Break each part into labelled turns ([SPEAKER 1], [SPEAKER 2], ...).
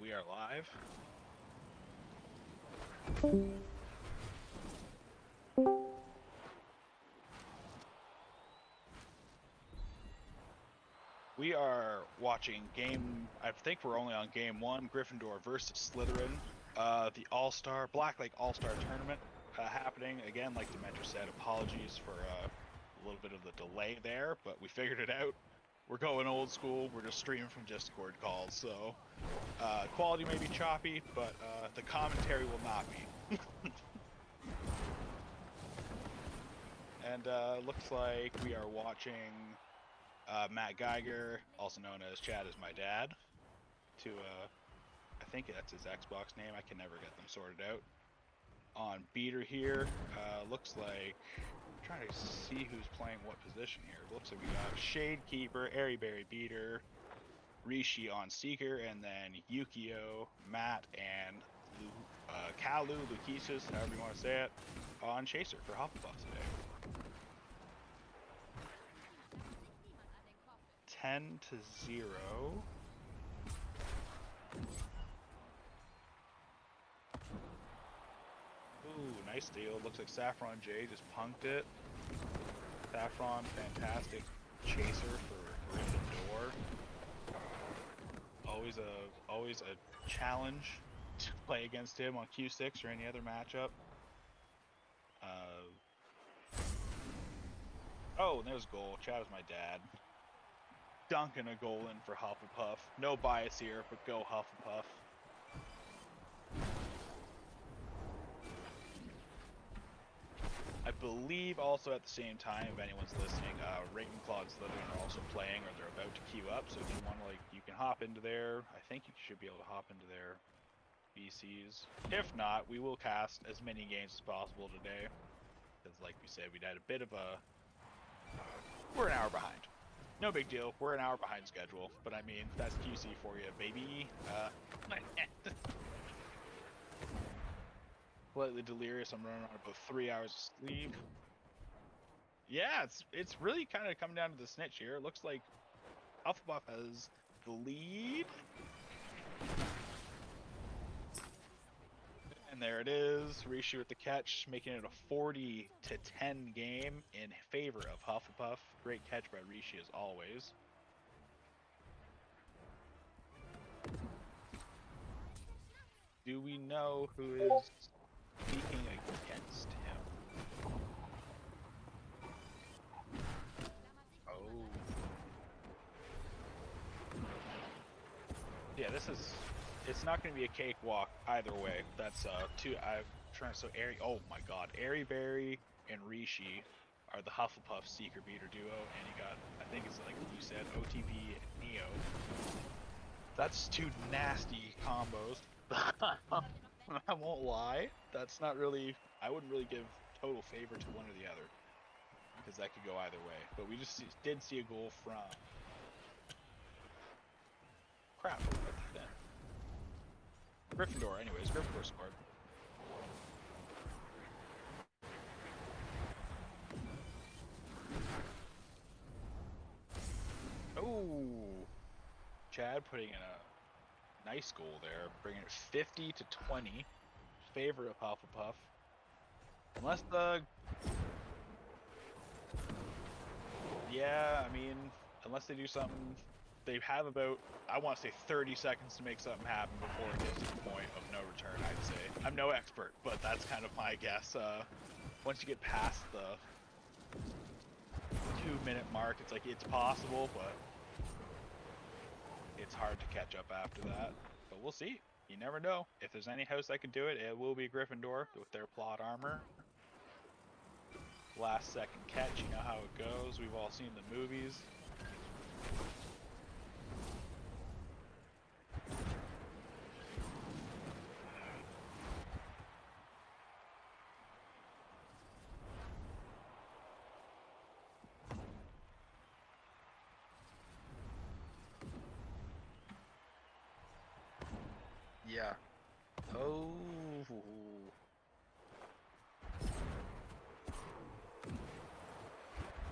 [SPEAKER 1] We are live. We are watching I think we're only on game one, Gryffindor versus Slytherin. The All-Star, Black Lake All-Star Tournament happening. Again, like Dementor said, apologies for a little bit of the delay there, but we figured it out. We're going old school. We're just streaming from Discord calls, so quality may be choppy, but the commentary will not be. And looks like we are watching Matt Geiger, also known as Chad is my dad, to I think that's his Xbox name. I can never get them sorted out. On Beater here, looks like I'm trying to see who's playing what position here. Looks like we got Shade Keeper, Airyberry Beater, Rishi on Seeker, and then Yukio, Matt, and Kalu, Lukesis, however you want to say it, on Chaser for Hufflepuff today. 10-0. Ooh, nice steal. Looks like Saffron J just punked it. Saffron, fantastic chaser for Gryffindor. Always a challenge to play against him on Q6 or any other matchup. Oh, and there's a goal. Chad is my dad. Dunking a goal in for Hufflepuff. No bias here, but go Hufflepuff. I believe also at the same time, if anyone's listening, Ravenclaw and Slytherin are also playing, or they're about to queue up. So if you want to, you can hop into there. I think you should be able to hop into their BCs. If not, we will cast as many games as possible today. Because, like we said, we had a bit of a. We're an hour behind. No big deal. We're an hour behind schedule. But I mean, that's QC for you, baby. Slightly delirious. I'm running on about 3 hours of sleep. Yeah, it's really kind of coming down to the snitch here. It looks like Hufflepuff has the lead. And there it is. Rishi with the catch, making it a 40-10 game in favor of Hufflepuff. Great catch by Rishi as always. Do we know who is speaking against him? Oh. Yeah, it's not going to be a cakewalk either way. That's I'm trying to, oh my god, Airyberry and Rishi are the Hufflepuff Seeker Beater duo, and you got, I think it's like you said, OTP and Neo. That's two nasty combos. I won't lie. That's not really, I wouldn't really give total favor to one or the other, because that could go either way. But we just did see a goal from, crap, then. Gryffindor, anyways. Gryffindor scored. Oh, Chad putting in a nice goal there, bringing it 50-20, favor of Hufflepuff. Unless yeah, I mean, unless they do something, they have about, I want to say 30 seconds to make something happen before it gets to the point of no return, I'd say. I'm no expert, but that's kind of my guess. Once you get past the 2-minute mark, it's like, it's possible, but it's hard to catch up after that. But we'll see. You never know. If there's any house that could do it, it will be Gryffindor with their plot armor. Last second catch, you know how it goes. We've all seen the movies. Yeah. Oh.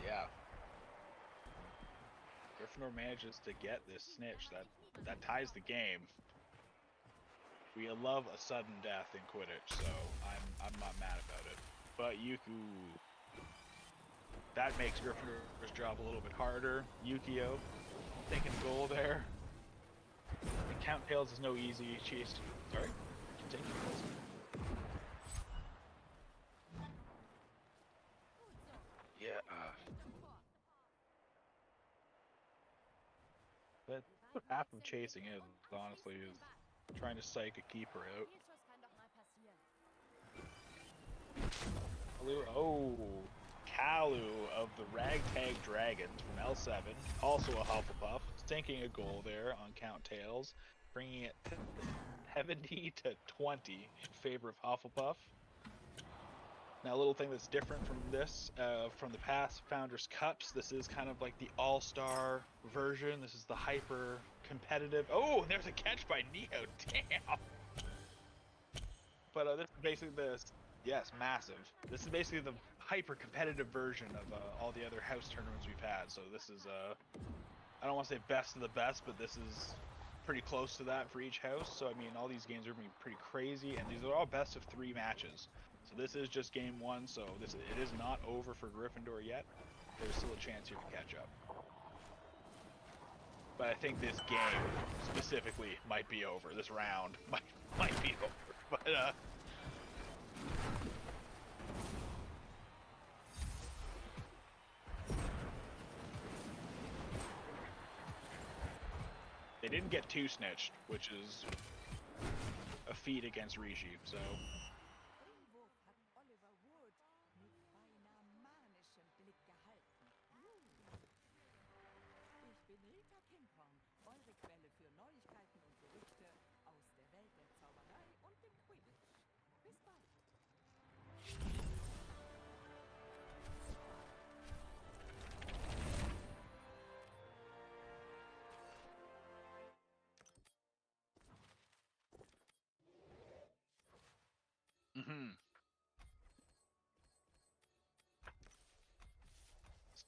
[SPEAKER 1] Yeah. Gryffindor manages to get this snitch that ties the game. We love a sudden death in Quidditch, so I'm not mad about it. But Yuku, that makes Gryffindor's job a little bit harder. Yukio, taking goal there. And Count Tails is no easy chase. Sorry, continue. Yeah. But what half of chasing is, honestly, is trying to psych a keeper out. Oh, Kalu of the Ragtag Dragons from L7, also a Hufflepuff, sinking a goal there on Count Tails, bringing it 70 to 20 in favor of Hufflepuff. Now, a little thing that's different from this, from the past Founders Cups, this is kind of like the all-star version. This is the hyper competitive. Oh, and there's a catch by Neo. Damn. But this is basically yes, massive. This is basically the hyper competitive version of all the other house tournaments we've had. So this is I don't want to say best of the best, but this is pretty close to that for each house. So I mean, all these games are going to be pretty crazy, and these are all best of 3 matches. So this is just game 1. So it is not over for Gryffindor yet. There's still a chance here to catch up. But I think this game specifically might be over. This round might be over. But they didn't get 2 snitched, which is a feat against Rishi, so.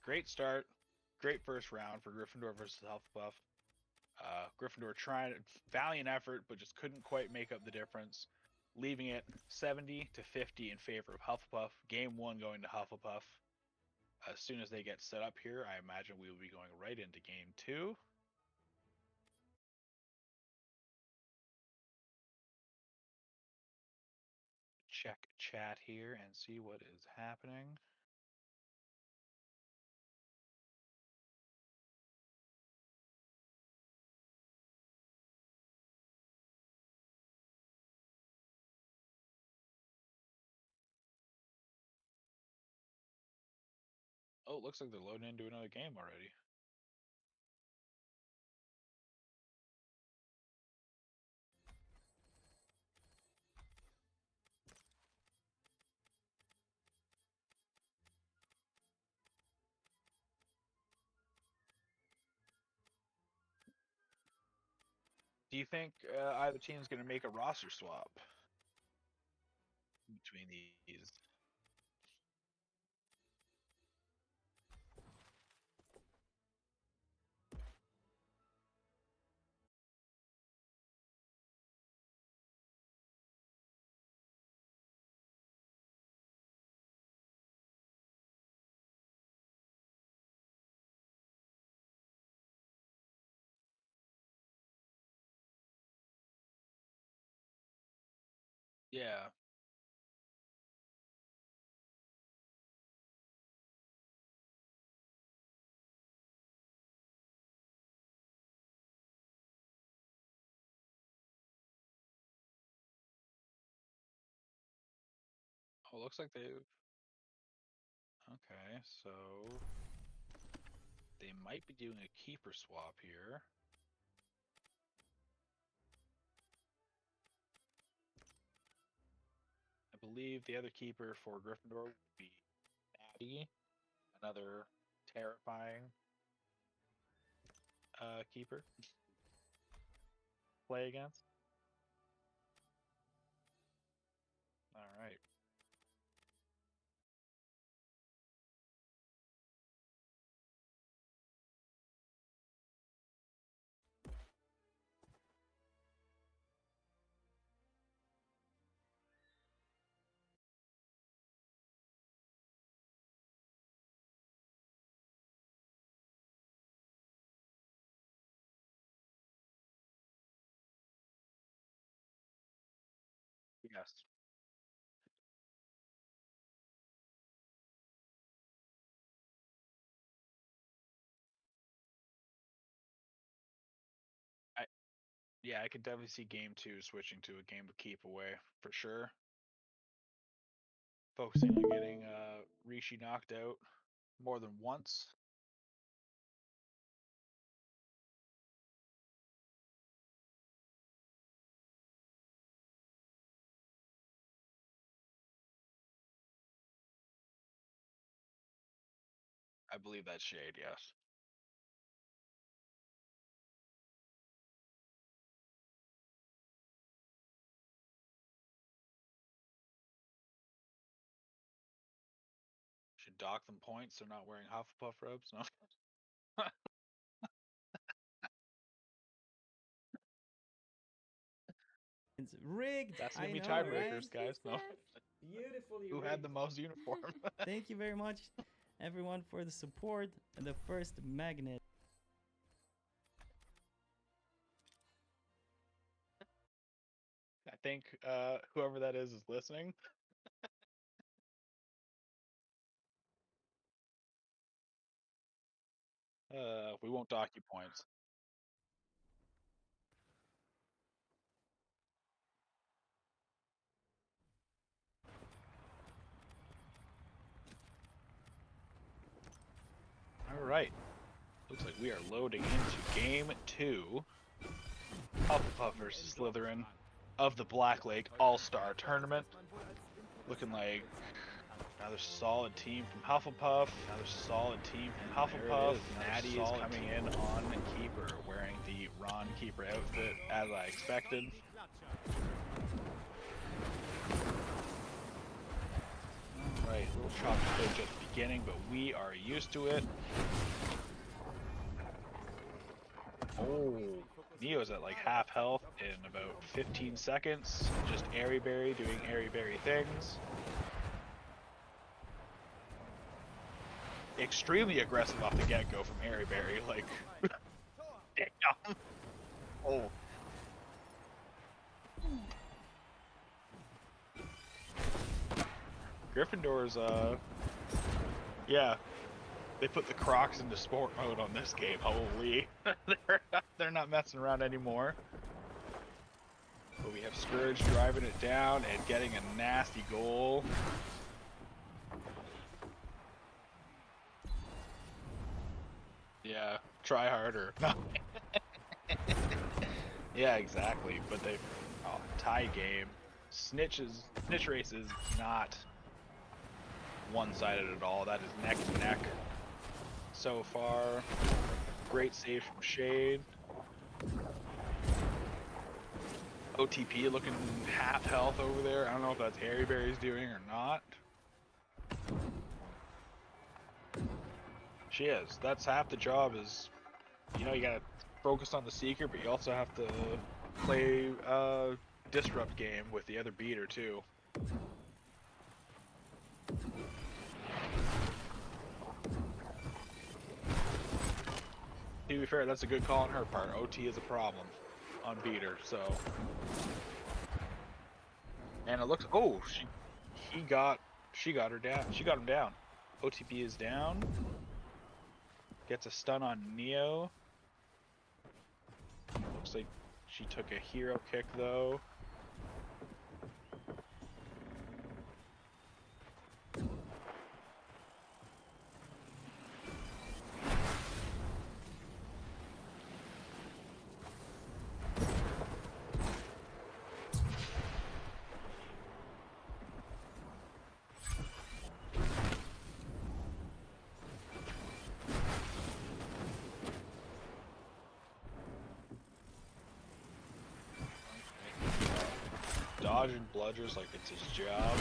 [SPEAKER 1] Great start, great first round for Gryffindor versus Hufflepuff. Gryffindor trying valiant effort, but just couldn't quite make up the difference, leaving it 70 to 50 in favor of Hufflepuff. Game 1 going to Hufflepuff. As soon as they get set up here, I imagine we will be going right into game 2. Check chat here and see what is happening. Oh, it looks like they're loading into another game already. Do you think either team's going to make a roster swap between these? Yeah. Oh, looks like they've. Okay, so they might be doing a keeper swap here. I believe the other keeper for Gryffindor would be Natty, another terrifying keeper play against. All right. Yes. Yeah, I could definitely see game 2 switching to a game of keep away for sure. Focusing on getting Rishi knocked out more than once. I believe that's Shade, yes. Should dock them points. They're not wearing Hufflepuff robes. No.
[SPEAKER 2] It's rigged.
[SPEAKER 1] That's gonna
[SPEAKER 2] I
[SPEAKER 1] be
[SPEAKER 2] know,
[SPEAKER 1] tiebreakers,
[SPEAKER 2] right?
[SPEAKER 1] guys. No.
[SPEAKER 2] Beautifully
[SPEAKER 1] Who had the
[SPEAKER 2] rigged.
[SPEAKER 1] most uniform?
[SPEAKER 2] Thank you very much, everyone, for the support. The first magnet.
[SPEAKER 1] I think whoever that is listening. We won't dock you points. All right. Looks like we are loading into game 2. Hufflepuff versus Slytherin of the Black Lake All-Star Tournament. Looking like another solid team from Hufflepuff. Natty is coming in on Keeper, wearing the Ron Keeper outfit, as I expected. Alright, little chop switch at the beginning, but we are used to it. Oh, Neo's at like half health in about 15 seconds. Just Airy Berry doing Airy Berry things. Extremely aggressive off the get-go from Airy Berry, like, damn. Oh. Gryffindor's, yeah, they put the Crocs into sport mode on this game. Holy, they're not messing around anymore. But we have Scourge driving it down and getting a nasty goal. Yeah, try harder. Yeah, exactly. But they, tie game. Snitch race is not one-sided at all. That is neck to neck so far. Great save from Shade. OTP looking half health over there. I don't know if that's Airy Berry's doing or not. She is. That's half the job is, you gotta focus on the Seeker, but you also have to play disrupt game with the other beater too. To be fair, that's a good call on her part. OT is a problem on beater, so. And it looks, oh, she got her down. She got him down. OTP is down. Gets a stun on Neo. Looks like she took a hero kick though. Dodging bludgers like it's his job.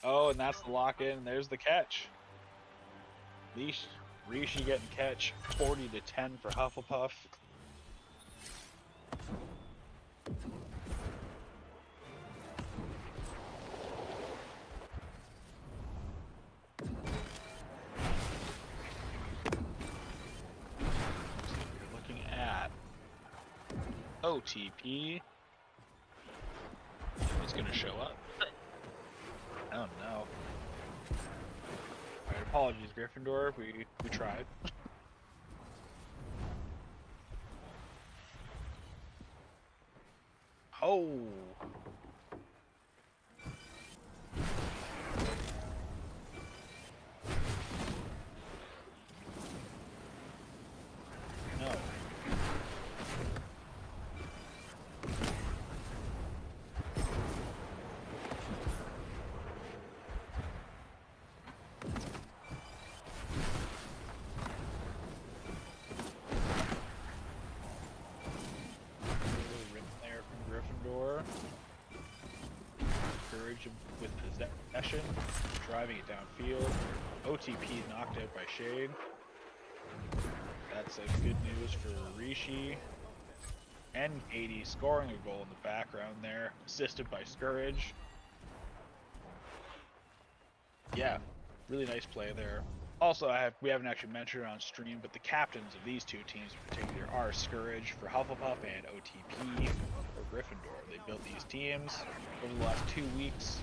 [SPEAKER 1] Oh, and that's the lock-in. There's the catch. Rishi getting catch. 40-10 for Hufflepuff. OTP. It's gonna show up. Oh no. Alright, apologies, Gryffindor. We tried. Oh. No. Little rip there from Gryffindor. Courage with possession, driving it downfield. OTP knocked out by Shade. That's good news for Rishi. And Katie scoring a goal in the background there, assisted by Scourge. Yeah, really nice play there. Also, we haven't actually mentioned it on stream, but the captains of these two teams in particular are Scourge for Hufflepuff and OTP for Gryffindor. They built these teams over the last 2 weeks,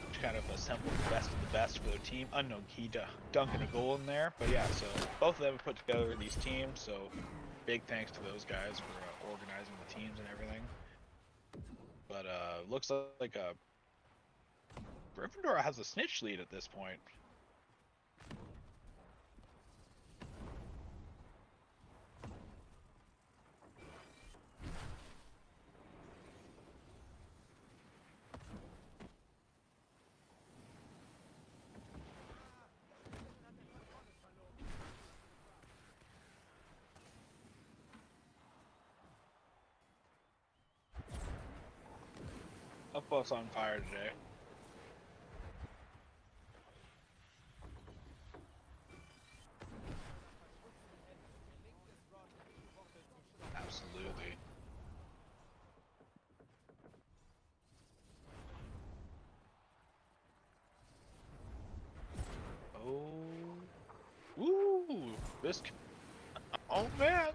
[SPEAKER 1] which kind of assembled the best of the best for their team. Unknown Key dunking a goal in there, but yeah, so both of them have put together these teams, so big thanks to those guys for organizing the teams and everything. But looks like Gryffindor has a snitch lead at this point. Hufflepuff's on fire today. Absolutely. Oh. Ooh. This. Oh man.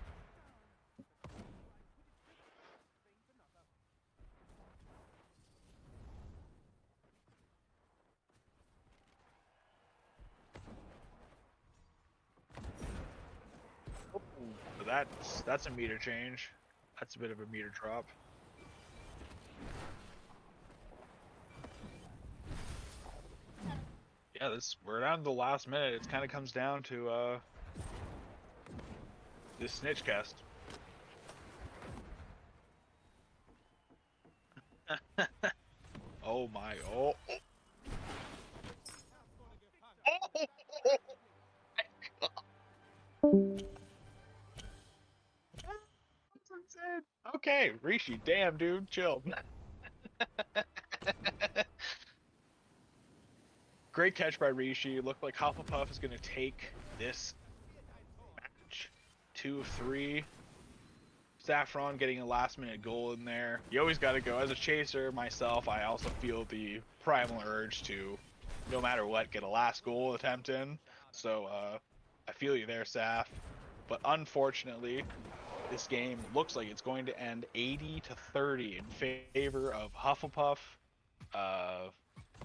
[SPEAKER 1] Oh, that's a meter change. That's a bit of a meter drop. Yeah, we're down to the last minute. It kind of comes down to this snitch cast. Oh my! Oh! Okay, Rishi, damn dude, chill. Great catch by Rishi. Looked like Hufflepuff is going to take this match 2 of 3. Saffron getting a last minute goal in there. You always got to go. As a chaser myself, I also feel the primal urge to, no matter what, get a last goal attempt in. So I feel you there, Saf. But unfortunately, this game looks like it's going to end 80-30 in favor of Hufflepuff.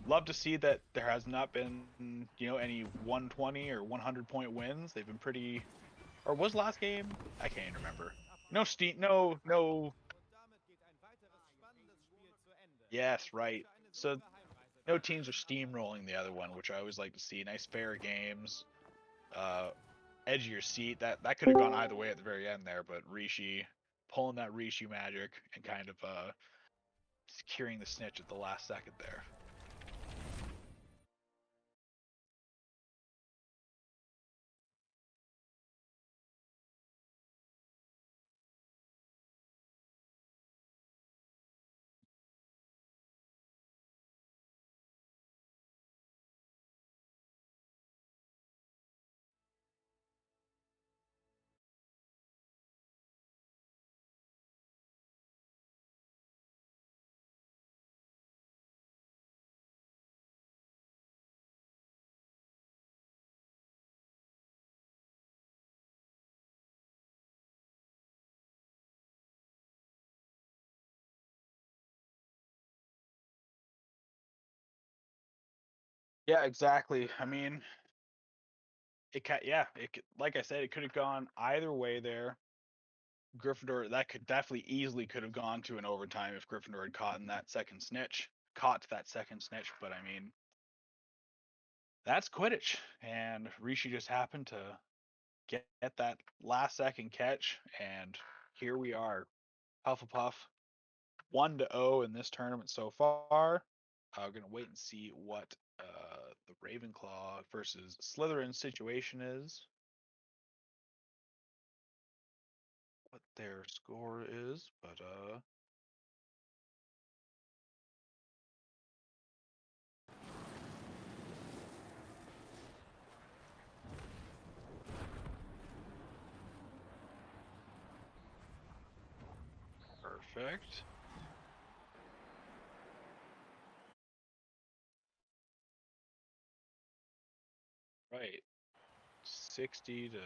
[SPEAKER 1] Love to see that there has not been, any 120 or 100 point wins. They've been pretty. Or was last game? I can't even remember. No. Yes, right. So no teams are steamrolling the other one, which I always like to see. Nice fair games. Edge of your seat. That could have gone either way at the very end there, but Rishi pulling that Rishi magic and kind of securing the snitch at the last second there. Yeah, exactly. I mean, like I said, it could have gone either way there. Gryffindor, that could definitely easily could have gone to an overtime if Gryffindor had caught that second snitch. But I mean, that's Quidditch, and Rishi just happened to get that last second catch, and here we are, Hufflepuff 1-0 in this tournament so far. We're gonna wait and see what the Ravenclaw versus Slytherin situation is, what their score is, but perfect. Right, 60 to.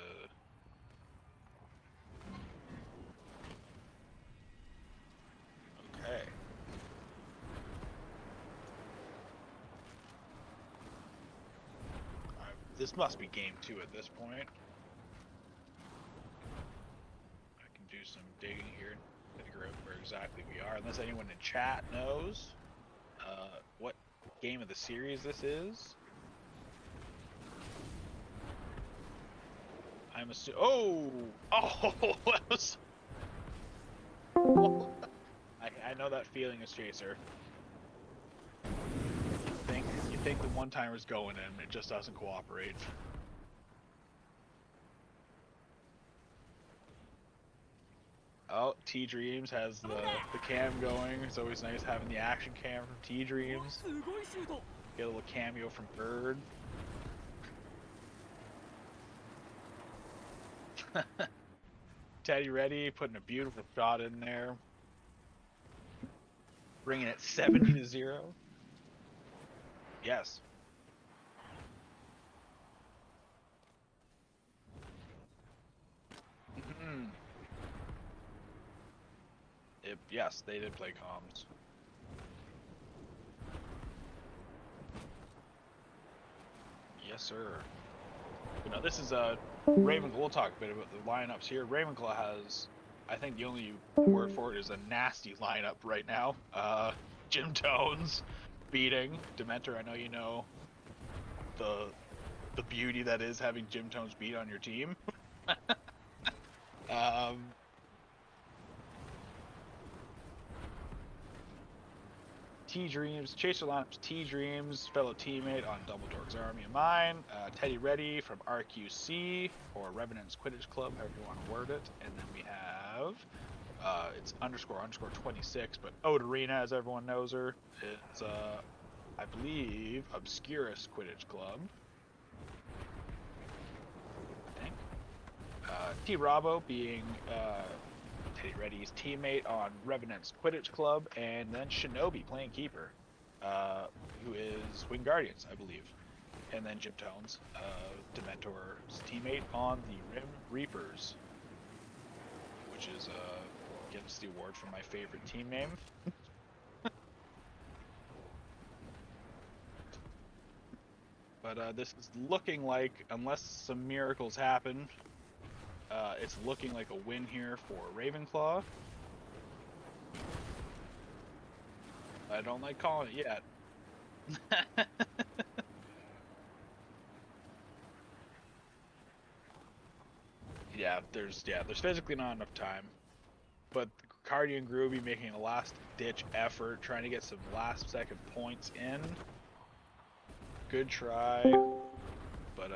[SPEAKER 1] Okay. This must be game 2 at this point. I can do some digging here and figure out where exactly we are, unless anyone in chat knows what game of the series this is. I'm assuming. Oh, that was. I know that feeling as Chaser. You think the one timer's going in, it just doesn't cooperate. Oh, T Dreams has the cam going. It's always nice having the action cam from T Dreams. Get a little cameo from Bird. Teddy Ready putting a beautiful shot in there, bringing it 70-0. Yes. Yes, they did play comms. Yes, sir. You know, this is a Ravenclaw. We'll talk a bit about the lineups here. Ravenclaw has, I think, the only word for it is a nasty lineup right now. Jim Tones beating Dementor. I know you know the beauty that is having Jim Tones beat on your team. T Dreams, Chaser Lineups, T Dreams, fellow teammate on Dumbledore's Army of Mine, Teddy Ready from RQC, or Revenant's Quidditch Club, however you want to word it. And then we have, it's __26, but Odarina, as everyone knows her. It's, I believe, Obscurus Quidditch Club. I think. T Rabo being, Teddy Ready's teammate on Revenant's Quidditch Club, and then Shinobi playing keeper, who is Wing Guardians, I believe. And then Jim Tones, Dementor's teammate on the Rim Reapers, which is gets the award for my favorite team name. But this is looking like, unless some miracles happen, it's looking like a win here for Ravenclaw. I don't like calling it yet. There's physically not enough time. But Cardi and Groovy making a last ditch effort, trying to get some last second points in. Good try. But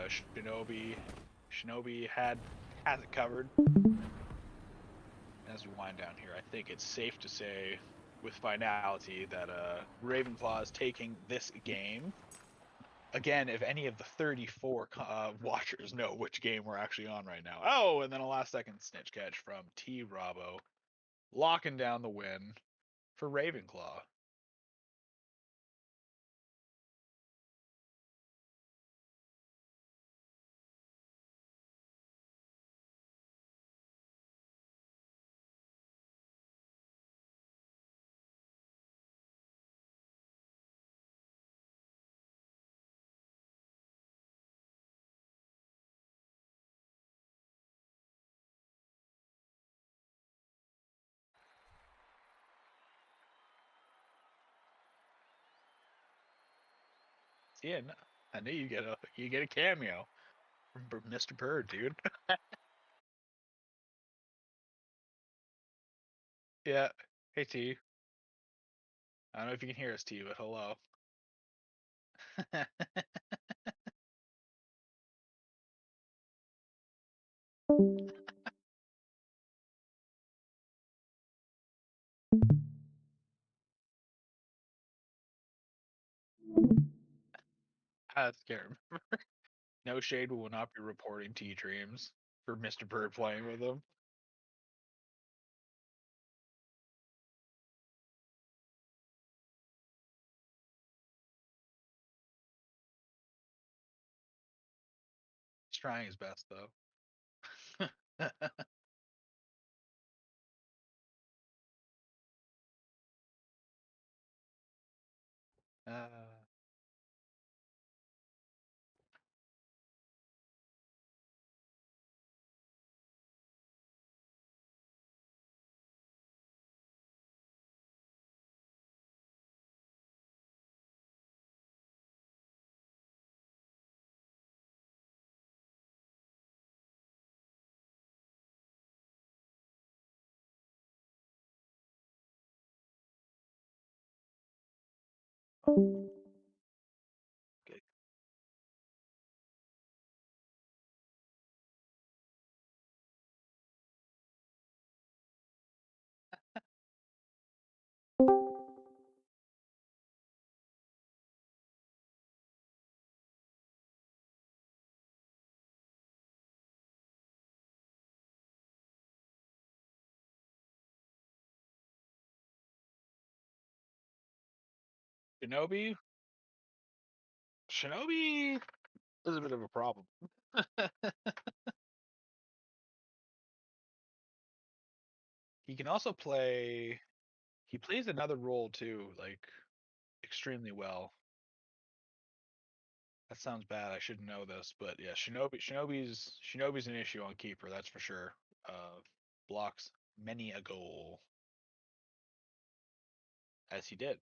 [SPEAKER 1] Shinobi has it covered. As we wind down here, I think it's safe to say with finality that Ravenclaw is taking this game. Again, if any of the 34 watchers know which game we're actually on right now. Oh, and then a last second snitch catch from T Rabo, locking down the win for Ravenclaw. Yeah, no, I knew you get a cameo from Mr. Bird, dude. Yeah. Hey T. I don't know if you can hear us, T, but hello. I can't remember. No shade will not be reporting T dreams for Mr. Bird playing with him. He's trying his best though. uh, okay. Shinobi? Shinobi is a bit of a problem. He can also play. He plays another role too, like extremely well. That sounds bad. I should know this, but yeah, Shinobi's an issue on keeper. That's for sure. Blocks many a goal, as he did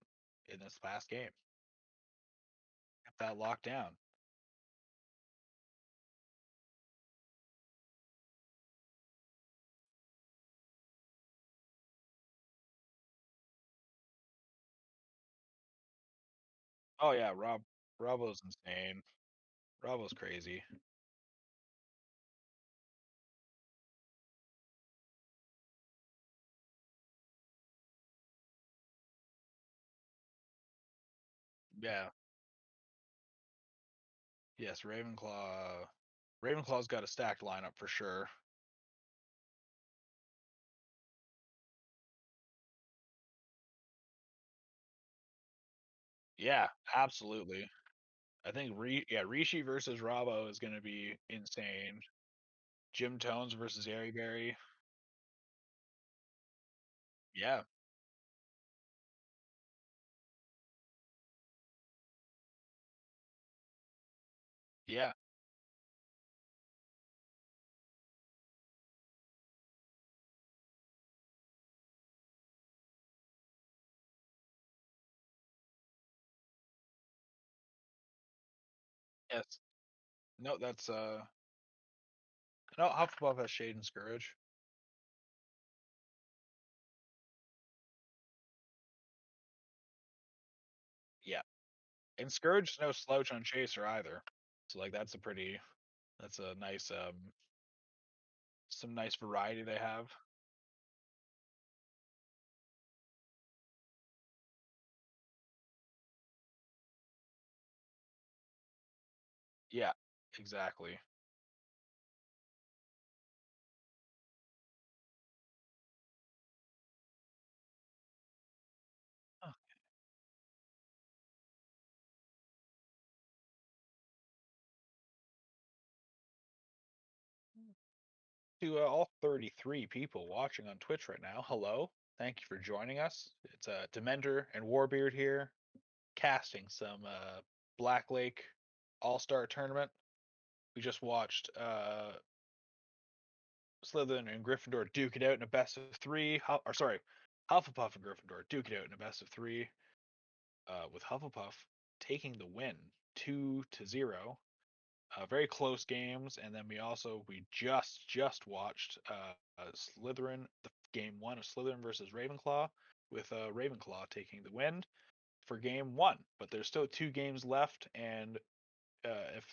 [SPEAKER 1] in this past game. Kept that locked down. Oh yeah, Bravo's insane. Bravo's crazy. Yeah. Yes, Ravenclaw. Ravenclaw's got a stacked lineup for sure. Yeah, absolutely. I think Rishi versus Rabo is going to be insane. Jim Tones versus Airyberry. Yeah, yeah, yes. No, that's no, Hufflepuff has Shade and Scourge. Yeah, and Scourge is no slouch on Chaser either. So like that's a nice some nice variety they have. Yeah, exactly. Huh. To all 33 people watching on Twitch right now, hello. Thank you for joining us. It's Demender and Warbeard here, casting some Black Lake All-Star Tournament. We just watched Slytherin and Gryffindor duke it out in a best of three. Or sorry, Hufflepuff and Gryffindor duke it out in a best of three, with Hufflepuff taking the win 2-0. Very close games, and then we just watched Slytherin, the game 1 of Slytherin versus Ravenclaw, with Ravenclaw taking the win for game 1. But there's still 2 games left, and if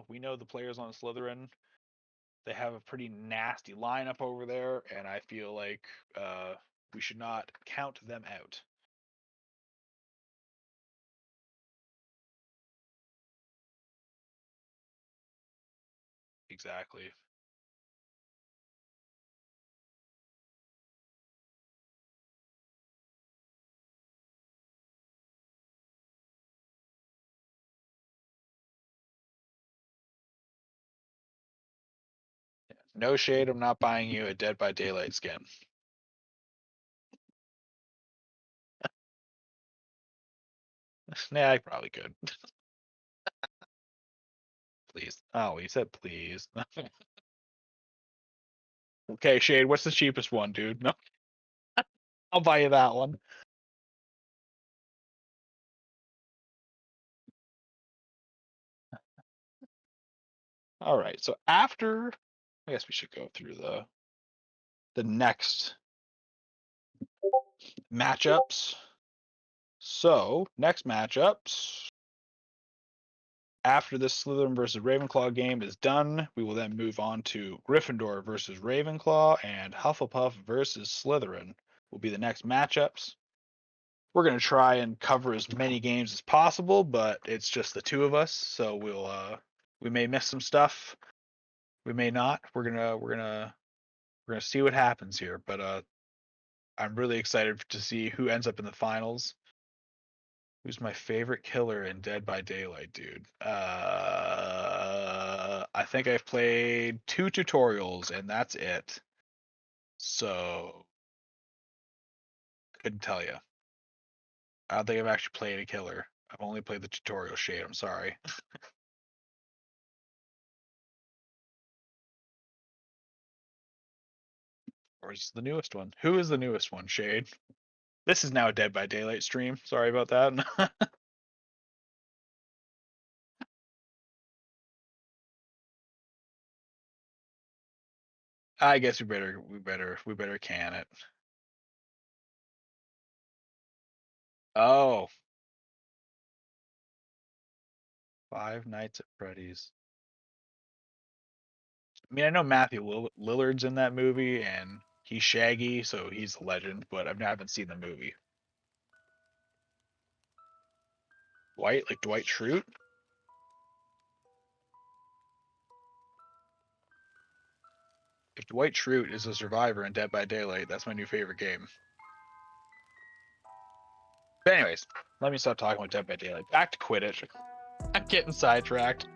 [SPEAKER 1] we know the players on Slytherin, they have a pretty nasty lineup over there, and I feel like we should not count them out. Exactly. No shade, I'm not buying you a Dead by Daylight skin. Nah, I probably could. Please. Oh, he said please. Okay, Shade, what's the cheapest one, dude? No, I'll buy you that one. All right, so after, I guess we should go through the next matchups. So, next matchups. After this Slytherin versus Ravenclaw game is done, we will then move on to Gryffindor versus Ravenclaw and Hufflepuff versus Slytherin will be the next matchups. We're going to try and cover as many games as possible, but it's just the 2 of us, so we may miss some stuff. We may not. We're gonna see what happens here, but I'm really excited to see who ends up in the finals. Who's my favorite killer in Dead by Daylight, dude? I think I've played 2 tutorials and that's it. So couldn't tell you. I don't think I've actually played a killer. I've only played the tutorial. Shade, I'm sorry. Or is the newest one? Who is the newest one, Shade? This is now a Dead by Daylight stream. Sorry about that. I guess we better can it. Oh, Five Nights at Freddy's. I mean, I know Matthew Lillard's in that movie, and he's Shaggy, so he's a legend. But I haven't seen the movie. Dwight, like Dwight Schrute. If Dwight Schrute is a survivor in Dead by Daylight, that's my new favorite game. But anyways, let me stop talking about Dead by Daylight. Back to Quidditch. I'm getting sidetracked.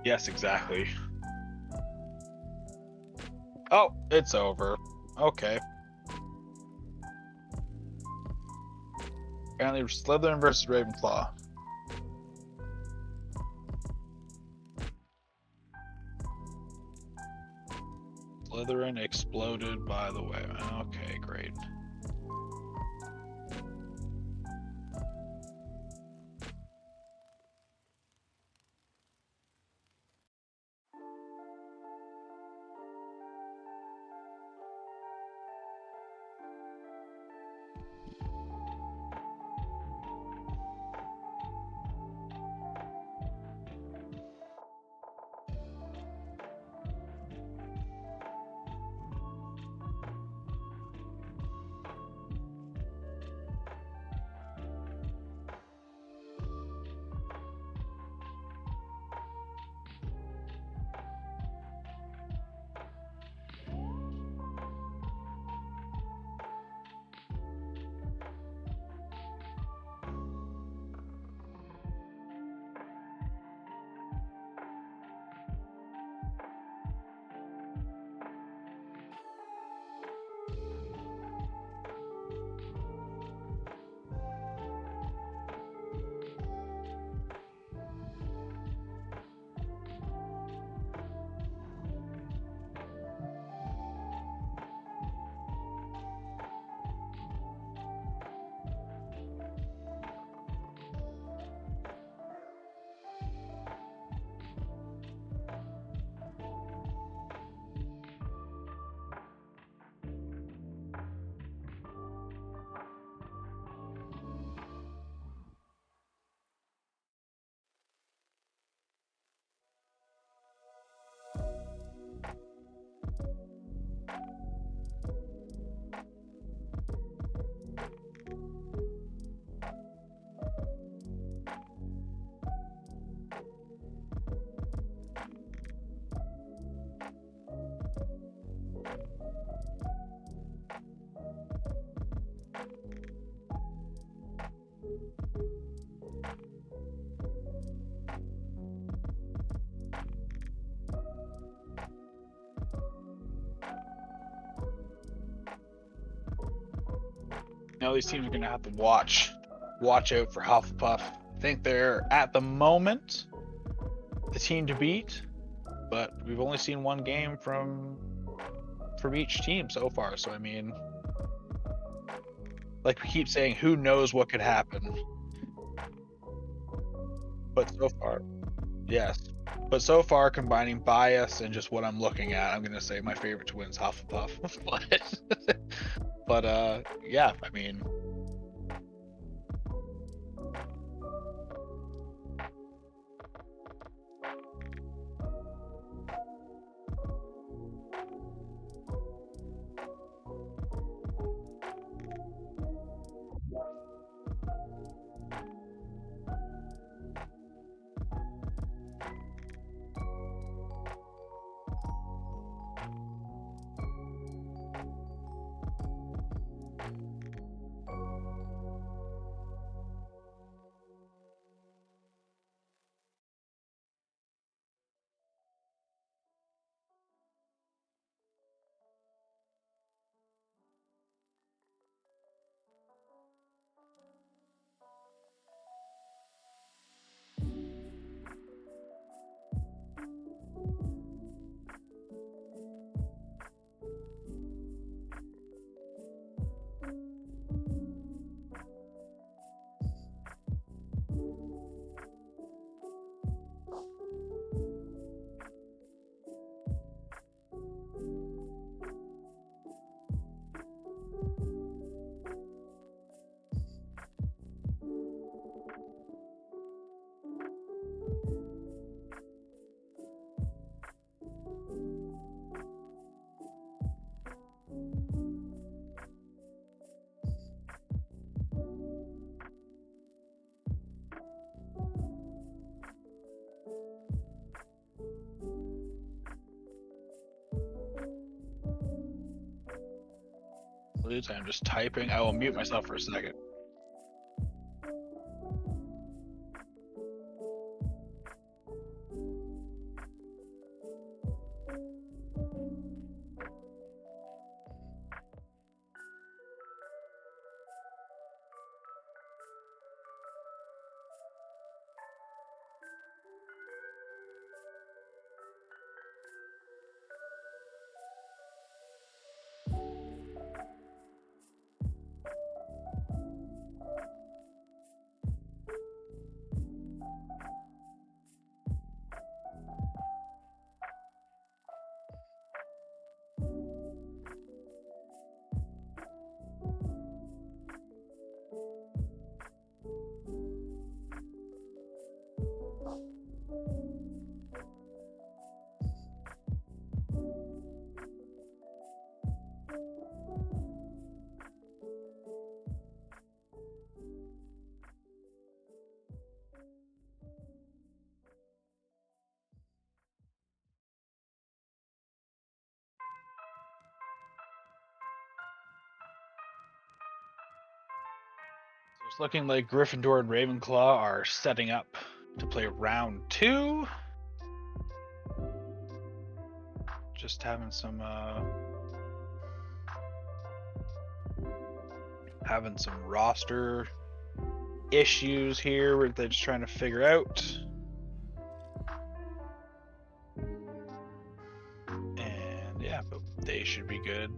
[SPEAKER 1] Yes, exactly. Oh, it's over. Okay. Apparently, Slytherin versus Ravenclaw. Slytherin exploded, by the way. Okay, great. know these teams are going to have to watch out for Hufflepuff. I think they're, at the moment, the team to beat, but we've only seen one game from each team so far. So I mean, like we keep saying, who knows what could happen? But so far, yes. But so far, combining bias and just what I'm looking at, I'm gonna say my favorite to win is Hufflepuff. but yeah, I mean. I'm just typing. I will mute myself for a second. It's looking like Gryffindor and Ravenclaw are setting up to play round 2. Just having some roster issues here where they're just trying to figure out. And yeah, but they should be good.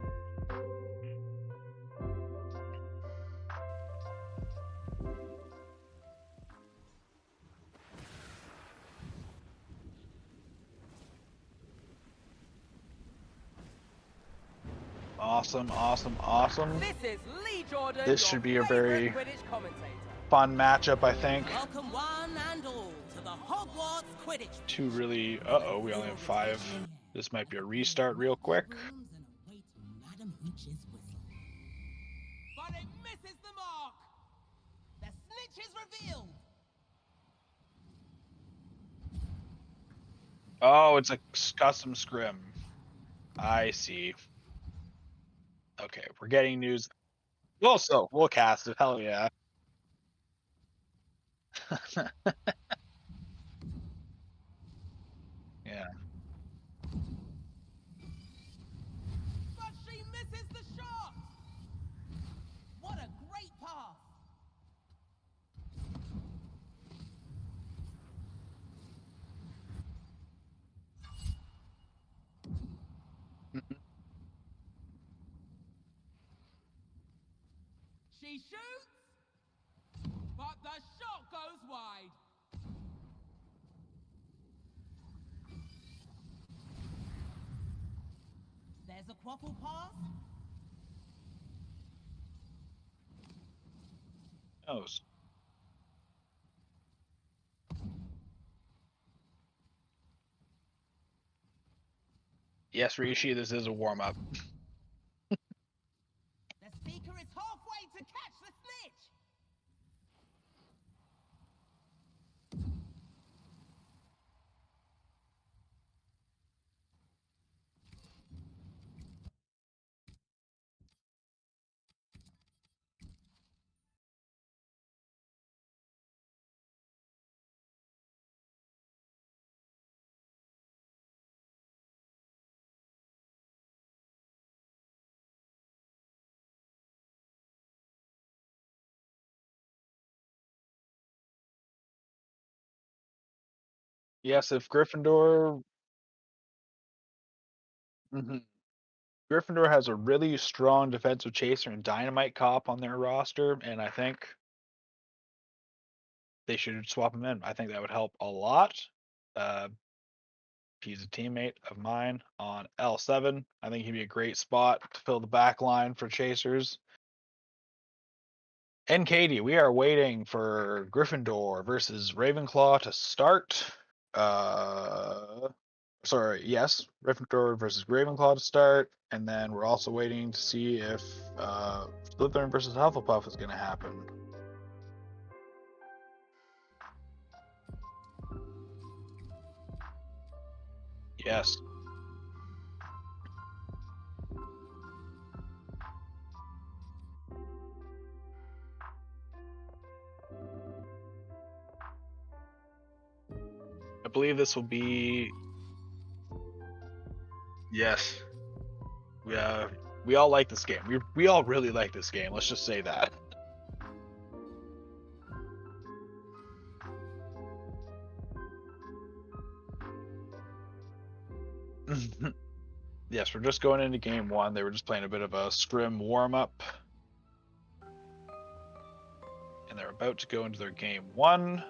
[SPEAKER 1] Awesome, awesome, awesome.
[SPEAKER 3] This is Lee Jordan.
[SPEAKER 1] This should be a very
[SPEAKER 3] Quidditch commentator.
[SPEAKER 1] fun matchup, I think.
[SPEAKER 3] Welcome one and all to the Hogwarts Quidditch.
[SPEAKER 1] Two really. Uh-oh, we only have 5. This might be a restart real quick.
[SPEAKER 3] But it misses the mark. The snitch is revealed.
[SPEAKER 1] Oh, it's a custom scrim. I see. Okay, we're getting news. Also, we'll cast it. Hell yeah. Yeah.
[SPEAKER 3] But she misses the shot. What a great There's a quaffle pass.
[SPEAKER 1] Knows. Yes, Rishi, this is a warm-up.
[SPEAKER 3] The speaker is halfway to catch the snitch.
[SPEAKER 1] Yes, if Gryffindor... Mhm. Gryffindor has a really strong defensive chaser and dynamite cop on their roster, and I think they should swap him in. I think that would help a lot. He's a teammate of mine on L7. I think he'd be a great spot to fill the back line for chasers. And Katie, we are waiting for Gryffindor versus Ravenclaw to start. Yes, Gryffindor versus Ravenclaw to start, and then we're also waiting to see if Slytherin versus Hufflepuff is going to happen. Yes. I believe this will be... Yes. We all like this game. We all really like this game. Let's just say that. Yes, we're just going into game one. They were just playing a bit of a scrim warm-up. And they're about to go into their game one.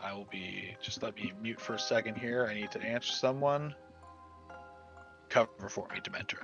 [SPEAKER 1] I will be... Just let me mute for a second here. I need to answer someone. Cover for me, Dementor.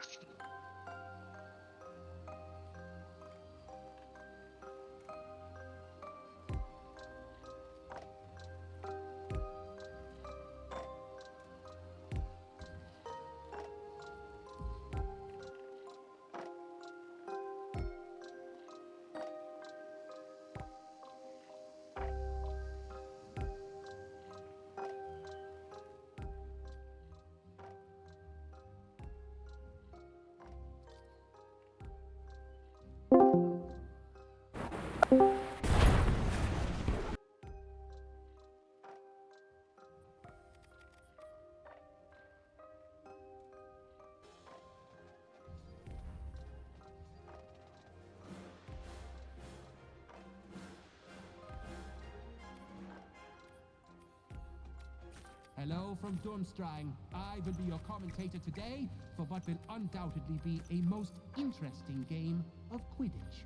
[SPEAKER 4] Hello from Durmstrang. I will be your commentator today for what will undoubtedly be a most interesting game of Quidditch.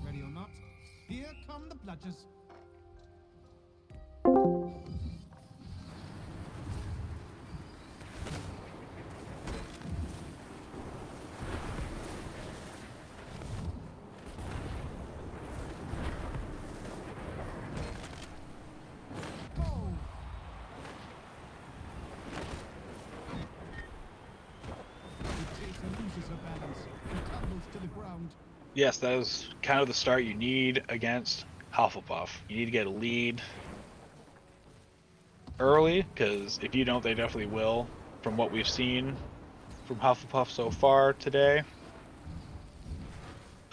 [SPEAKER 4] Ready or not, here come the bludgers.
[SPEAKER 1] Yes, that is kind of the start you need against Hufflepuff. You need to get a lead early, because if you don't, they definitely will, from what we've seen from Hufflepuff so far today.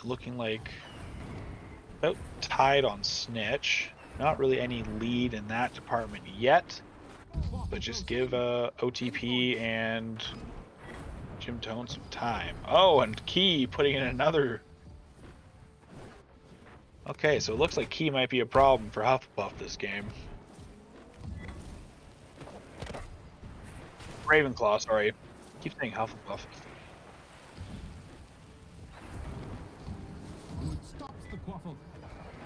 [SPEAKER 1] Looking like about tied on Snitch. Not really any lead in that department yet, but just give OTP and Jim Tone some time. Oh, and Key putting in another... Okay, so it looks like Key might be a problem for Hufflepuff this game. Ravenclaw, sorry. I keep saying Hufflepuff.
[SPEAKER 4] Stops the quaffle.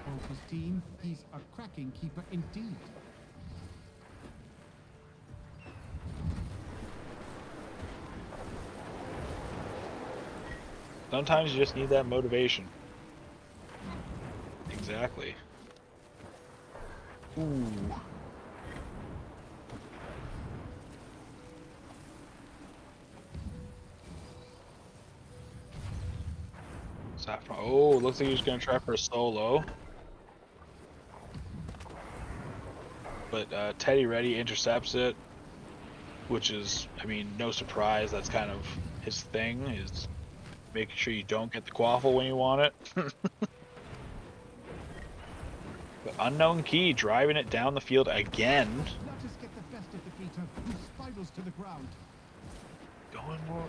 [SPEAKER 4] Focus team, he's a cracking keeper indeed.
[SPEAKER 1] Sometimes you just need that motivation. Exactly. Ooh. Saffron. Oh, looks like he's gonna try for a solo. But Teddy Ready intercepts it, which is, I mean, no surprise. That's kind of his thing, is making sure you don't get the quaffle when you want it. But Unknown Key driving it down the field again.
[SPEAKER 4] Let us get the best of the beater, who spirals to the ground.
[SPEAKER 1] Going more.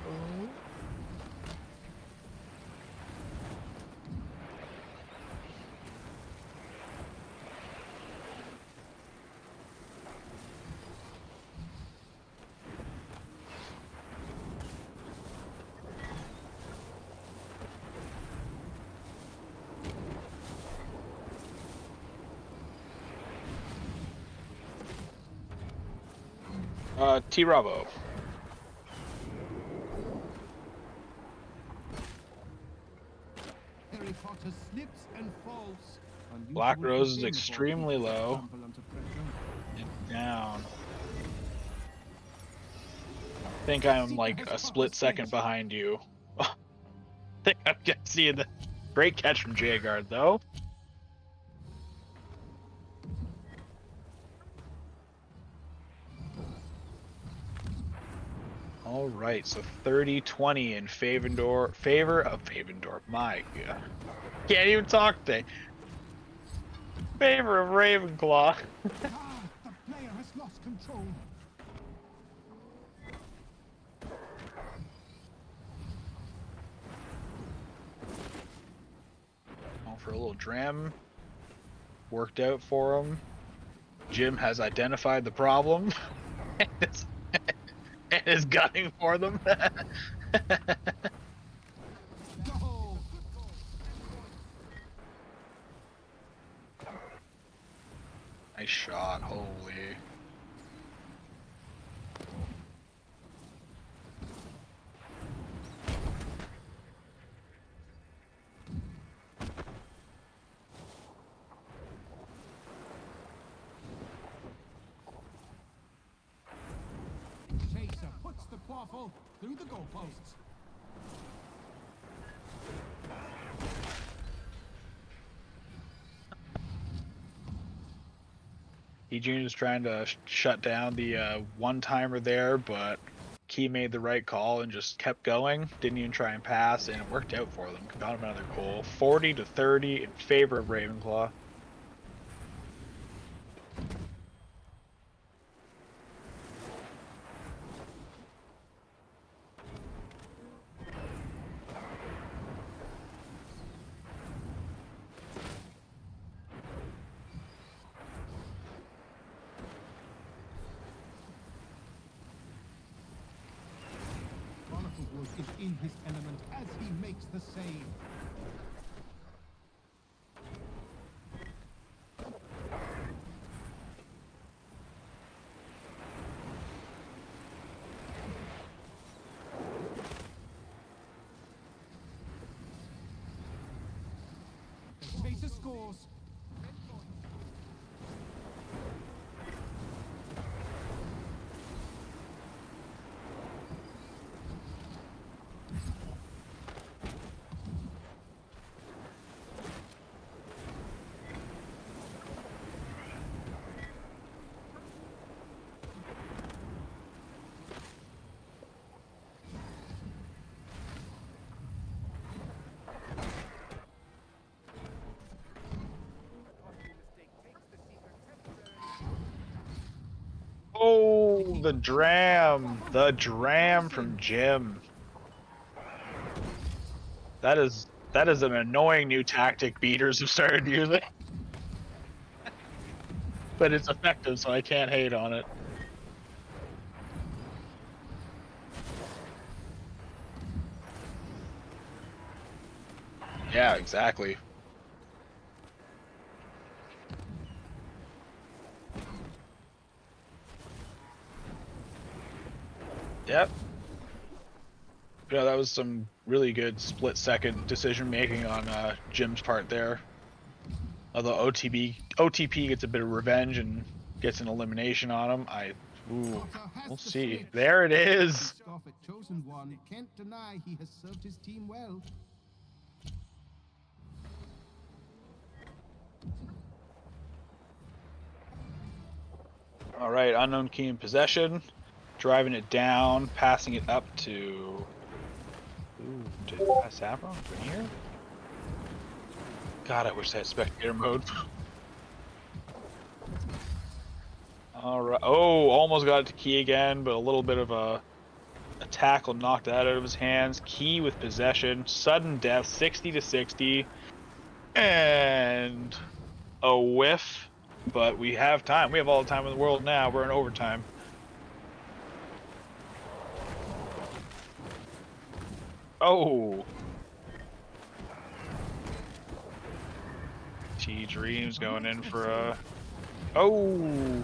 [SPEAKER 1] T-Ravo.
[SPEAKER 4] Harry Potter slips and falls.
[SPEAKER 1] Black
[SPEAKER 4] Unusual
[SPEAKER 1] Rose is
[SPEAKER 4] for
[SPEAKER 1] extremely
[SPEAKER 4] Voldemort to
[SPEAKER 1] low.
[SPEAKER 4] stumble under pressure.
[SPEAKER 1] And down. I think I'm like a split second behind you. I think I'm seeing the great catch from Jagard though. All right, so 30-20 in favor of Favendor. My God, can't even talk today. Favor of Ravenclaw.
[SPEAKER 4] Ah, the player has lost control.
[SPEAKER 1] Going for a little dram. Worked out for him. Jim has identified the problem and is gunning for them.
[SPEAKER 4] Go!
[SPEAKER 1] Nice shot, holy.
[SPEAKER 4] Chaser puts the quaffle through the goalposts.
[SPEAKER 1] Jun is trying to shut down the one-timer there, but Key made the right call and just kept going. Didn't even try and pass, and it worked out for them. Got him another goal. 40-30 in favor of Ravenclaw.
[SPEAKER 4] Barnaclewood is in his element as he makes the save. The Chaser scores.
[SPEAKER 1] Oh, the dram from Jim. That is an annoying new tactic beaters have started using. But it's effective, so I can't hate on it. Yeah, exactly. Yep. Yeah, that was some really good split-second decision-making on Jim's part there. Although OTP gets a bit of revenge and gets an elimination on him,
[SPEAKER 4] Potter has
[SPEAKER 1] we'll
[SPEAKER 4] the
[SPEAKER 1] see.
[SPEAKER 4] switch.
[SPEAKER 1] There it
[SPEAKER 4] He
[SPEAKER 1] is.
[SPEAKER 4] scoff at Chosen One can't deny he has served his team well.
[SPEAKER 1] All right, Unknown Key in possession, driving it down, passing it up to. Ooh, did I pass Avron here? God, I wish I had spectator mode. All right. Oh, almost got it to Key again, but a little bit of a tackle knocked that out of his hands. Key with possession, sudden death, 60 to 60, and a whiff. But we have time. We have all the time in the world now. We're in overtime. Oh. T-Dream's going in for a... Oh.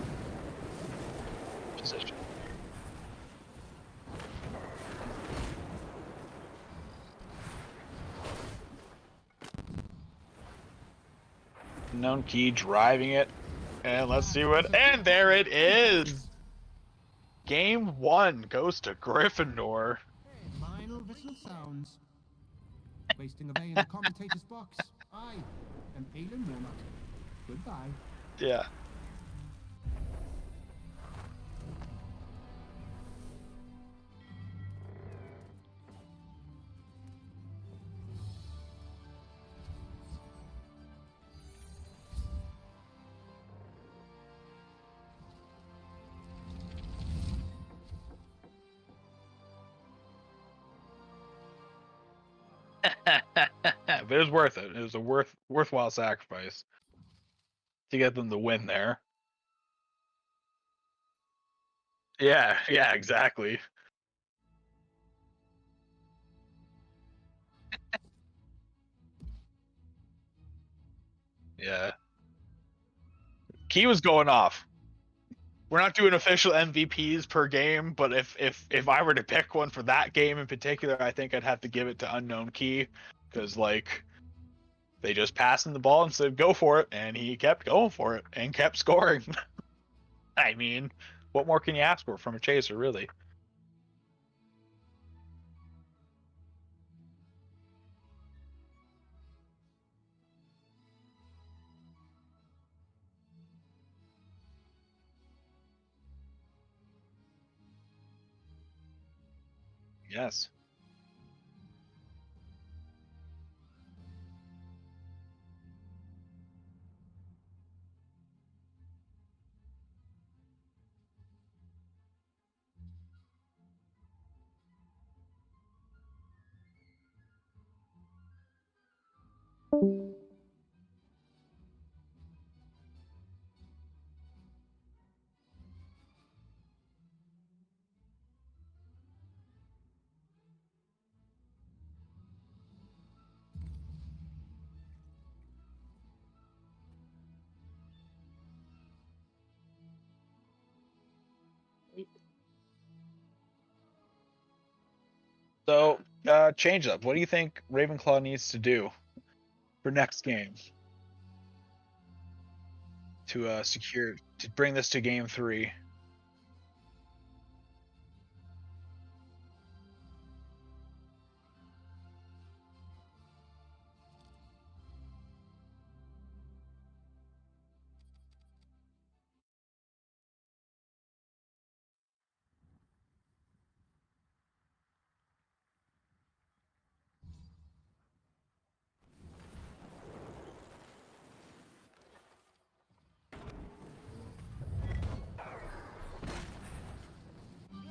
[SPEAKER 1] Position. Unknown Key driving it. And let's see what... And there it is! Game 1 goes to Gryffindor.
[SPEAKER 4] Final whistle sounds. Wasting away in the commentator's box. I am Aelin Warnock. Goodbye.
[SPEAKER 1] Yeah. But it was worth it. It was a worthwhile sacrifice to get them the win there. Yeah, exactly. Yeah. Key was going off. We're not doing official MVPs per game, but if I were to pick one for that game in particular, I think I'd have to give it to Unknown Key, because like they just passed him the ball and said go for it, and he kept going for it and kept scoring. I mean, what more can you ask for from a chaser, really? Yes. So, change up. What do you think Ravenclaw needs to do for next game to to bring this to game 3?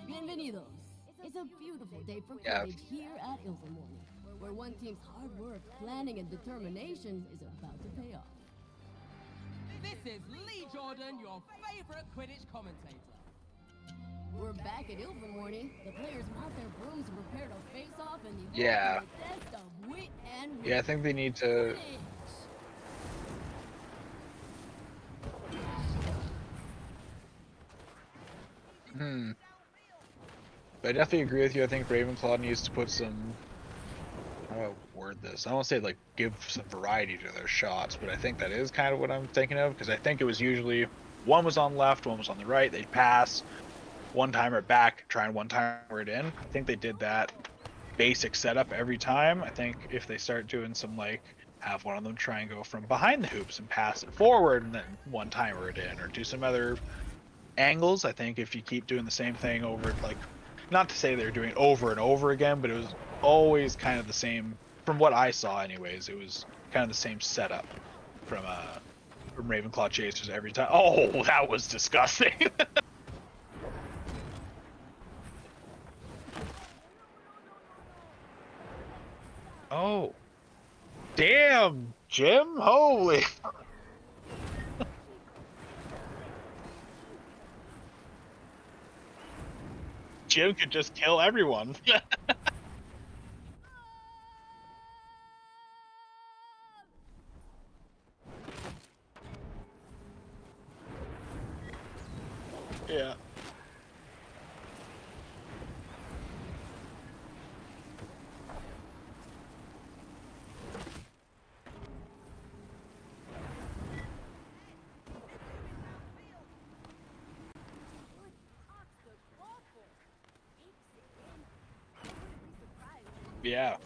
[SPEAKER 5] Bienvenidos. It's a beautiful day for
[SPEAKER 1] Yeah.
[SPEAKER 5] Quidditch here at Ilvermorny, where one team's hard work, planning, and determination is about to pay off.
[SPEAKER 3] This is Lee Jordan, your favorite Quidditch commentator.
[SPEAKER 5] We're back at Ilvermorny. The players mount their brooms and prepare to face off in the
[SPEAKER 1] Yeah.
[SPEAKER 5] ultimate test of wit and
[SPEAKER 1] Yeah, I think they need to.
[SPEAKER 5] Quidditch.
[SPEAKER 1] I definitely agree with you. I think Ravenclaw needs to put some. How do I word this? I don't want to say like give some variety to their shots, but I think that is kind of what I'm thinking of because I think it was usually one was on left, one was on the right. They'd pass, one timer back, try and one timer it in. I think they did that basic setup every time. I think if they start doing some like have one of them try and go from behind the hoops and pass it forward and then one timer it in or do some other angles. I think if you keep doing the same thing over, like, not to say they're doing it over and over again, but it was always kind of the same from what I saw anyways. It was kind of the same setup from Ravenclaw chasers every time. Oh, that was disgusting. Oh, damn, Jim, holy. Jim could just kill everyone. Yeah. Yeah.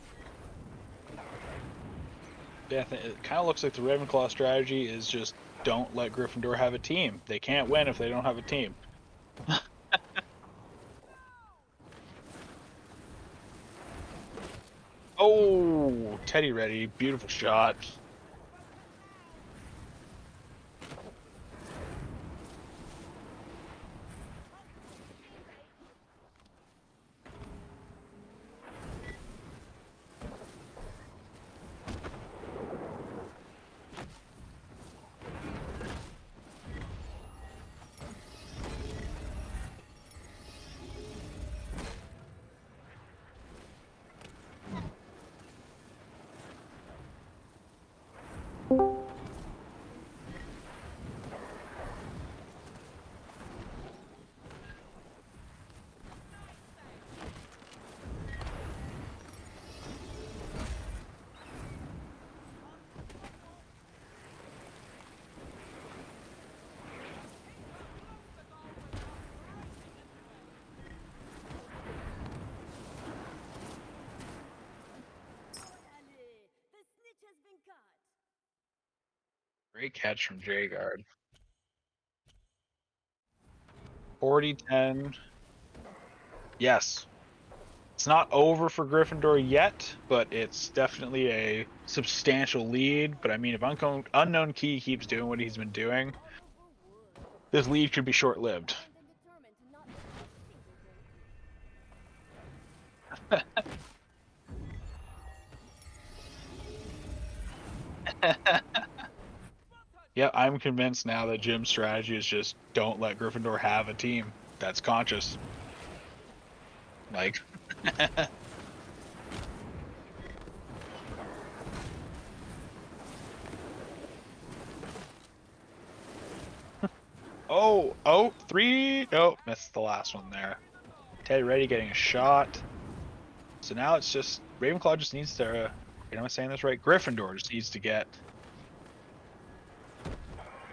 [SPEAKER 1] Yeah, it kind of looks like the Ravenclaw strategy is just don't let Gryffindor have a team. They can't win if they don't have a team. Oh, Teddy ready. Beautiful shot. Great catch from Jagard. 40-10. Yes. It's not over for Gryffindor yet, but it's definitely a substantial lead. But I mean, if Unknown Key keeps doing what he's been doing, this lead could be short-lived. Yeah, I'm convinced now that Jim's strategy is just don't let Gryffindor have a team that's conscious. Like, oh, 3. Nope, missed the last one there. Teddy Ready getting a shot. So now it's just Ravenclaw just needs to. Am I saying this right? Gryffindor just needs to get.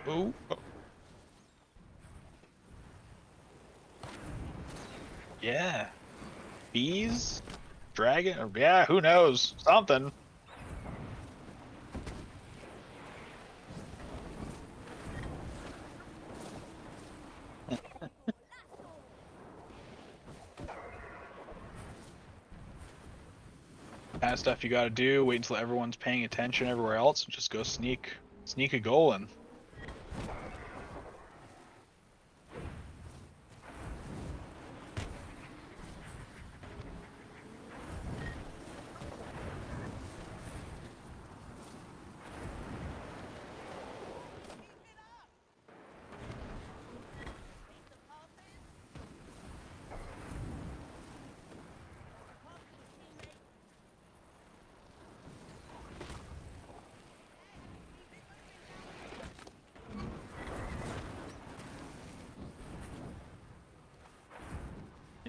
[SPEAKER 1] Ooh. Oh. Yeah. Bees? Dragon? Or, yeah, who knows? Something. Kind of stuff you got to do. Wait until everyone's paying attention everywhere else, and just go sneak a goal in.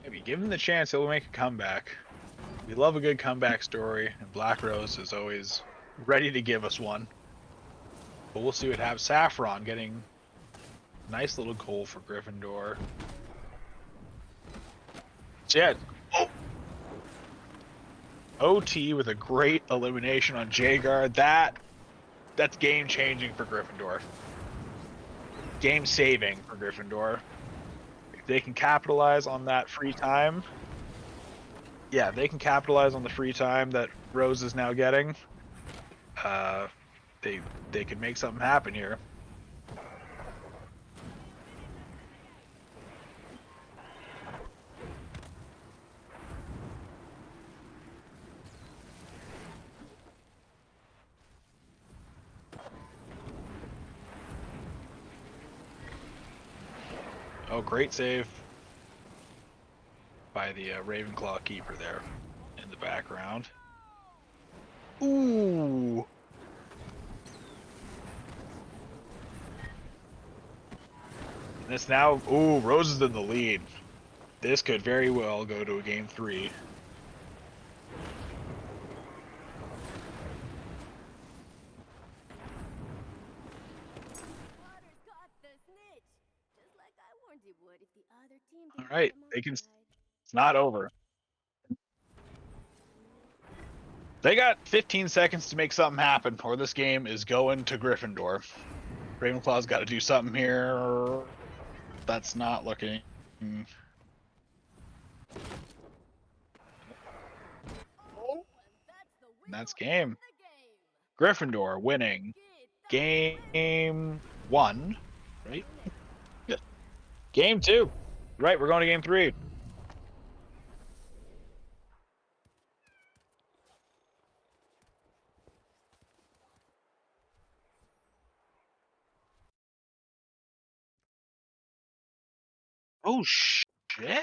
[SPEAKER 1] Maybe give him the chance, he'll make a comeback. We love a good comeback story, and Black Rose is always ready to give us one. But we'll see what happens. Saffron getting a nice little goal for Gryffindor. So yeah, OT with a great elimination on Jaegar. That's game changing for Gryffindor. Game saving for Gryffindor. If they can capitalize on that free time. Yeah, they can capitalize on the free time that Rose is now getting. They could make something happen here. Oh, great save by the Ravenclaw keeper there in the background. Ooh. This now, ooh, Rose is in the lead. This could very well go to a game 3.
[SPEAKER 5] Waters caught the snitch. Just like I warned you would if the other team
[SPEAKER 1] All
[SPEAKER 5] didn't
[SPEAKER 1] right,
[SPEAKER 5] come
[SPEAKER 1] they can.
[SPEAKER 5] outside.
[SPEAKER 1] It's not over. They got 15 seconds to make something happen, or this game is going to Gryffindor. Ravenclaw's got to do something here. That's not looking.
[SPEAKER 5] And
[SPEAKER 1] That's
[SPEAKER 5] the winner
[SPEAKER 1] game.
[SPEAKER 5] of the game.
[SPEAKER 1] Gryffindor winning
[SPEAKER 5] Get the
[SPEAKER 1] game 1, right? Yeah. Game 2. Right, we're going to game 3. Oh shit.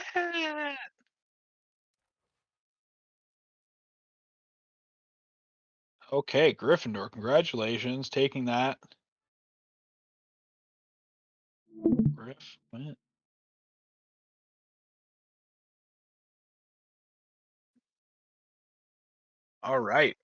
[SPEAKER 1] Okay, Gryffindor, congratulations taking that. Griff went. All right.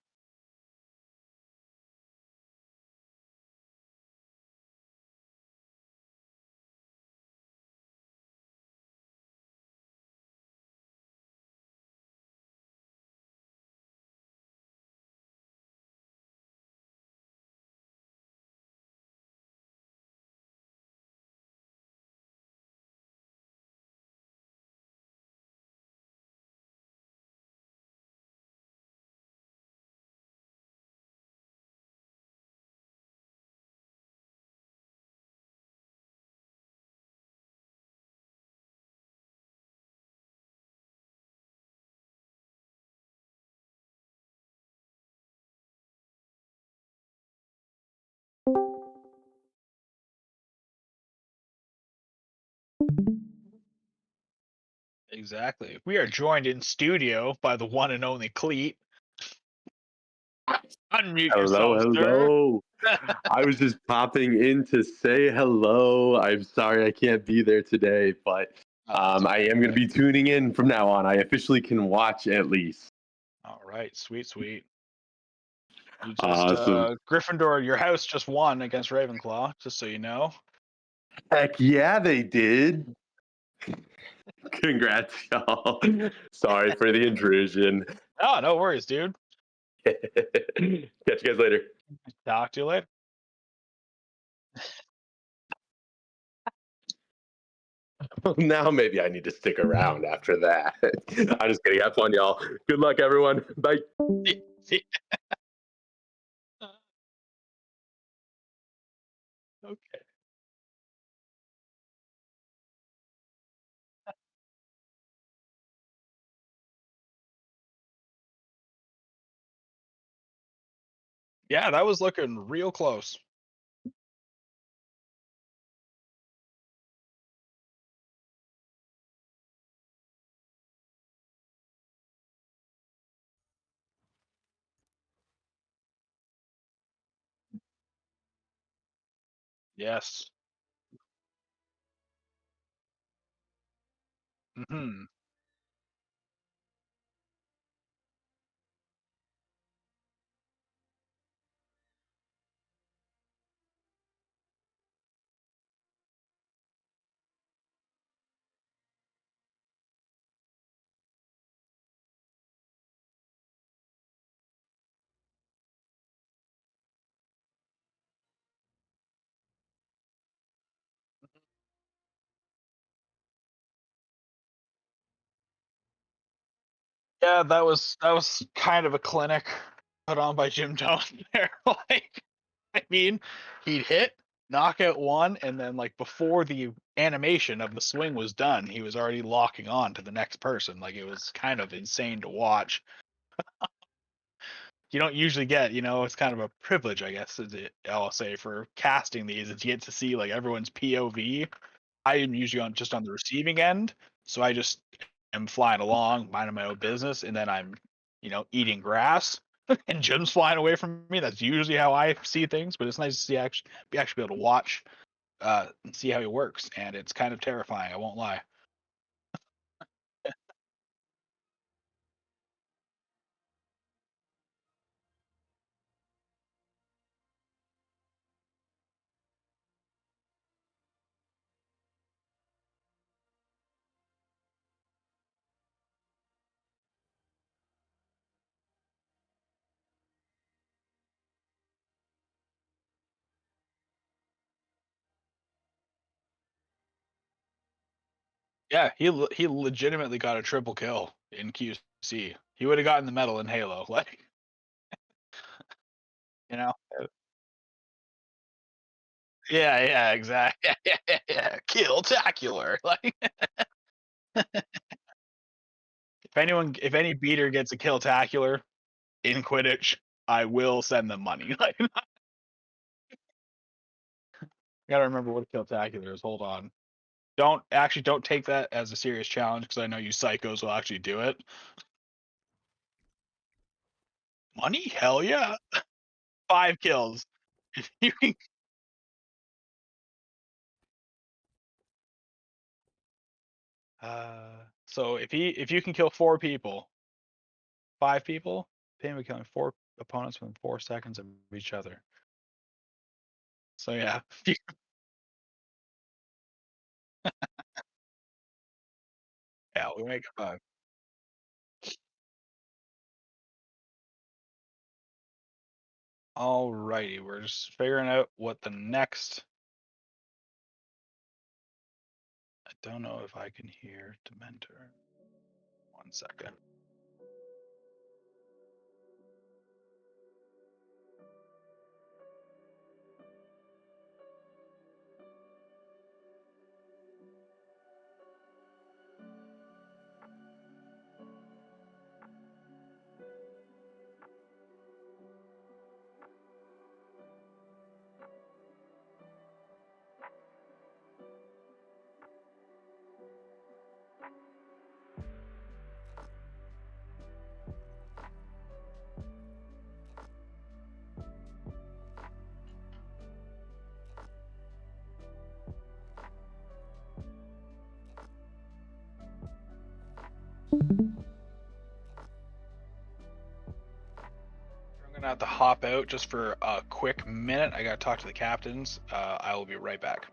[SPEAKER 1] Exactly. We are joined in studio by the one and only Cleet. Unmute
[SPEAKER 6] Hello,
[SPEAKER 1] yourself, sir.
[SPEAKER 6] hello. I was just popping in to say hello. I'm sorry I can't be there today, but I am going to be tuning in from now on. I officially can watch at least.
[SPEAKER 1] All right, sweet, sweet. You just
[SPEAKER 6] Awesome.
[SPEAKER 1] Gryffindor, your house just won against Ravenclaw, just so you know.
[SPEAKER 6] Heck yeah, they did. Congrats, y'all. Sorry for the intrusion.
[SPEAKER 1] Oh, no worries, dude.
[SPEAKER 6] Catch you guys later.
[SPEAKER 1] Talk to you later.
[SPEAKER 6] Now maybe I need to stick around after that. I'm just kidding. Have fun, y'all. Good luck, everyone. Bye.
[SPEAKER 1] Okay. Yeah, that was looking real close. Yes. Hmm. Yeah, that was kind of a clinic put on by Jim Jones there. Like, I mean, he'd hit, knockout one, and then like before the animation of the swing was done, he was already locking on to the next person. Like it was kind of insane to watch. You don't usually get, it's kind of a privilege, I guess, I'll say, for casting these, is you get to see like everyone's POV. I am usually just on the receiving end, so I just am flying along, minding my own business, and then I'm, eating grass, and Jim's flying away from me. That's usually how I see things, but it's nice to see actually be able to watch, and see how he works, and it's kind of terrifying. I won't lie. Yeah, he legitimately got a triple kill in QC. He would have gotten the medal in Halo, like, you know. Yeah, exactly. Yeah, kill-tacular. Like, if any beater gets a kill-tacular in Quidditch, I will send them money. Like, gotta remember what a kill-tacular is. Hold on. Don't take that as a serious challenge because I know you psychos will actually do it. Money? Hell yeah. 5 kills. You can so if you can kill 4 people, 5 people, pay him killing 4 opponents within 4 seconds of each other. So yeah. Yeah, we make it 5. Alrighty, we're just figuring out what the next. I don't know if I can hear Dementor. 1 second. I'm gonna have to hop out just for a quick minute. I gotta talk to the captains. I will be right back.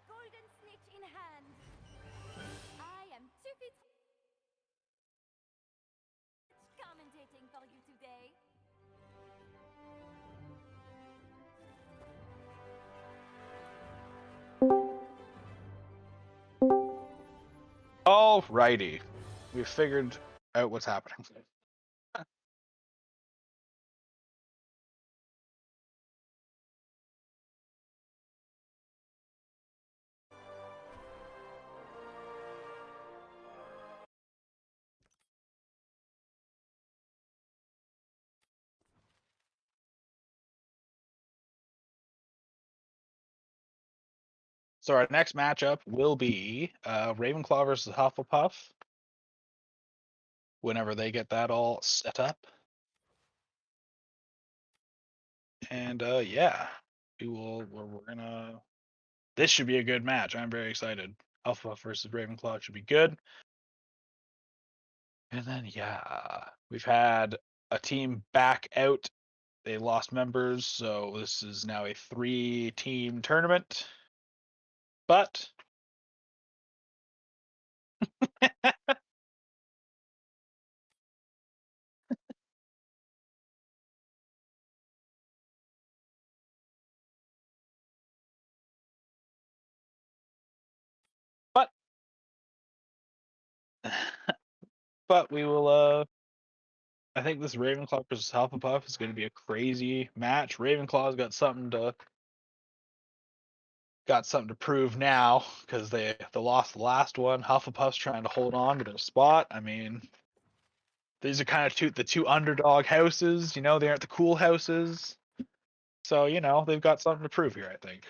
[SPEAKER 7] golden snitch in hand. I am Tuffy commentating for you today.
[SPEAKER 1] Alrighty, we've figured out what's happening. So our next matchup will be Ravenclaw versus Hufflepuff. Whenever they get that all set up. And yeah, we're gonna. This should be a good match. I'm very excited. Hufflepuff versus Ravenclaw should be good. And then yeah, we've had a team back out. They lost members, so this is now a 3-team tournament. But but but we will I think this Ravenclaw versus Hufflepuff is going to be a crazy match. Ravenclaw's got something to prove now because they lost the last one. Hufflepuff's trying to hold on to their spot. I mean, these are kind of the two underdog houses. You know, they aren't the cool houses, so you know they've got something to prove here. I think.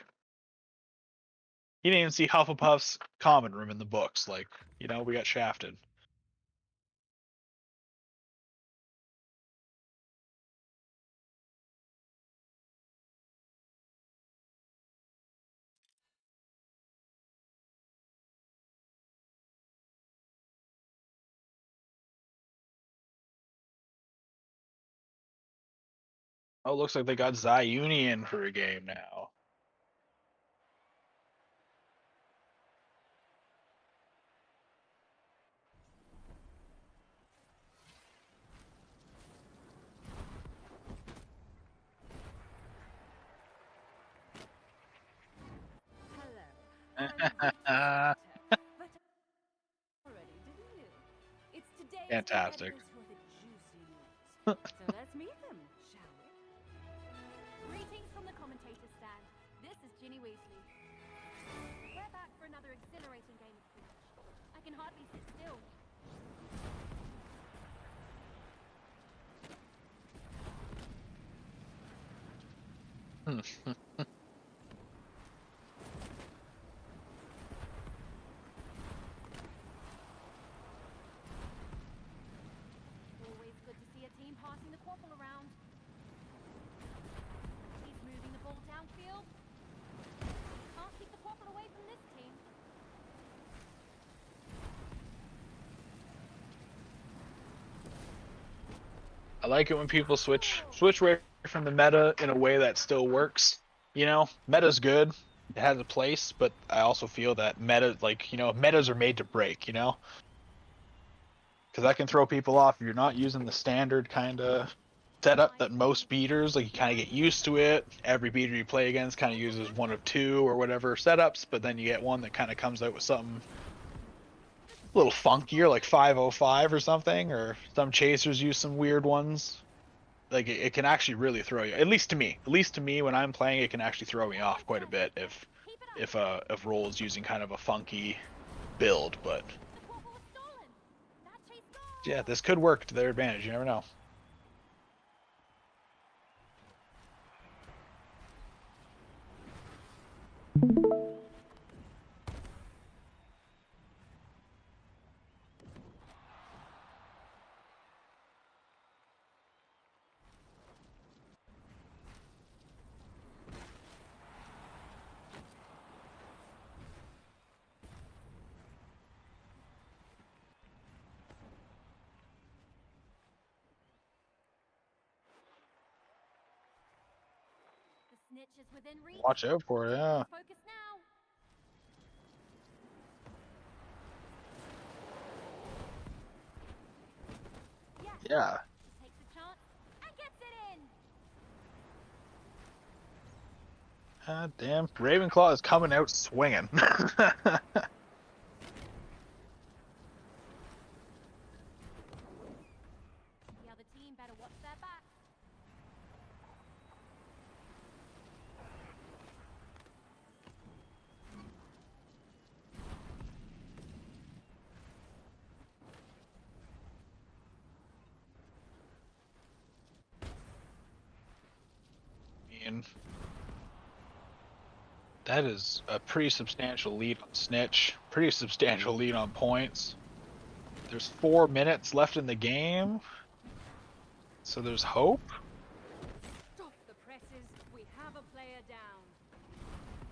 [SPEAKER 1] You didn't even see Hufflepuff's common room in the books. Like, you know, we got shafted. Oh, looks like they got Zayuni in for a game now.
[SPEAKER 7] Hello. Already, didn't you? It's today's
[SPEAKER 1] Fantastic.
[SPEAKER 7] competitors for the juicy news. So let's meet them, shall we? Greetings from the commentator stand. This is Ginny Weasley. We're back for another exhilarating game of Quidditch. I can hardly sit still. Always good to see a team passing the quaffle around. He's moving the ball downfield. Can't keep the quaffle away from this team.
[SPEAKER 1] I like it when people switch away from the meta in a way that still works. You know, meta's good. It has a place, but I also feel that metas are made to break, you know? Because that can throw people off if you're not using the standard kind of setup that most beaters, like you kind of get used to it. Every beater you play against kind of uses one of two or whatever setups, but then you get one that kind of comes out with something a little funkier, like 505 or something, or some chasers use some weird ones. Like it can actually really throw you. At least to me, when I'm playing, it can actually throw me off quite a bit if Roll is using kind of a funky build. But yeah, this could work to their advantage. You never know.
[SPEAKER 7] The snitch is within reach.
[SPEAKER 1] Watch out for it. Yeah.
[SPEAKER 7] Focus now.
[SPEAKER 1] Yeah.
[SPEAKER 7] Takes a chance and gets it in.
[SPEAKER 1] God damn. Ravenclaw is coming out swinging.
[SPEAKER 7] The other team better watch their back.
[SPEAKER 1] mean, that is a pretty substantial lead on Snitch. Pretty substantial lead on points. There's 4 minutes left in the game. So there's hope.
[SPEAKER 7] Stop the presses. We have a player down.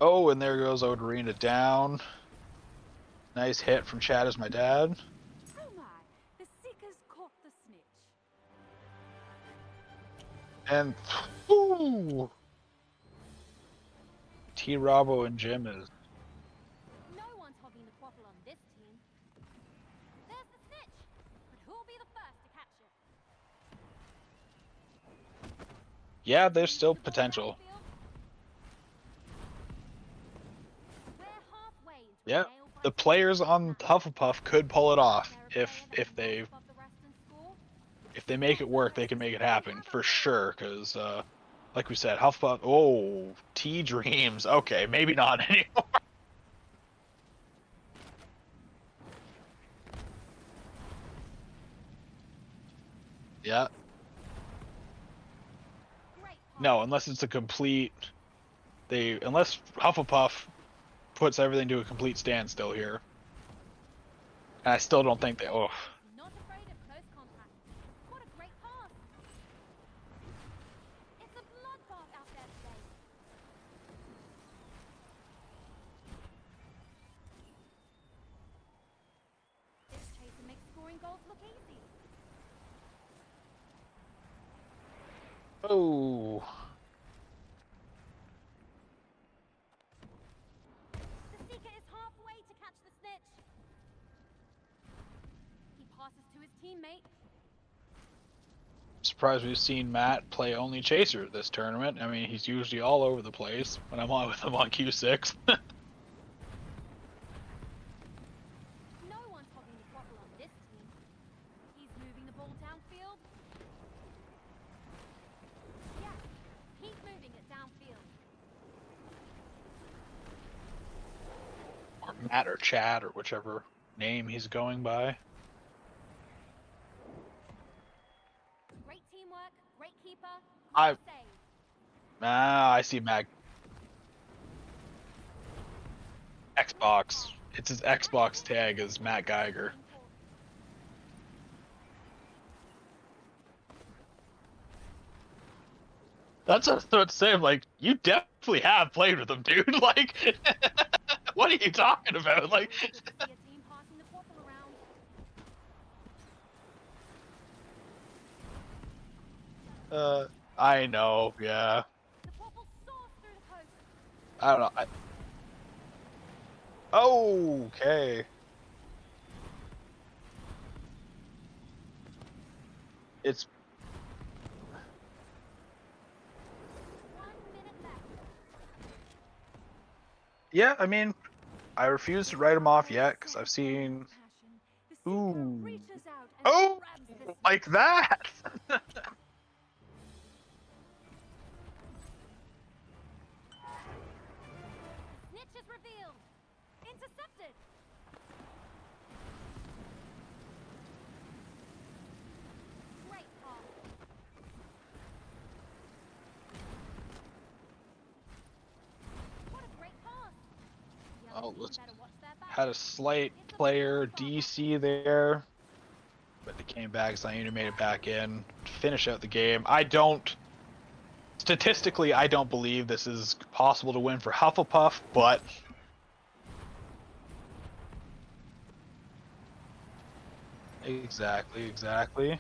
[SPEAKER 1] Oh, and there goes Odarina down. Nice hit from Chad as my dad.
[SPEAKER 7] Oh my, the Seekers caught the snitch.
[SPEAKER 1] And ooh, T Robbo and Jim is
[SPEAKER 7] No one's hogging the quaffle on this team. There's the snitch, but who'll be the first to catch it?
[SPEAKER 1] yeah, there's still potential.
[SPEAKER 7] We're halfway into a
[SPEAKER 1] Yeah,
[SPEAKER 7] nail-biter
[SPEAKER 1] the players on Hufflepuff could pull it off if they
[SPEAKER 7] above the rest in school.
[SPEAKER 1] make it work. They can make it happen for sure. Because like we said, Hufflepuff. Oh, T Dreams. Okay, maybe not anymore. Yeah.
[SPEAKER 7] Great
[SPEAKER 1] No, unless it's a complete. Unless Hufflepuff puts everything to a complete standstill here. And I still don't think they. Oh,
[SPEAKER 7] Not afraid of close contact. What a great pass! It's a bloodbath out there today. This chaser makes scoring goals look easy.
[SPEAKER 1] oh.
[SPEAKER 7] The Seeker is halfway to catch the snitch. He passes to his teammate.
[SPEAKER 1] Surprised we've seen Matt play only Chaser this tournament. I mean, he's usually all over the place when I'm on with him on Q6.
[SPEAKER 7] No one's hogging the quaffle on this team. He's moving the ball downfield. Yes, he's moving it downfield.
[SPEAKER 1] or Matt or Chad or whichever name he's going by.
[SPEAKER 7] Great teamwork, great keeper,
[SPEAKER 1] I-
[SPEAKER 7] great save.
[SPEAKER 1] Ah, I see Matt. Xbox. It's his Xbox tag is Matt Geiger. That's what I'm saying. Like, you definitely have played with him, dude. Like, what are you talking about? Like,
[SPEAKER 7] See a team passing the quaffle around.
[SPEAKER 1] I know, yeah.
[SPEAKER 7] The quaffle soars through the post.
[SPEAKER 1] I don't know. Oh, okay. It's
[SPEAKER 7] 1 minute left.
[SPEAKER 1] yeah. I mean, I refuse to write him off yet because I've seen
[SPEAKER 7] Passion. The Seeker
[SPEAKER 1] Ooh.
[SPEAKER 7] reaches out and
[SPEAKER 1] Oh,
[SPEAKER 7] grabs the
[SPEAKER 1] like that.
[SPEAKER 7] snitch is revealed. Intercepted. Great pass. What a great pass. The other
[SPEAKER 1] Oh,
[SPEAKER 7] team
[SPEAKER 1] let's-
[SPEAKER 7] better watch their back.
[SPEAKER 1] Had a slight player DC there, but it came back. Zainu made it back in to finish out the game. Statistically, I don't believe this is possible to win for Hufflepuff, but exactly.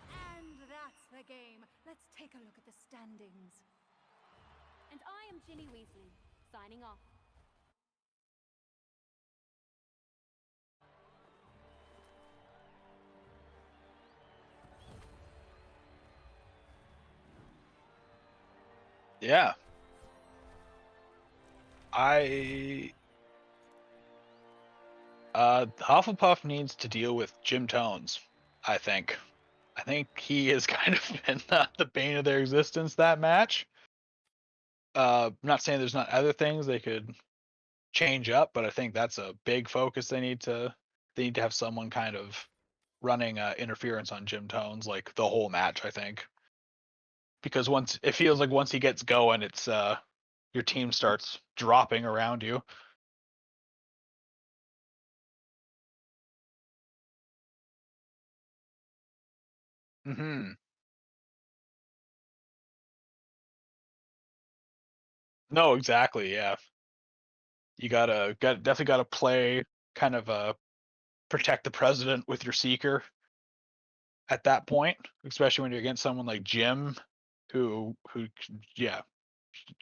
[SPEAKER 7] And that's the game. Let's take a look at the standings. And I am Ginny Weasley, signing off.
[SPEAKER 1] Yeah. Hufflepuff needs to deal with Jim Tones, I think. I think he has kind of been the bane of their existence that match. I'm not saying there's not other things they could change up, but I think that's a big focus they need to have someone kind of running interference on Jim Tones like the whole match, I think. Because once it feels like once he gets going, it's your team starts dropping around you. Mhm. No, exactly, yeah. You definitely gotta play kind of protect the president with your seeker at that point, especially when you're against someone like Jim, who yeah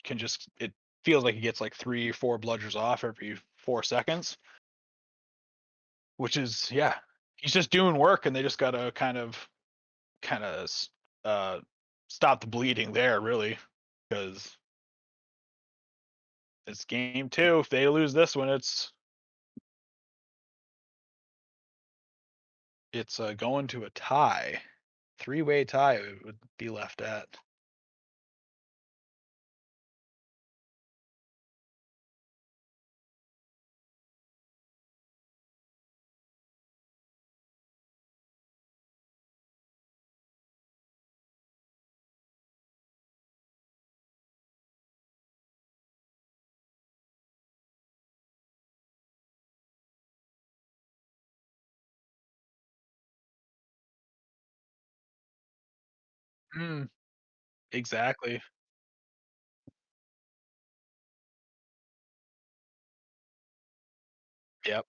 [SPEAKER 1] can just it feels like he gets like 3 or 4 bludgers off every 4 seconds, which is he's just doing work and they just gotta kind of uh stop the bleeding there really because it's game 2. If they lose this one, it's going to a tie. 3-way tie it would be left at. Mm, exactly. Yep.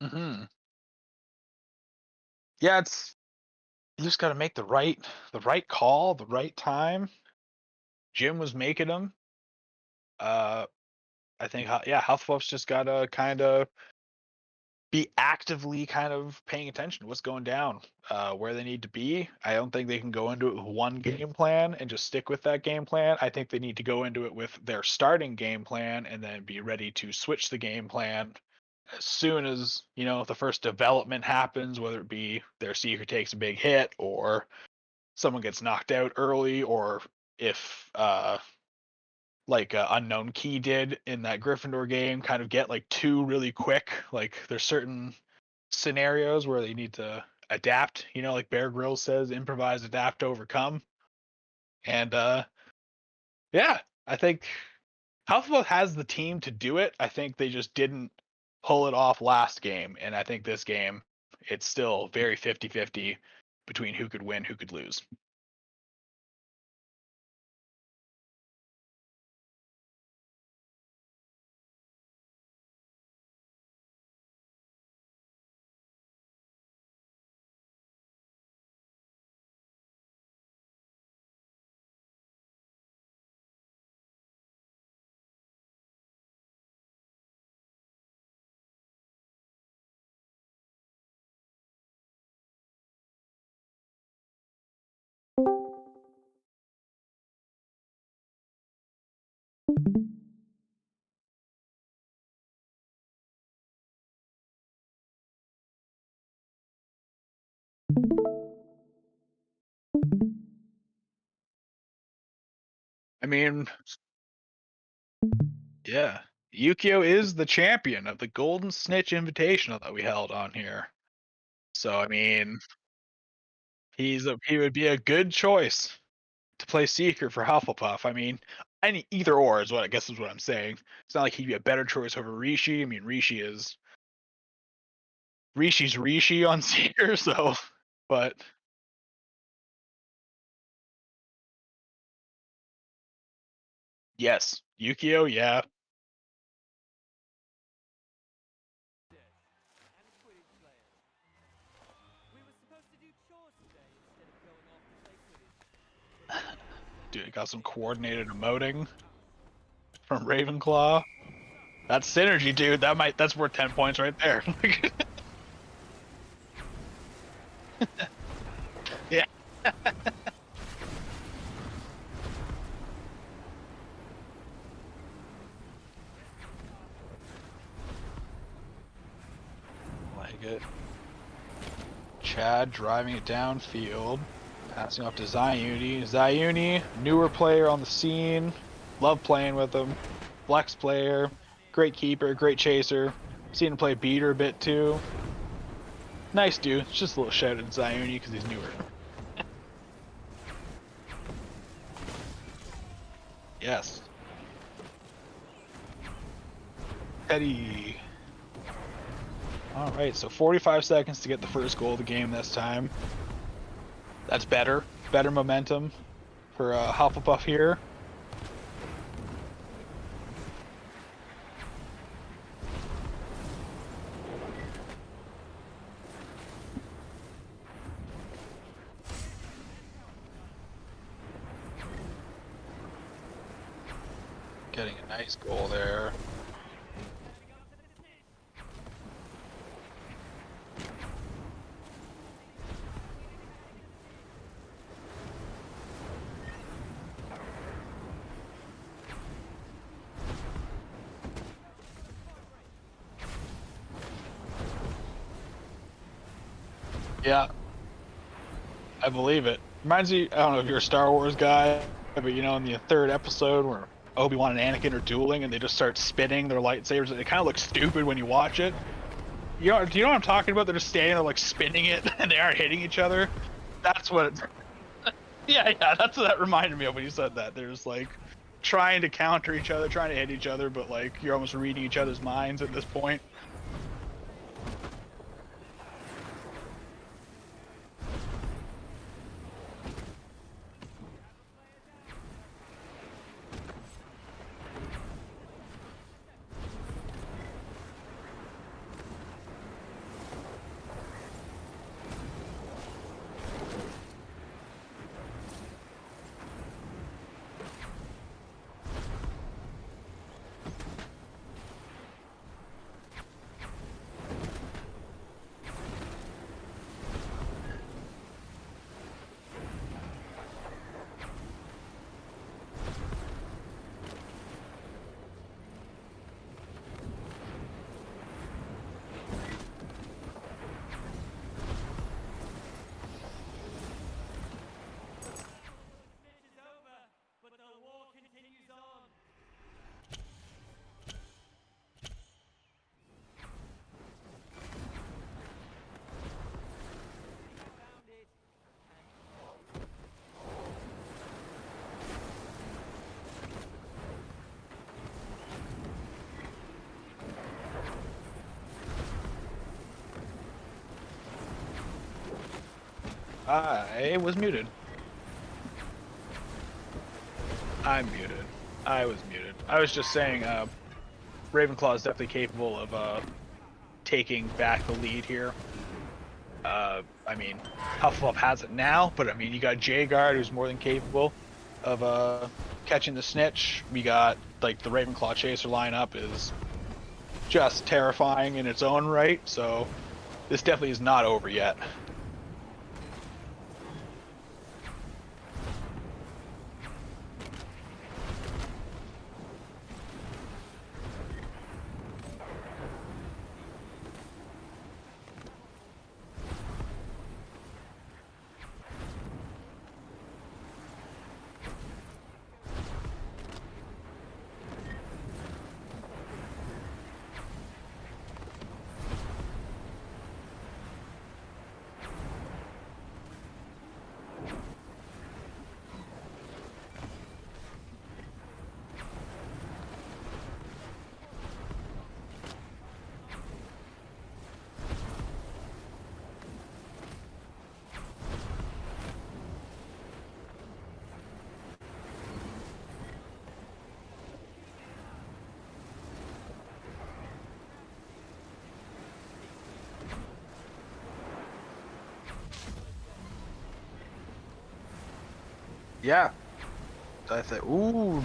[SPEAKER 1] Hmm. Yeah, it's you just got to make the right call, the right time. Jim was making them. Uh, I think Hufflepuff's just gotta kind of be actively kind of paying attention to what's going down, where they need to be. I don't think they can go into it with one game plan and just stick with that game plan. I think they need to go into it with their starting game plan and then be ready to switch the game plan as soon as the first development happens, whether it be their seeker takes a big hit or someone gets knocked out early, or if like Unknown Key did in that Gryffindor game, kind of get like 2 really quick. Like there's certain scenarios where they need to adapt. Like Bear Grylls says, improvise, adapt, overcome. And yeah, I think Hufflepuff has the team to do it. I think they just didn't pull it off last game, and I think this game it's still very 50-50 between who could win, who could lose. I mean, yeah. Yukio is the champion of the Golden Snitch Invitational that we held on here. So I mean, he would be a good choice to play Seeker for Hufflepuff. I mean, any either or is what I guess is what I'm saying. It's not like he'd be a better choice over Rishi. I mean, Rishi is Rishi's Rishi on Seer, so but yes, Yukio, yeah. Dude, got some coordinated emoting from Ravenclaw. That's synergy, dude. That's worth 10 points right there. Yeah. Like it. Chad driving it downfield. Passing off to Zayuni. Zayuni, newer player on the scene. Love playing with him. Flex player. Great keeper, great chaser. Seen him play beater a bit too. Nice dude. It's just a little shout at Zayuni because he's newer. Yes. Teddy. Alright, so 45 seconds to get the first goal of the game this time. That's better. Better momentum for Hufflepuff here. Getting a nice goal there. Yeah, I believe it. Reminds me, I don't know if you're a Star Wars guy, but you know, in the third episode where Obi-Wan and Anakin are dueling and they just start spinning their lightsabers, and it kind of looks stupid when you watch it. Do you know what I'm talking about? They're just standing there like spinning it and they aren't hitting each other. That's what. Yeah, that's what that reminded me of when you said that. They're just like trying to counter each other, trying to hit each other, but like you're almost reading each other's minds at this point. I was muted. I'm muted. I was muted. I was just saying, Ravenclaw is definitely capable of taking back the lead here. I mean, Hufflepuff has it now, but I mean, you got Jaegard, who's more than capable of catching the snitch. We got like the Ravenclaw chaser lineup is just terrifying in its own right. So this definitely is not over yet. Yeah. I think. Ooh.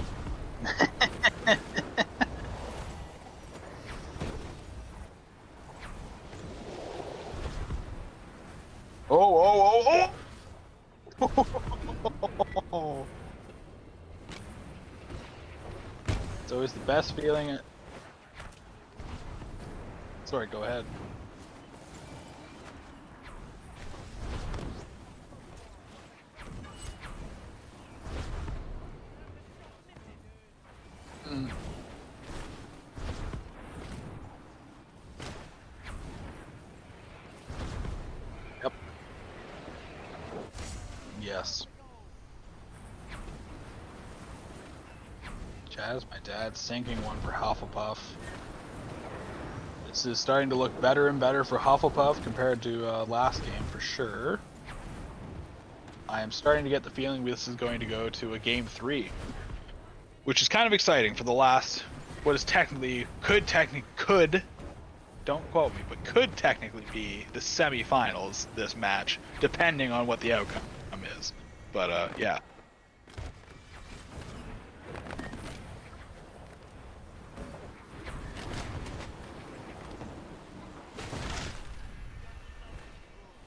[SPEAKER 1] Oh! It's always the best feeling. Sorry, go ahead. Mm. Yep. Yes. Chaz, my dad, sinking one for Hufflepuff. This is starting to look better and better for Hufflepuff compared to last game for sure. I am starting to get the feeling this is going to go to a game 3, which is kind of exciting for the last, what is technically, could, don't quote me, but could technically be the semifinals this match, depending on what the outcome is. But yeah.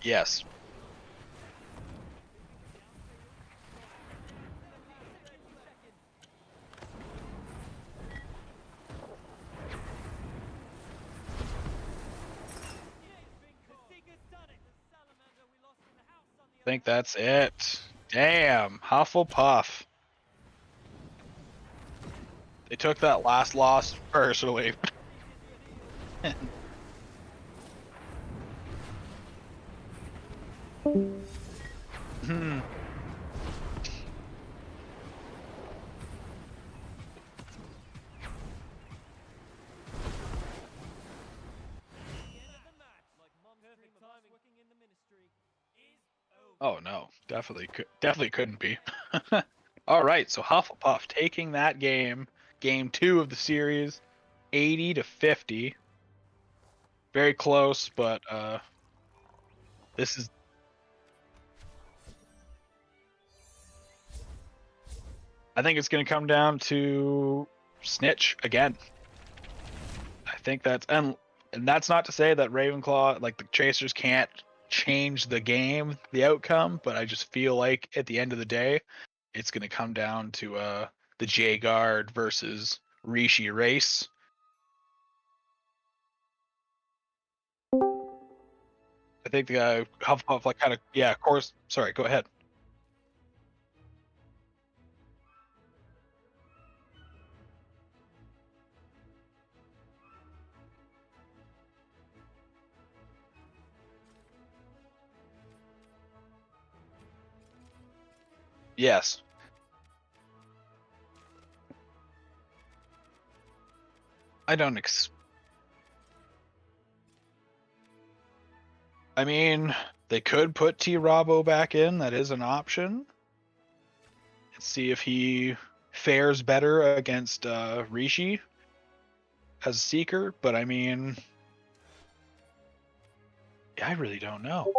[SPEAKER 1] Yes. I think that's it. Damn, Hufflepuff. They took that last loss personally. Hmm. Oh no, definitely couldn't be. All right, so Hufflepuff taking that game 2 of the series, 80-50. Very close, but this is. I think it's going to come down to Snitch again. I think and that's not to say that Ravenclaw, like the Chasers, can't change the game, the outcome, but I just feel like at the end of the day, it's going to come down to the J-Guard versus Rishi race. I think the Hufflepuff, like, kind of, yeah, of course. Sorry, go ahead. Yes. I don't I mean, they could put T. Robbo back in. That is an option. And see if he fares better against Rishi as a Seeker. But I mean, I really don't know.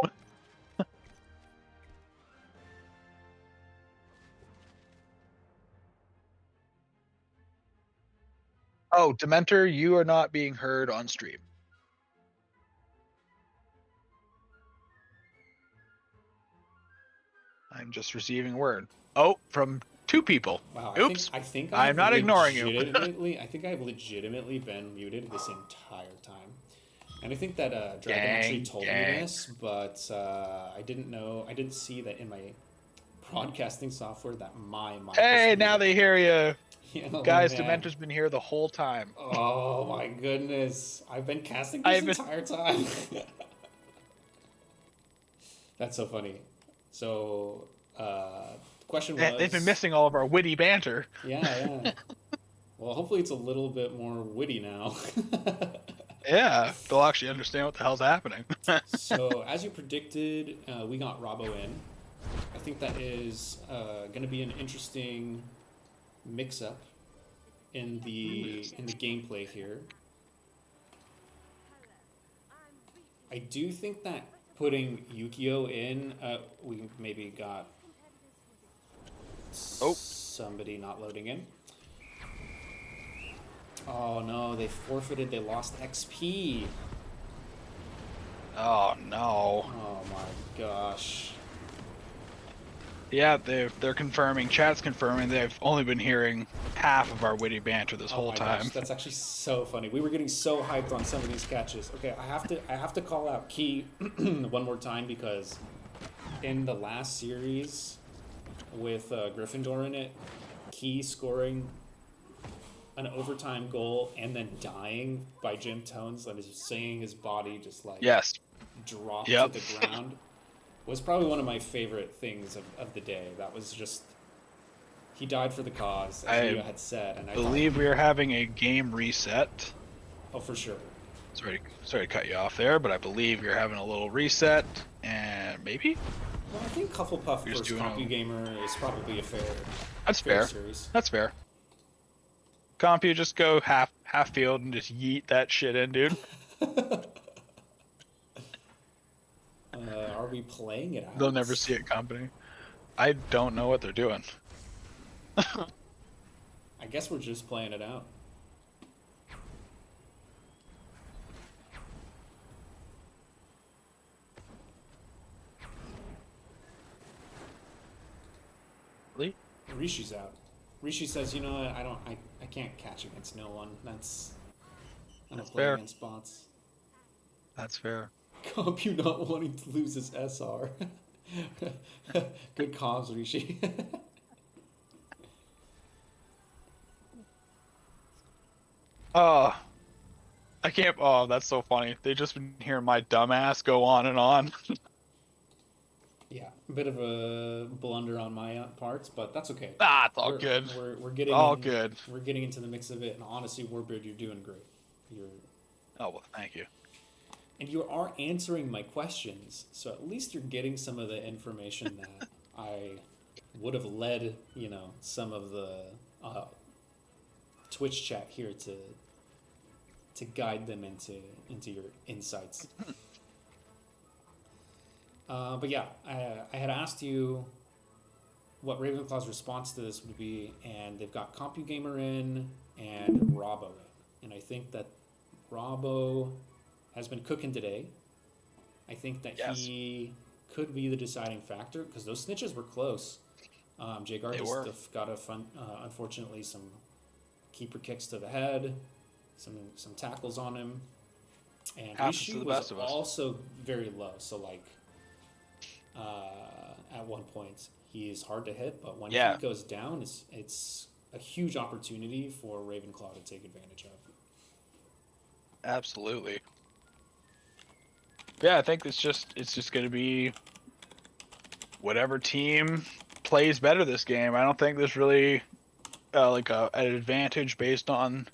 [SPEAKER 1] Oh, Dementor, you are not being heard on stream. I'm just receiving word. Oh, from 2 people.
[SPEAKER 8] Wow,
[SPEAKER 1] Oops.
[SPEAKER 8] I think
[SPEAKER 1] I'm not ignoring you.
[SPEAKER 8] I think I've legitimately been muted this entire time. And I think that Dragon actually told me this, but I didn't see that in my broadcasting software that my mic
[SPEAKER 1] Hey, now they hear you.
[SPEAKER 8] Oh,
[SPEAKER 1] guys,
[SPEAKER 8] man.
[SPEAKER 1] Dementor's been here the whole time.
[SPEAKER 8] Oh my goodness. I've been casting this entire time. That's so funny. So, the question was...
[SPEAKER 1] They've been missing all of our witty banter.
[SPEAKER 8] Yeah. Well, hopefully it's a little bit more witty now.
[SPEAKER 1] Yeah, they'll actually understand what the hell's happening.
[SPEAKER 8] So, as you predicted, we got Robbo in. I think that is going to be an interesting mix-up in the gameplay here. I do think that putting Yukio in, we maybe got
[SPEAKER 1] Oh.
[SPEAKER 8] Somebody not loading in. Oh no, they forfeited. They lost XP.
[SPEAKER 1] Oh no.
[SPEAKER 8] Oh my gosh.
[SPEAKER 1] Yeah, they're confirming. Chat's confirming they've only been hearing half of our witty banter this whole
[SPEAKER 8] my
[SPEAKER 1] time.
[SPEAKER 8] Gosh, that's actually so funny. We were getting so hyped on some of these catches. Okay, I have to call out Key one more time because in the last series with Gryffindor in it, Key scoring an overtime goal and then dying by Jim Tones and just seeing his body just like
[SPEAKER 1] Yes.
[SPEAKER 8] drop
[SPEAKER 1] Yep.
[SPEAKER 8] to the ground was probably one of my favorite things of the day. That was just, he died for the cause, as you had said. And I
[SPEAKER 1] believe we are having a game reset.
[SPEAKER 8] Oh, for sure.
[SPEAKER 1] Sorry to cut you off there, but I believe you're having a little reset, and maybe?
[SPEAKER 8] Well, I think Hufflepuff
[SPEAKER 1] You're just
[SPEAKER 8] versus
[SPEAKER 1] doing
[SPEAKER 8] CompuGamer is probably a fair,
[SPEAKER 1] That's fair.
[SPEAKER 8] series.
[SPEAKER 1] That's fair. Compu, just go half field and just yeet that shit in, dude.
[SPEAKER 8] Are we playing it out?
[SPEAKER 1] They'll never see it, company. I don't know what they're doing.
[SPEAKER 8] I guess we're just playing it out.
[SPEAKER 1] Really?
[SPEAKER 8] Rishi's out. Rishi says, you know what, I can't catch against no one. I don't play
[SPEAKER 1] fair.
[SPEAKER 8] against bots.
[SPEAKER 1] That's fair.
[SPEAKER 8] Compu not wanting to lose his SR. Good comms, Rishi.
[SPEAKER 1] Oh, I can't. Oh, that's so funny. They just been hearing my dumbass go on and on.
[SPEAKER 8] Yeah, a bit of a blunder on my parts, but that's okay.
[SPEAKER 1] Ah, it's all good.
[SPEAKER 8] We're getting
[SPEAKER 1] All
[SPEAKER 8] in,
[SPEAKER 1] good.
[SPEAKER 8] We're getting into the mix of it, and honestly, Warbeard, you're doing great.
[SPEAKER 1] Oh well, thank you.
[SPEAKER 8] And you are answering my questions, so at least you're getting some of the information that I would have led, some of the Twitch chat here to guide them into your insights. But yeah, I had asked you what Ravenclaw's response to this would be, and they've got CompuGamer in and Robbo in. And I think that Robbo has been cooking today. I think that
[SPEAKER 1] Yes.
[SPEAKER 8] he could be the deciding factor, because those snitches were close. Jagar
[SPEAKER 1] They were.
[SPEAKER 8] just got unfortunately, some keeper kicks to the head, some tackles on him. And
[SPEAKER 1] Happens
[SPEAKER 8] Rishi
[SPEAKER 1] to the
[SPEAKER 8] was
[SPEAKER 1] best of us.
[SPEAKER 8] also very low, so like at one point he is hard to hit, but when
[SPEAKER 1] Yeah.
[SPEAKER 8] he goes down, it's a huge opportunity for Ravenclaw to take advantage of.
[SPEAKER 1] Absolutely. Yeah, I think it's just going to be whatever team plays better this game. I don't think there's really an advantage based on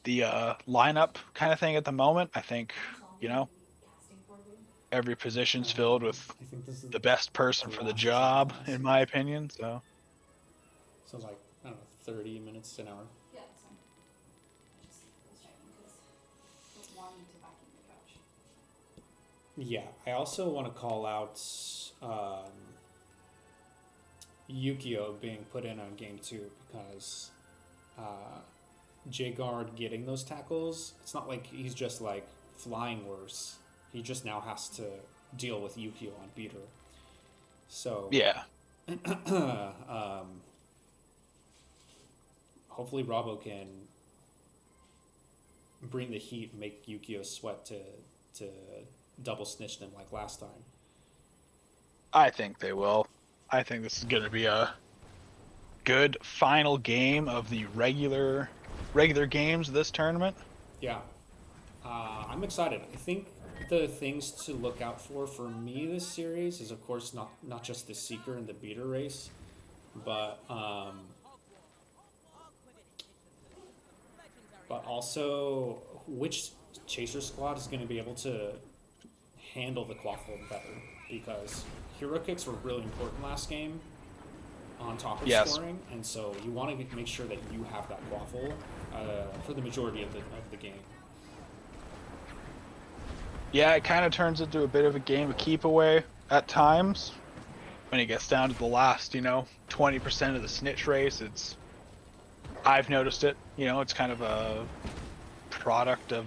[SPEAKER 1] the lineup kind of thing at the moment. I think every position's filled with
[SPEAKER 8] I think this is
[SPEAKER 1] the best person for the job, in my opinion. So
[SPEAKER 8] like, I don't know, 30 minutes, an hour.
[SPEAKER 9] Yeah, it's fine. I just was checking because it's wanting to vacuum the couch.
[SPEAKER 8] Yeah, I also want to call out Yukio being put in on game 2 because Jagar getting those tackles, it's not like he's just like flying worse. He just now has to deal with Yukio on beater. So
[SPEAKER 1] yeah,
[SPEAKER 8] hopefully Robbo can bring the heat, make Yukio sweat to double snitch them like last time.
[SPEAKER 1] I think they will. I think this is going to be a good final game of the regular games of this tournament.
[SPEAKER 8] Yeah, I'm excited. I think the things to look out for me this series is, of course, not just the Seeker and the beater race, but also which Chaser squad is going to be able to handle the Quaffle better, because hero kicks were really important last game on top of
[SPEAKER 1] Yes.
[SPEAKER 8] scoring, and so you want to make sure that you have that Quaffle for the majority of the game.
[SPEAKER 1] Yeah, it kind of turns into a bit of a game of keep away at times, when it gets down to the last, 20% of the snitch race, I've noticed it. It's kind of a product of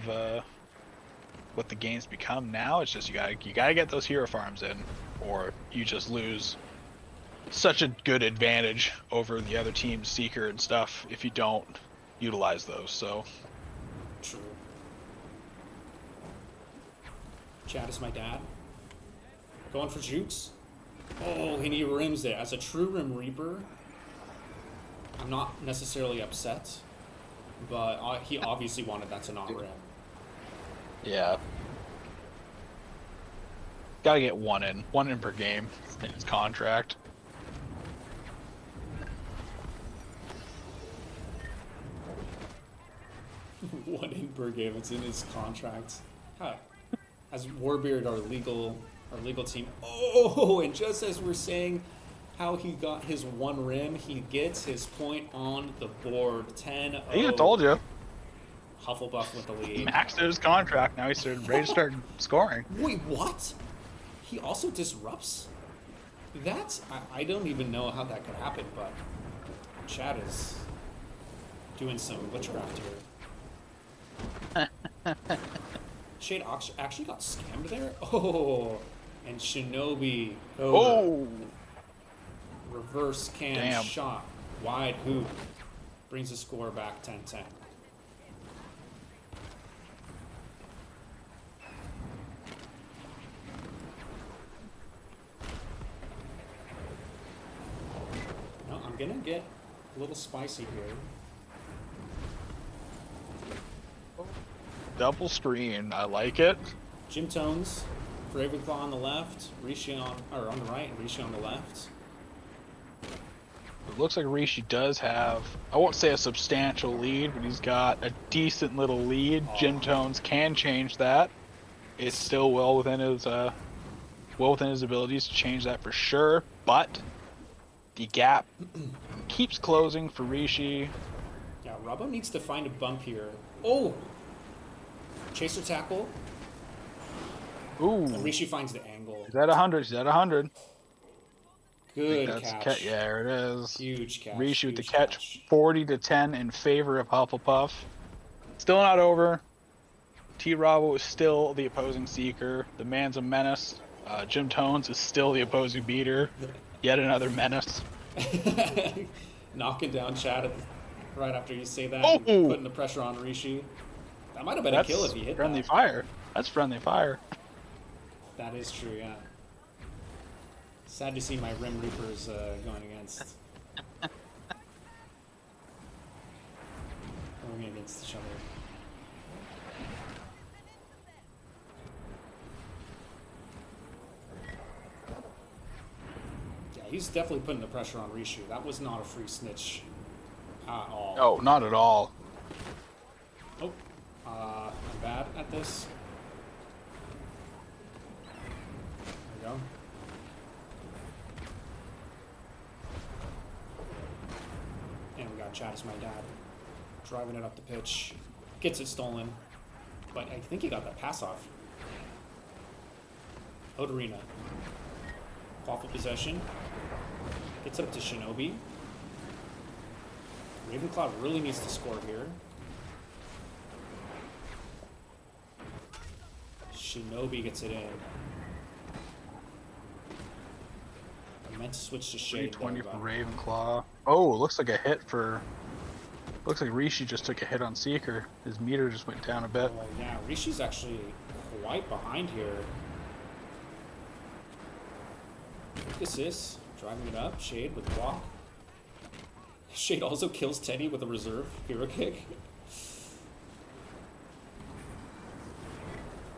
[SPEAKER 1] what the game's become now. It's just you gotta get those hero farms in, or you just lose such a good advantage over the other team's seeker and stuff if you don't utilize those. So
[SPEAKER 8] True. Chad is my dad. Going for jukes. Oh, and he rims it. As a true Rim Reaper, I'm not necessarily upset, but he obviously wanted that to not rim.
[SPEAKER 1] yeah, gotta get one in per game in his contract.
[SPEAKER 8] One in per game. It's in his contract. Huh. As Warbeard, our legal team. Oh, and just as we're saying how he got his one rim, he gets his point on the board. 10-0.
[SPEAKER 1] I told you.
[SPEAKER 8] Hufflepuff with the lead.
[SPEAKER 1] Maxed out his contract. Now he's ready to start scoring.
[SPEAKER 8] Wait, what? He also disrupts? I don't even know how that could happen, but Chad is doing some witchcraft here. Shade actually got scammed there? Oh, and Shinobi.
[SPEAKER 1] Oh!
[SPEAKER 8] Reverse cam
[SPEAKER 1] Damn.
[SPEAKER 8] shot. Wide hoop. Brings the score back 10-10. No, I'm gonna get a little spicy here.
[SPEAKER 1] Double screen. I like it.
[SPEAKER 8] Gym Tones, Ravenclaw on the left, Rishi on the right, and Rishi on the left.
[SPEAKER 1] It looks like Rishi does have, I won't say a substantial lead, but he's got a decent little lead. Gym Tones can change that. It's still well within his abilities to change that for sure, but the gap keeps closing for Rishi.
[SPEAKER 8] Yeah, Robbo needs to find a bump here. Oh! Chaser tackle.
[SPEAKER 1] Ooh.
[SPEAKER 8] And Rishi finds the angle.
[SPEAKER 1] He's at 100. He's at 100.
[SPEAKER 8] Good
[SPEAKER 1] That's
[SPEAKER 8] catch.
[SPEAKER 1] yeah, there it is.
[SPEAKER 8] Huge catch.
[SPEAKER 1] Rishi with the
[SPEAKER 8] huge
[SPEAKER 1] catch. 40-10 in favor of Hufflepuff. Still not over. T-Robbo is still the opposing seeker. The man's a menace. Gym Tones is still the opposing beater. Yet another menace.
[SPEAKER 8] Knocking down Chad right after you say that.
[SPEAKER 1] Oh!
[SPEAKER 8] And putting the pressure on Rishi. That might have been a kill if he hit
[SPEAKER 1] friendly
[SPEAKER 8] that.
[SPEAKER 1] fire. That's friendly fire.
[SPEAKER 8] That is true, yeah. Sad to see my Rim Reapers going against each other. Yeah, he's definitely putting the pressure on Rishu. That was not a free snitch at all.
[SPEAKER 1] Oh, not at all.
[SPEAKER 8] Oh, I'm bad at this. There we go. And we got Chad as my dad. Driving it up the pitch. Gets it stolen. But I think he got that pass off. Odarina. Awful possession. Gets up to Shinobi. Ravenclaw really needs to score here. Shinobi gets it in. I meant to switch to Shade.
[SPEAKER 1] 320 from Ravenclaw. Oh, looks like a hit for... Looks like Rishi just took a hit on Seeker. His meter just went down a bit.
[SPEAKER 8] Oh, yeah, Rishi's actually quite behind here. Quick assist. Driving it up. Shade with block. Shade also kills Teddy with a reserve hero kick.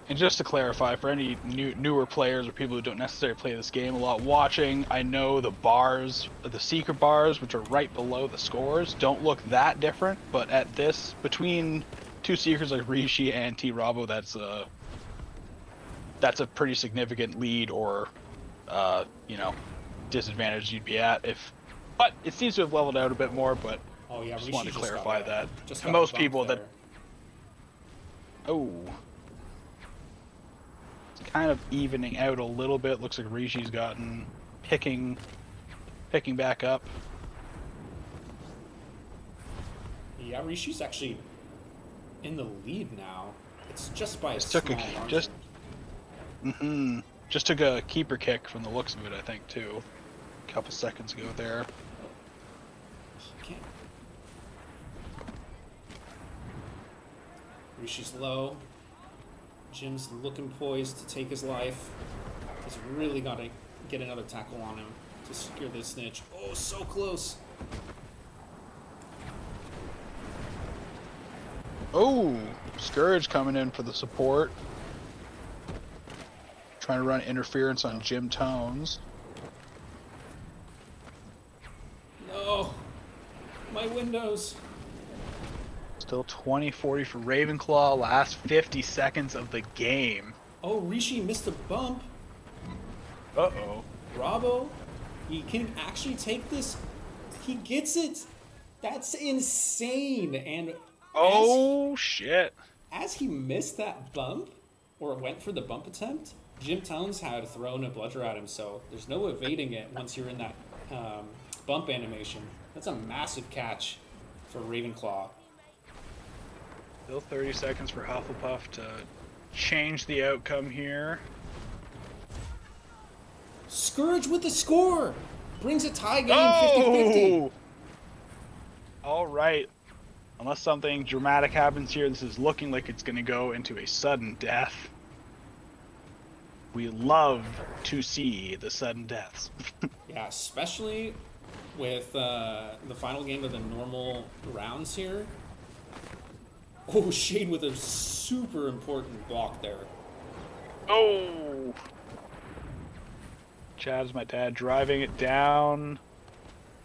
[SPEAKER 1] And just to clarify, for any newer players or people who don't necessarily play this game a lot watching, I know the bars, the Seeker bars, which are right below the scores, don't look that different, but at this, between two Seekers like Rishi and T-Robbo, that's a pretty significant lead or, disadvantage you'd be at but it seems to have leveled out a bit more, but
[SPEAKER 8] oh, yeah,
[SPEAKER 1] just
[SPEAKER 8] Rishi
[SPEAKER 1] wanted to clarify that.
[SPEAKER 8] Just
[SPEAKER 1] To
[SPEAKER 8] got
[SPEAKER 1] most
[SPEAKER 8] bumped
[SPEAKER 1] people
[SPEAKER 8] there.
[SPEAKER 1] Oh. It's kind of evening out a little bit. Looks like Rishi's gotten picking back up.
[SPEAKER 8] Yeah, Rishi's actually in the lead now. It's just by a
[SPEAKER 1] Just took
[SPEAKER 8] small
[SPEAKER 1] a
[SPEAKER 8] margin.
[SPEAKER 1] just took a keeper kick from the looks of it, I think, too. A couple seconds ago there.
[SPEAKER 8] Okay. Rishi's low. Jim's looking poised to take his life. He's really got to get another tackle on him to secure this snitch. Oh, so close.
[SPEAKER 1] Oh, Scourge coming in for the support. Trying to run interference on Jim Tones.
[SPEAKER 8] No. My windows.
[SPEAKER 1] Still 20-40 for Ravenclaw. Last 50 seconds of the game.
[SPEAKER 8] Oh, Rishi missed a bump.
[SPEAKER 1] Uh-oh.
[SPEAKER 8] Bravo. He can actually take this. He gets it. That's insane. And
[SPEAKER 1] Oh, shit.
[SPEAKER 8] as he missed that bump, or went for the bump attempt, Jim Towns had thrown a bludger at him, so there's no evading it once you're in that bump animation. That's a massive catch for Ravenclaw.
[SPEAKER 1] Still 30 seconds for Hufflepuff to change the outcome here.
[SPEAKER 8] Scourge with the score! Brings a tie game 50-50.
[SPEAKER 1] All right. Unless something dramatic happens here, this is looking like it's going to go into a sudden death. We love to see the sudden deaths.
[SPEAKER 8] Yeah, especially with the final game of the normal rounds here. Oh, Shade with a super important block there.
[SPEAKER 1] Oh! Chad's my dad driving it down.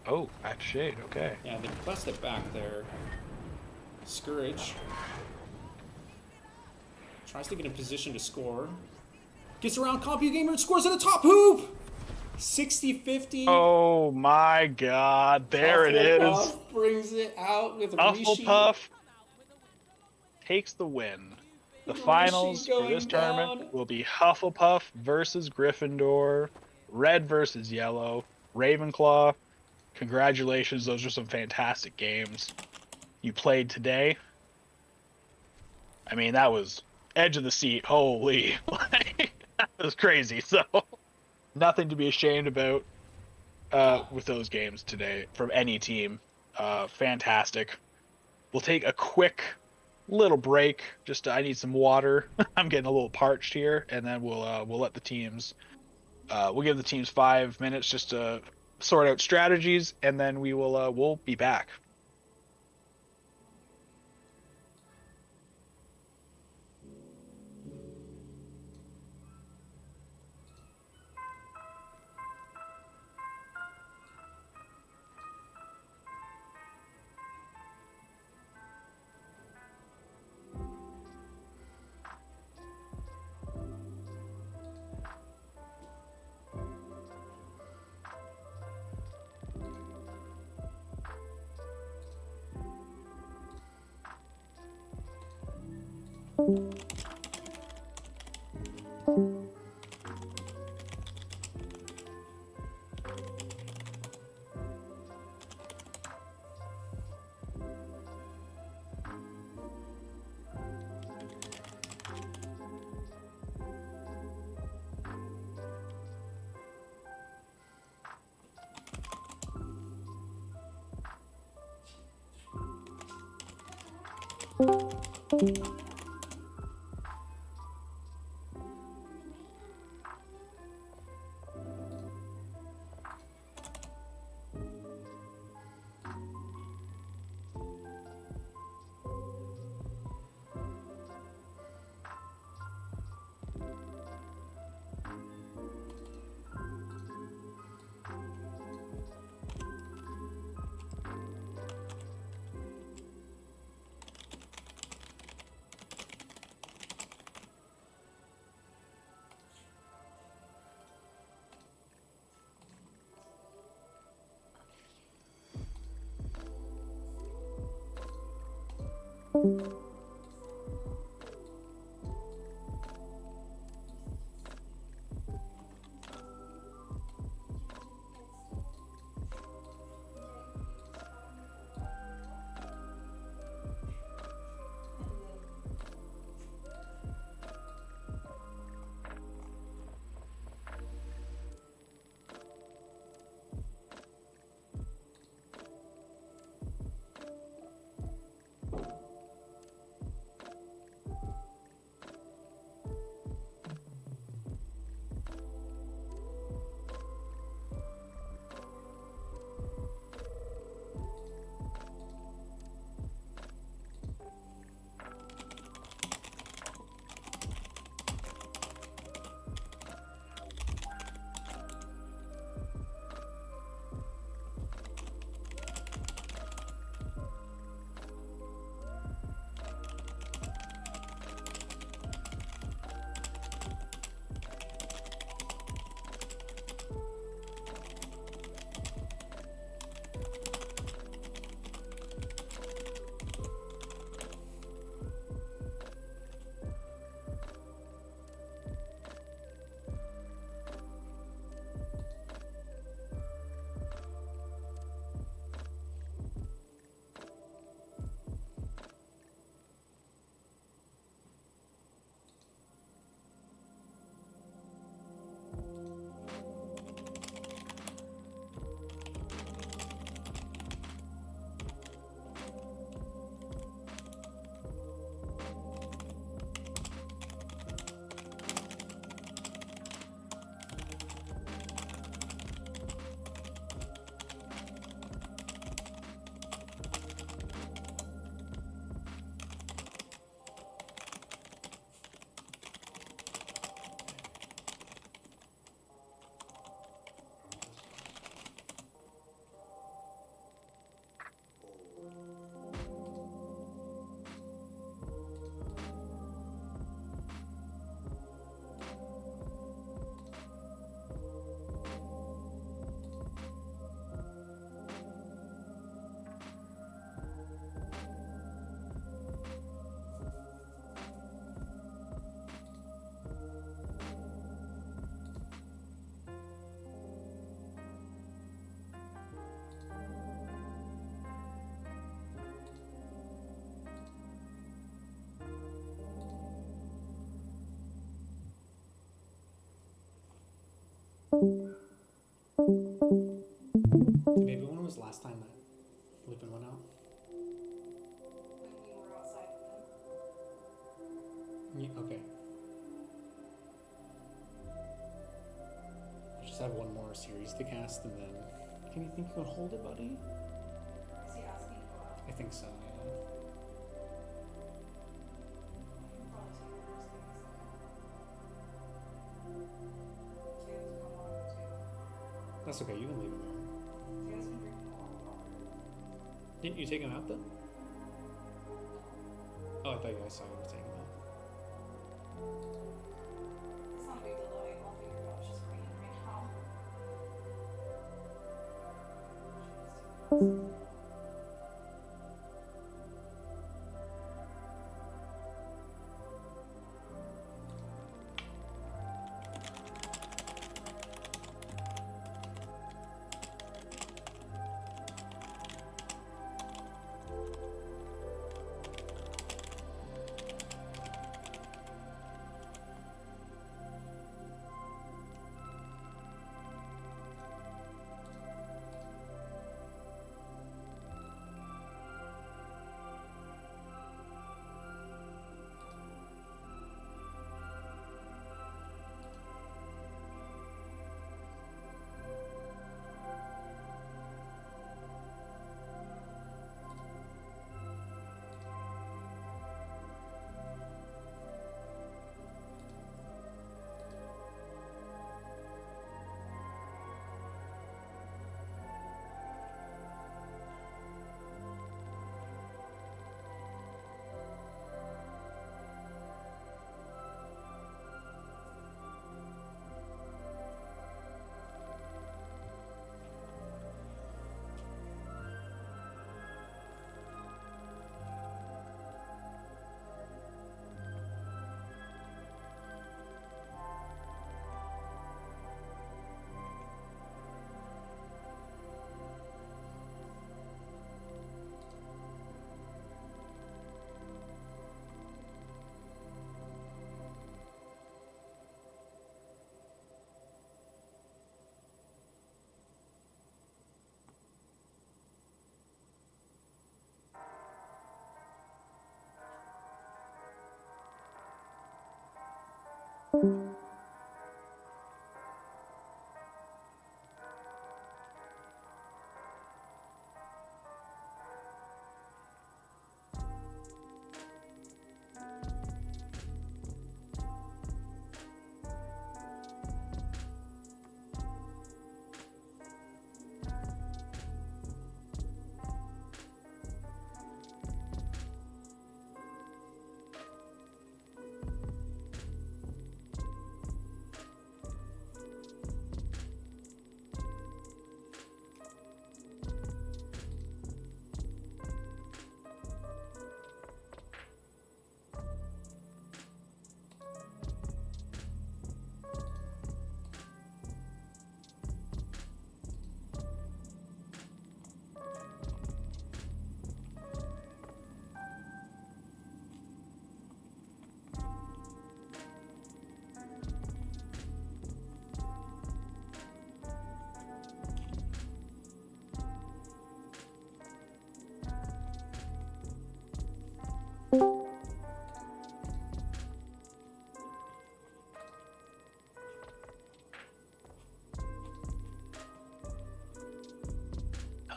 [SPEAKER 1] Oh, back to Shade, okay.
[SPEAKER 8] Yeah, they pressed it back there. Scourge tries to get in position to score. Gets around CompuGamer and scores at the top hoop! 60-50.
[SPEAKER 1] Oh my god, there it is.
[SPEAKER 8] Hufflepuff brings it out with Rishi.
[SPEAKER 1] Hufflepuff takes the win. The finals for this tournament will be Hufflepuff versus Gryffindor, Red versus Yellow, Ravenclaw. Congratulations, those are some fantastic games you played today. I mean, that was edge of the seat. Holy, that was crazy. So, nothing to be ashamed about with those games today from any team. Fantastic. We'll take a quick little break. Just I need some water. I'm getting a little parched here, and then we'll let the teams. We'll give the teams 5 minutes just to sort out strategies, and then we'll be back.
[SPEAKER 8] Maybe when was the last time that Lupin went out?
[SPEAKER 9] When we were outside with them.
[SPEAKER 8] Yeah, okay. I just have one more series to cast, and then can you think you can hold it, buddy?
[SPEAKER 9] Is he asking to go out?
[SPEAKER 8] I think so. Yeah.
[SPEAKER 9] I can probably take yours, give me a second. Taylor's gonna want it too.
[SPEAKER 8] That's okay. You can leave him there.
[SPEAKER 9] Taylor's been drinking a lot of water.
[SPEAKER 8] Didn't you take him out though? Oh, I thought you guys saw him take him out.
[SPEAKER 9] It's not a big deal though. I'll figure it out. It's just raining right now.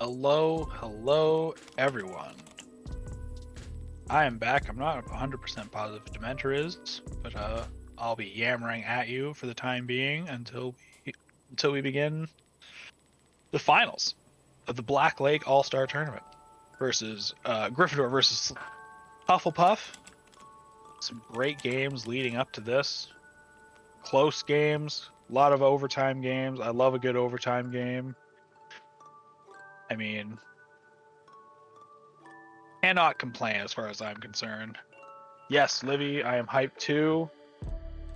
[SPEAKER 1] Hello, everyone. I am back. I'm not 100% positive if Dementor is, but I'll be yammering at you for the time being until we begin the finals of the Black Lake All-Star Tournament versus Gryffindor versus Hufflepuff. Some great games leading up to this. Close games, a lot of overtime games. I love a good overtime game. I mean, cannot complain as far as I'm concerned. Yes, Livy, I am hyped too.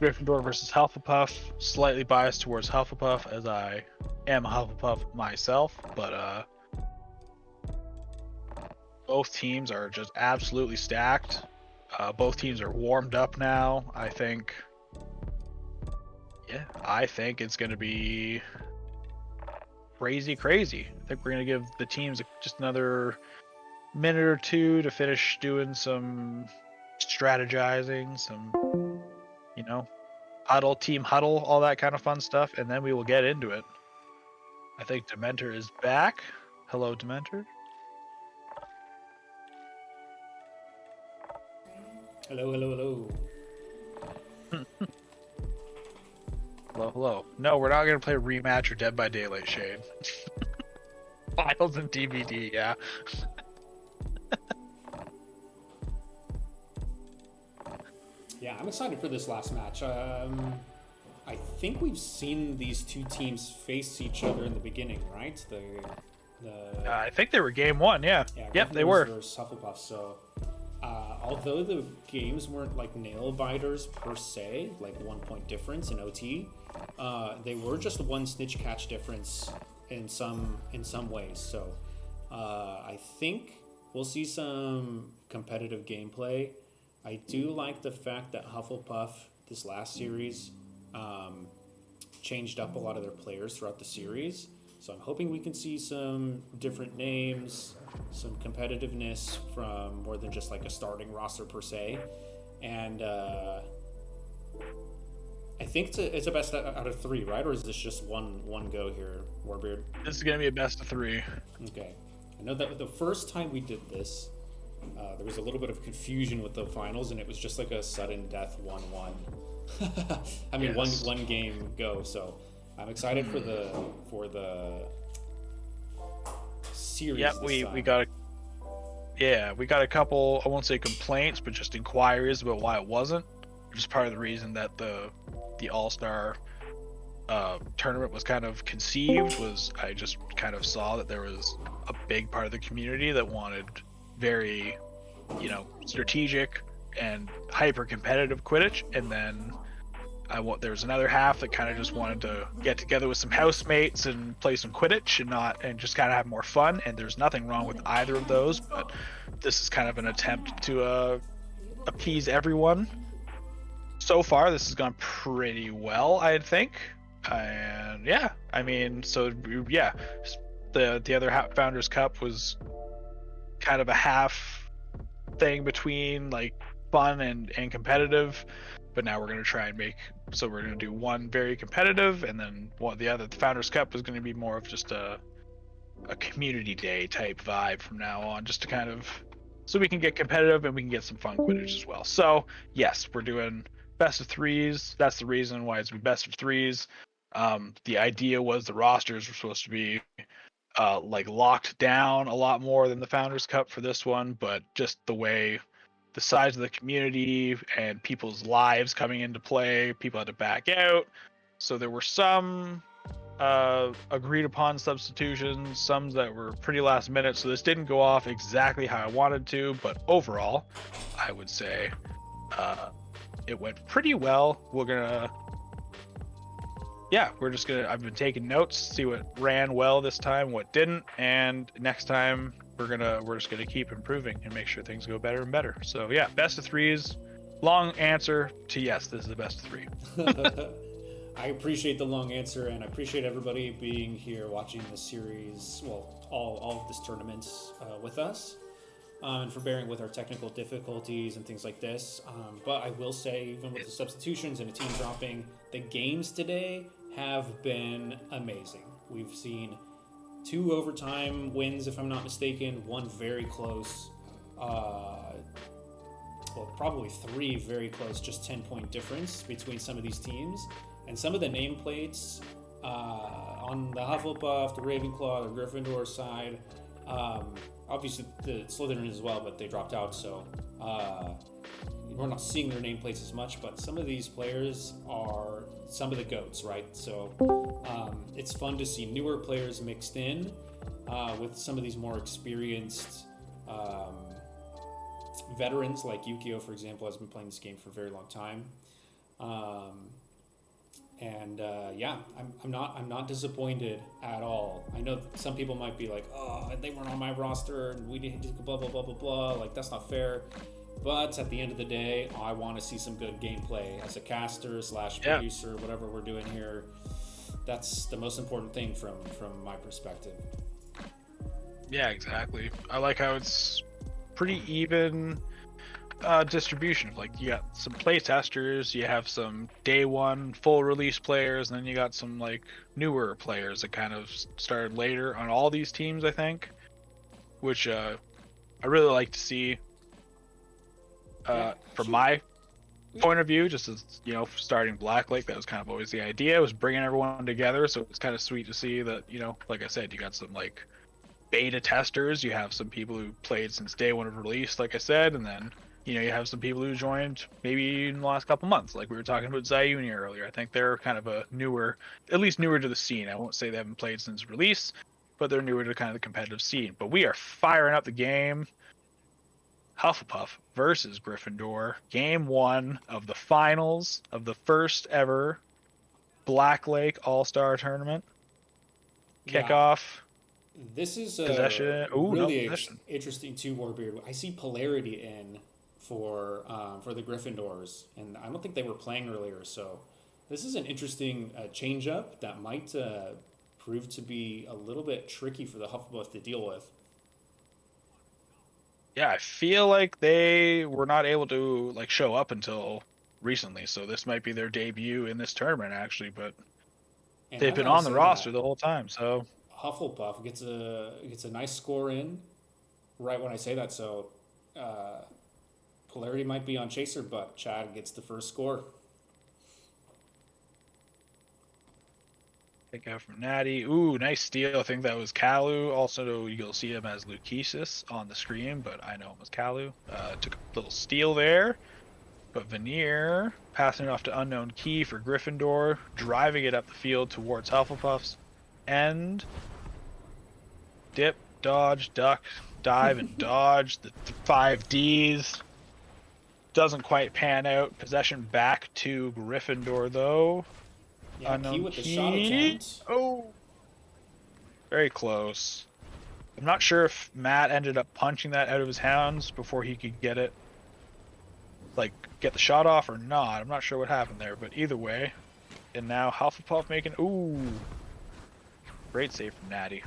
[SPEAKER 1] Gryffindor versus Hufflepuff. Slightly biased towards Hufflepuff as I am a Hufflepuff myself, but both teams are just absolutely stacked. Both teams are warmed up now. I think Yeah, I think it's going to be crazy. I think we're going to give the teams just another minute or two to finish doing some strategizing, some, team huddle, all that kind of fun stuff, and then we will get into it. I think Dementor is back. Hello, Dementor.
[SPEAKER 8] Hello.
[SPEAKER 1] Hello. No, we're not going to play Rematch or Dead by Daylight, Shade. Files and DVD, yeah.
[SPEAKER 8] Yeah, I'm excited for this last match. I think we've seen these two teams face each other in the beginning, right?
[SPEAKER 1] I think they were game 1, yeah. Yep, they were.
[SPEAKER 8] Versus Hufflepuff, so although the games weren't like nail biters per se, like 1 point difference in OT, they were just one snitch catch difference in some ways. So I think we'll see some competitive gameplay. I do like the fact that Hufflepuff this last series changed up a lot of their players throughout the series. So I'm hoping we can see some different names, some competitiveness from more than just like a starting roster per se. And I think it's a best out of 3, right? Or is this just one go here, Warbeard?
[SPEAKER 1] This is going to be a best of 3. Okay.
[SPEAKER 8] I know that the first time we did this, there was a little bit of confusion with the finals, and it was just like a sudden death 1-1. I mean,
[SPEAKER 1] yes.
[SPEAKER 8] one game go. So I'm excited for the series.
[SPEAKER 1] Yep, we got a couple, I won't say complaints, but just inquiries about why it wasn't. Which is part of the reason that the All-Star tournament was kind of conceived. Was I just kind of saw that there was a big part of the community that wanted very, strategic and hyper competitive Quidditch, and then there was another half that kind of just wanted to get together with some housemates and play some Quidditch and just kind of have more fun. And there's nothing wrong with either of those, but this is kind of an attempt to appease everyone. So far, this has gone pretty well, I think. And yeah, I mean, so yeah, the other Founders Cup was kind of a half thing between like fun and competitive, but now we're going to try and we're going to do one very competitive, and then the Founders Cup is going to be more of just a community day type vibe from now on, just to kind of, so we can get competitive and we can get some fun Quidditch as well. So yes, we're doing best of 3s. That's the reason why it's best of 3s. The idea was the rosters were supposed to be like locked down a lot more than the Founders Cup for this one, but just the size of the community and people's lives coming into play, people had to back out. So there were some agreed upon substitutions, some that were pretty last minute. So this didn't go off exactly how I wanted to, but overall, I would say it went pretty well. I've been taking notes, see what ran well this time, what didn't, and next time we're just gonna keep improving and make sure things go better and better. So yeah, best of 3s. Long answer to yes, this is the best of 3.
[SPEAKER 8] I appreciate the long answer, and I appreciate everybody being here watching this series, all of this tournament with us, and for bearing with our technical difficulties and things like this. But I will say, even with the substitutions and the team dropping, the games today have been amazing. We've seen 2 overtime wins, if I'm not mistaken, 1 very close, probably 3 very close, just 10-point difference between some of these teams. And some of the nameplates on the Hufflepuff, the Ravenclaw, the Gryffindor side, obviously the Slytherin as well, but they dropped out, so we're not seeing their nameplates as much. But some of these players are some of the GOATs, right? So it's fun to see newer players mixed in with some of these more experienced veterans, like Yukio, for example, has been playing this game for a very long time. I'm not disappointed at all. I know some people might be like, oh, they weren't on my roster and we didn't blah blah blah blah blah. Like, that's not fair. But at the end of the day, I want to see some good gameplay as a caster / producer, whatever we're doing here. That's the most important thing from my perspective.
[SPEAKER 1] Yeah, exactly. I like how it's pretty even distribution. Like, you got some play testers, you have some day one full release players, and then you got some like newer players that kind of started later on all these teams, I think, which I really like to see. From my point of view, just as starting Blacklake, that was kind of always the idea, was bringing everyone together. So it's kind of sweet to see that, like I said, you got some like beta testers, you have some people who played since day one of release, like I said, and then you have some people who joined maybe in the last couple months, like we were talking about Zayuni earlier. I think they're kind of at least newer to the scene. I won't say they haven't played since release, but they're newer to kind of the competitive scene. But we are firing up the game. Hufflepuff versus Gryffindor, game 1 of the finals of the first ever Blacklake All-Star Tournament. Kickoff.
[SPEAKER 8] This is
[SPEAKER 1] possession.
[SPEAKER 8] Really interesting too, Warbeard. I see polarity in for the Gryffindors, and I don't think they were playing earlier. So this is an interesting change-up that might prove to be a little bit tricky for the Hufflepuff to deal with.
[SPEAKER 1] Yeah, I feel like they were not able to like show up until recently, so this might be their debut in this tournament actually. But they've been on the roster the whole time, so
[SPEAKER 8] Hufflepuff gets a nice score in right when I say that. So polarity might be on Chaser, but Chad gets the first score.
[SPEAKER 1] Take out from Natty. Ooh, nice steal. I think that was Kalu. Also, you'll see him as Lukesis on the screen, but I know him as Kalu. Took a little steal there. But Veneer passing it off to Unknown Key for Gryffindor, driving it up the field towards Hufflepuff's end. Dip, dodge, duck, dive, and dodge. The 5 Ds. Doesn't quite pan out. Possession back to Gryffindor, though.
[SPEAKER 8] Yeah, Key with the shot attempt.
[SPEAKER 1] Oh, very close. I'm not sure if Matt ended up punching that out of his hands before he could get it, like get the shot off or not. I'm not sure what happened there, but either way. And now Hufflepuff making, ooh, great save from Natty.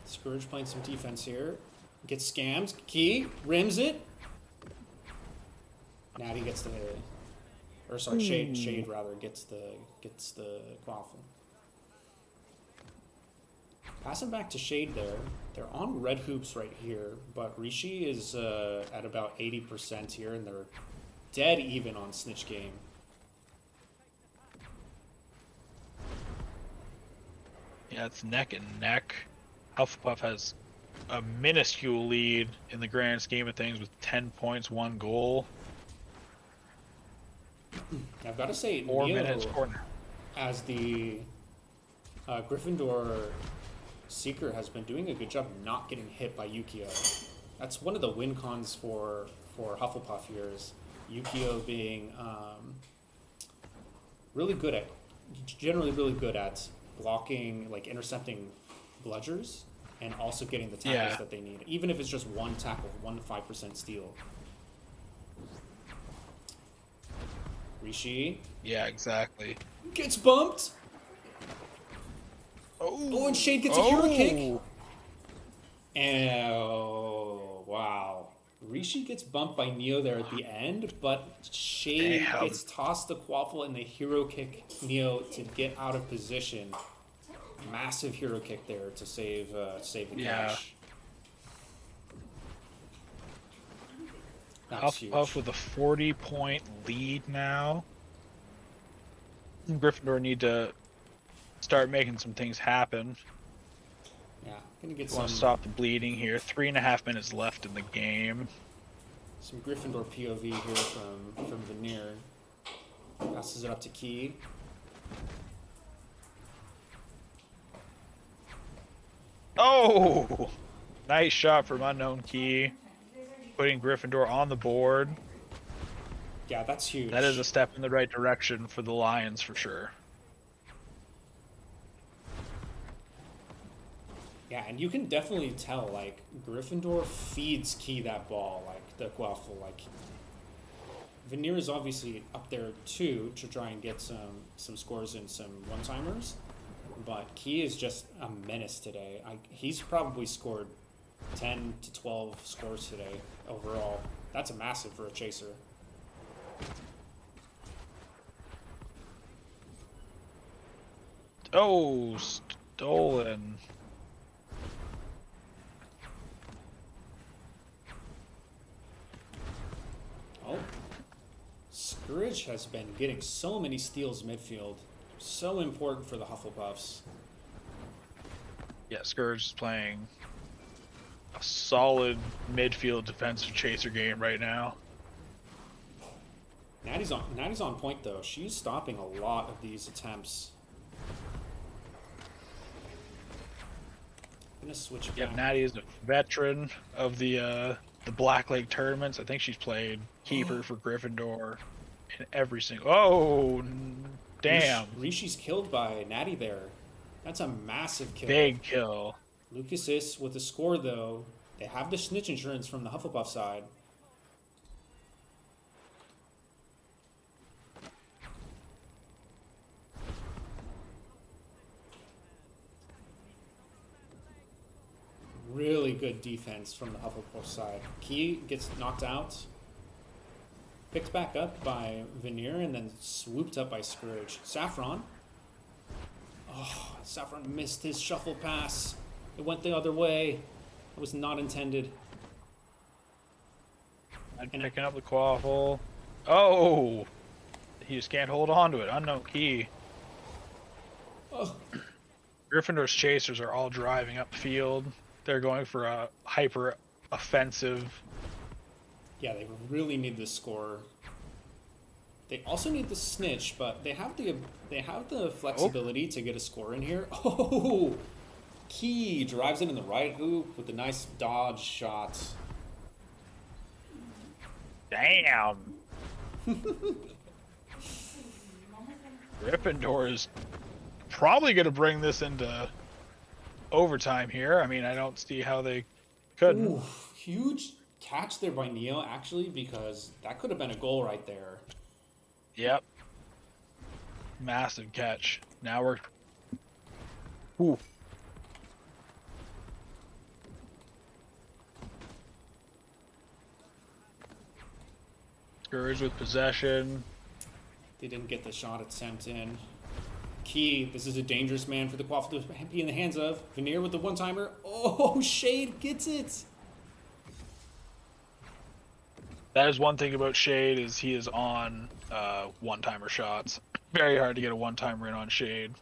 [SPEAKER 8] Scourge playing some defense here. Gets scammed. Key rims it. Natty gets the, or sorry, Shade rather gets the quaffle. Passing back to Shade there. They're on red hoops right here, but Rishi is at about 80% here, and they're dead even on Snitch Game.
[SPEAKER 1] Yeah, it's neck and neck. Hufflepuff has a minuscule lead in the grand scheme of things with 10 points, 1 goal.
[SPEAKER 8] I've got to say,
[SPEAKER 1] 4
[SPEAKER 8] Neo,
[SPEAKER 1] minutes corner.
[SPEAKER 8] As the Gryffindor Seeker, has been doing a good job not getting hit by Yukio. That's one of the win cons for Hufflepuff here, is Yukio being generally really good at blocking, like intercepting bludgers, and also getting the tackles that they need, even if it's just 1 tackle, 1 to 5% steal. Rishi.
[SPEAKER 1] Yeah, exactly.
[SPEAKER 8] Gets bumped. Oh, and Shade gets a hero kick. Oh, wow. Rishi gets bumped by Neo there at the end, but Shade gets tossed the quaffle and the hero kick Neo to get out of position. Massive hero kick there to save the cash.
[SPEAKER 1] Hufflepuff with a 40-point lead now. Gryffindor need to start making some things happen.
[SPEAKER 8] Yeah, gonna get
[SPEAKER 1] Want to stop the bleeding here. 3.5 minutes left in the game.
[SPEAKER 8] Some Gryffindor POV here from Veneer. Passes it up to Key.
[SPEAKER 1] Oh! Nice shot from Unknown Key. Putting Gryffindor on the board.
[SPEAKER 8] Yeah, that's huge.
[SPEAKER 1] That is a step in the right direction for the Lions for sure.
[SPEAKER 8] Yeah, and you can definitely tell, like, Gryffindor feeds Key that ball, like, the Quaffle, like, Veneer is obviously up there too to try and get some scores and some one-timers, but Key is just a menace today. He's probably scored 10 to 12 scores today overall. That's a massive for a chaser.
[SPEAKER 10] Oh, stolen.
[SPEAKER 8] Oh. Scourge has been getting so many steals midfield. So important for the Hufflepuffs.
[SPEAKER 10] Yeah, Scourge is playing a solid midfield defensive chaser game right now.
[SPEAKER 8] Natty's on point though. She's stopping a lot of these attempts. I'm gonna switch back.
[SPEAKER 10] Yeah, Natty is a veteran of the Black Lake tournaments. I think she's played keeper for Gryffindor in every single. Oh, damn!
[SPEAKER 8] Rishi's killed by Natty there. That's a massive kill.
[SPEAKER 10] Big kill.
[SPEAKER 8] Lucas is with the score though. They have the snitch insurance from the Hufflepuff side. Really good defense from the Hufflepuff side. Key gets knocked out. Picked back up by Veneer and then swooped up by Scourge. Saffron. Oh, Saffron missed his shuffle pass. It went the other way. It was not intended.
[SPEAKER 10] I'm picking up the Quaffle. Oh! He just can't hold on to it. Unknown Key.
[SPEAKER 8] Oh.
[SPEAKER 10] Gryffindor's chasers are all driving upfield. They're going for a hyper offensive.
[SPEAKER 8] Yeah, they really need this score. They also need the snitch, but they have the flexibility to get a score in here. Oh, Key drives it in the right hoop with a nice dodge shot.
[SPEAKER 10] Damn. Gryffindor is probably going to bring this into overtime here. I mean, I don't see how they couldn't.
[SPEAKER 8] Ooh, huge catch there by Neo, actually, because that could have been a goal right there.
[SPEAKER 10] Yep. Massive catch. Now we're... Ooh. Scourge with possession.
[SPEAKER 8] They didn't get the shot attempt in. Key, this is a dangerous man for the Quaffle to be in the hands of. Veneer with the one-timer. Oh, Shade gets it!
[SPEAKER 10] That is one thing about Shade, is he is on one-timer shots. Very hard to get a one-timer in on Shade.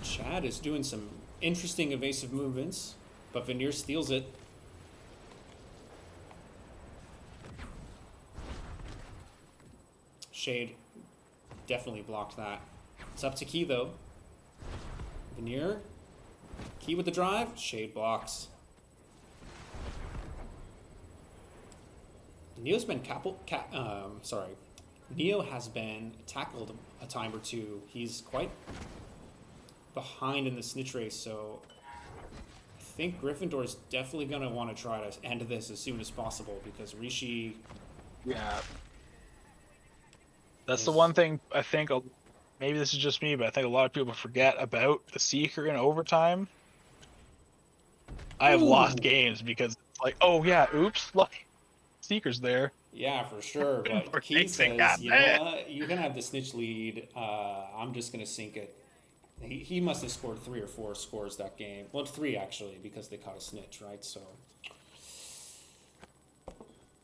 [SPEAKER 8] Chad is doing some interesting evasive movements, but Veneer steals it. Shade definitely blocked that. It's up to Key though. Veneer. Key with the drive. Shade blocks. Neo's been Neo has been tackled a time or two. He's quite behind in the snitch race, so I think Gryffindor's definitely gonna want to try to end this as soon as possible because Rishi.
[SPEAKER 10] Yeah. That's the one thing I think, maybe this is just me, but I think a lot of people forget about the Seeker in overtime. I have lost games because it's like, oh yeah, oops, like Seeker's there.
[SPEAKER 8] Yeah, for sure. But Key says, you know what? You can have the snitch lead. I'm just gonna sink it. He must have scored 3 or 4 scores that game. Well, 3 actually, because they caught a snitch, right? So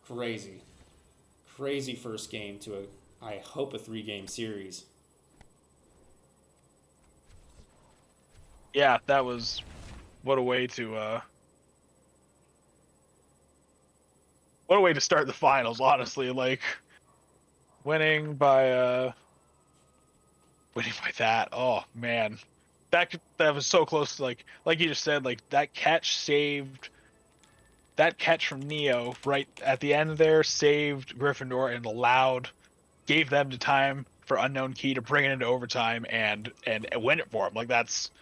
[SPEAKER 8] crazy first game to I hope a 3-game series.
[SPEAKER 10] Yeah, that was what a way to start the finals, honestly. Like winning by that. Oh man. That was so close to like you just said, like that catch from Neo right at the end there saved Gryffindor and allowed gave them the time for Unknown Key to bring it into overtime and win it for them. Like that's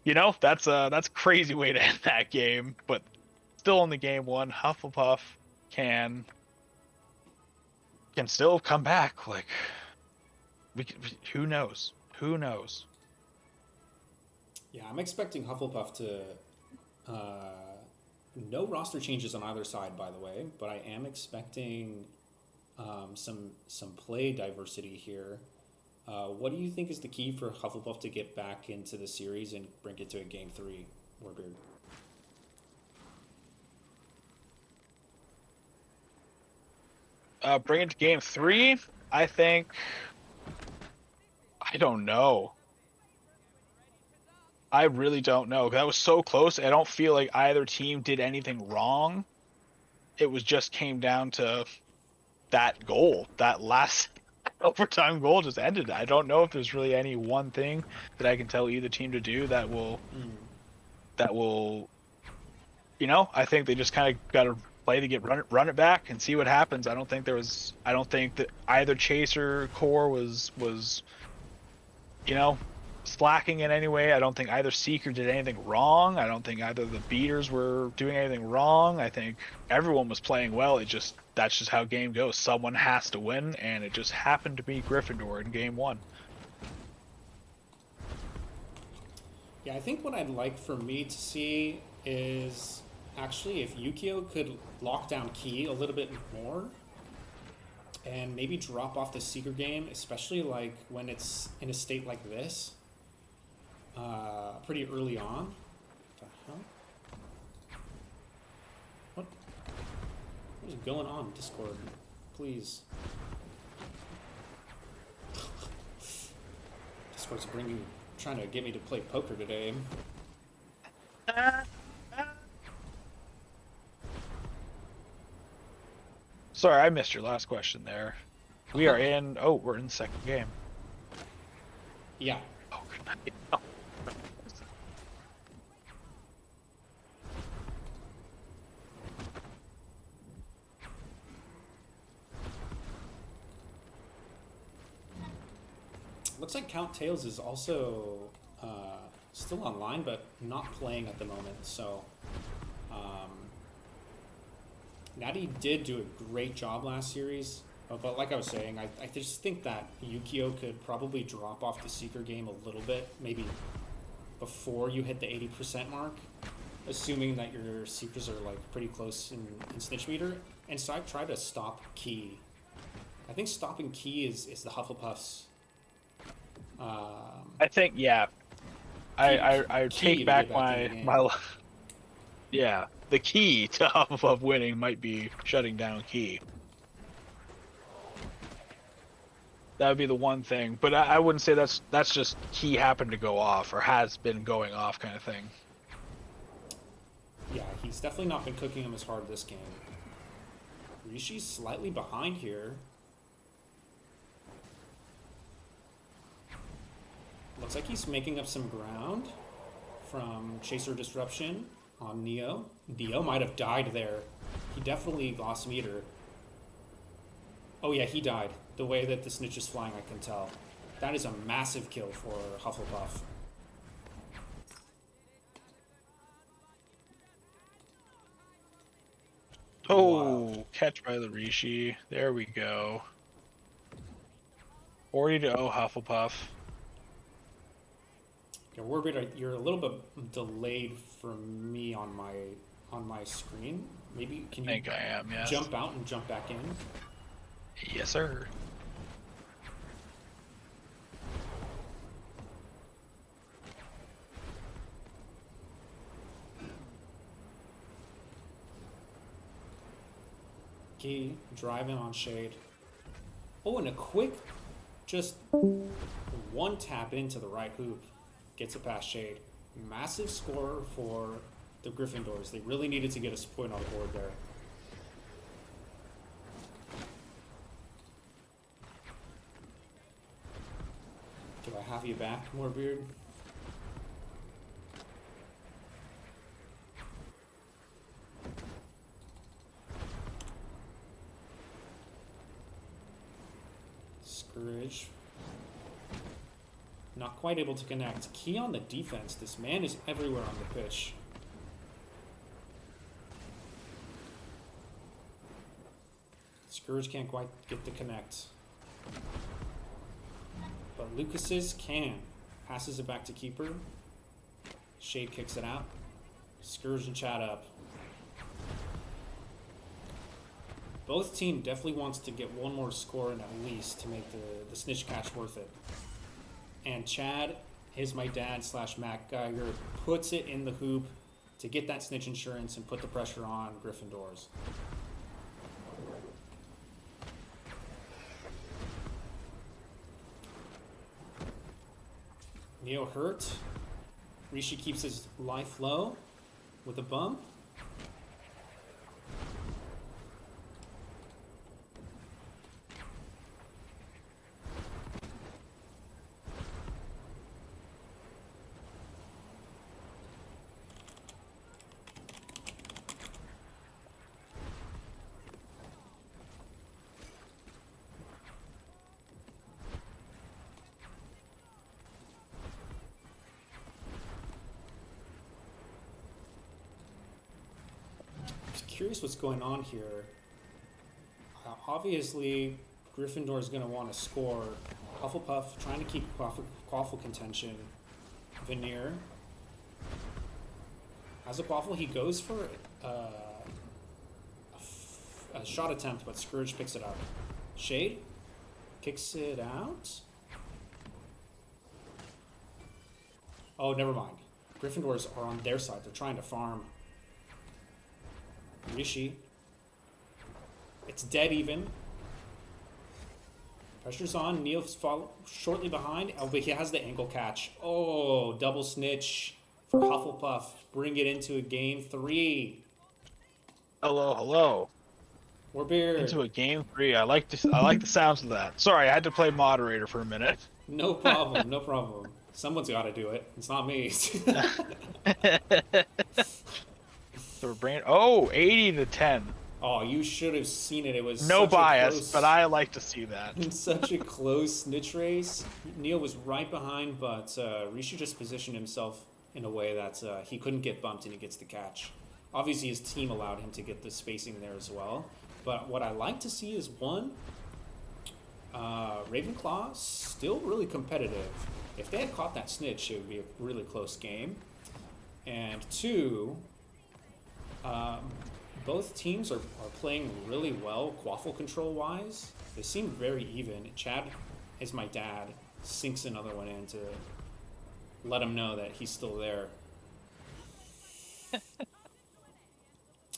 [SPEAKER 10] a crazy way to end that game. But still only game one. Hufflepuff can still come back. Like who knows? Who knows?
[SPEAKER 8] Yeah, I'm expecting Hufflepuff to no roster changes on either side, by the way, but I am expecting some play diversity here. What do you think is the key for Hufflepuff to get back into the series and bring it to a game 3, Warbeard?
[SPEAKER 10] Bring it to game 3. I think. I don't know. I really don't know. That was so close. I don't feel like either team did anything wrong. It was just came down to that goal. That last overtime goal just ended. I don't know if there's really any one thing that I can tell either team to do that will, I think they just kind of got to play to get run it back and see what happens. I don't think that either Chase or Core was slacking in any way. I don't think either Seeker did anything wrong. I don't think either the beaters were doing anything wrong. I think everyone was playing well. That's just how game goes. Someone has to win, and it just happened to be Gryffindor in game 1.
[SPEAKER 8] Yeah, I think what I'd like for me to see is actually if Yukio could lock down Key a little bit more and maybe drop off the Seeker game, especially like when it's in a state like this. Pretty early on. What the hell? What is going on, Discord? Please. Discord's trying to get me to play poker today.
[SPEAKER 10] Sorry, I missed your last question there. We're in the second game.
[SPEAKER 8] Yeah.
[SPEAKER 10] Oh, good night. Oh.
[SPEAKER 8] Looks like Count Tails is also still online, but not playing at the moment. So, Natty did do a great job last series, but like I was saying, I just think that Yukio could probably drop off the Seeker game a little bit, maybe before you hit the 80% mark, assuming that your Seekers are like pretty close in Snitch Meter, and so I try to stop Key. I think stopping Key is the Hufflepuffs.
[SPEAKER 10] I think, yeah. I take back my yeah. The key to Hufflepuff winning might be shutting down Key. That would be the one thing, but I wouldn't say that's just Key happened to go off or has been going off kind of thing.
[SPEAKER 8] Yeah, he's definitely not been cooking him as hard this game. Rishi's slightly behind here. Looks like he's making up some ground from Chaser Disruption on Neo. Neo might have died there. He definitely lost meter. Oh yeah, he died. The way that the snitch is flying, I can tell. That is a massive kill for Hufflepuff.
[SPEAKER 10] Oh,
[SPEAKER 8] Wow.
[SPEAKER 10] Catch by the Rishi. There we go. 40-0 Hufflepuff.
[SPEAKER 8] Yeah, Warbit, you're a little bit delayed for me on my screen. Maybe can you
[SPEAKER 10] I think I am, yes.
[SPEAKER 8] jump out and jump back in?
[SPEAKER 10] Yes, sir.
[SPEAKER 8] Key driving on Shade. Oh, and a quick, just one tap into the right hoop gets it past Shade. Massive score for the Gryffindors. They really needed to get a point on the board there. Do I have you back, Morebeard? Scourge. Not quite able to connect. Key on the defense. This man is everywhere on the pitch. Scourge can't quite get the connect. But Lucas's can. Passes it back to Keeper. Shade kicks it out. Scourge and Chad up. Both team definitely wants to get one more score in at least to make the snitch catch worth it. And Chad, his my dad / Matt Geiger, puts it in the hoop to get that snitch insurance and put the pressure on Gryffindors. Neo hurt. Rishi keeps his life low with a bump. Curious what's going on here. Obviously, Gryffindor is going to want to score. Hufflepuff trying to keep Quaffle contention. Veneer has a Quaffle. He goes for a shot attempt, but Scourge picks it up. Shade kicks it out. Oh, never mind. Gryffindors are on their side. They're trying to farm. Rishi. It's dead even. Pressure's on. Neo's shortly behind. Oh, but he has the ankle catch. Oh, double snitch for Hufflepuff. Bring it into a game 3.
[SPEAKER 10] Hello, hello.
[SPEAKER 8] Warbeard.
[SPEAKER 10] Into a game 3. I like the sounds of that. Sorry, I had to play moderator for a minute.
[SPEAKER 8] No problem. No problem. Someone's got to do it. It's not me.
[SPEAKER 10] So we're bringing 80-10.
[SPEAKER 8] Oh, you should have seen it. It was
[SPEAKER 10] no
[SPEAKER 8] such
[SPEAKER 10] bias,
[SPEAKER 8] a close,
[SPEAKER 10] but I like to see that.
[SPEAKER 8] Such a close snitch race. Neil was right behind, but Rishi just positioned himself in a way that he couldn't get bumped and he gets the catch. Obviously, his team allowed him to get the spacing there as well. But what I like to see is, one, Ravenclaw still really competitive. If they had caught that snitch, it would be a really close game. And two, both teams are playing really well quaffle control wise. They seem very even. Chad is my dad, sinks another one in to let him know that he's still there.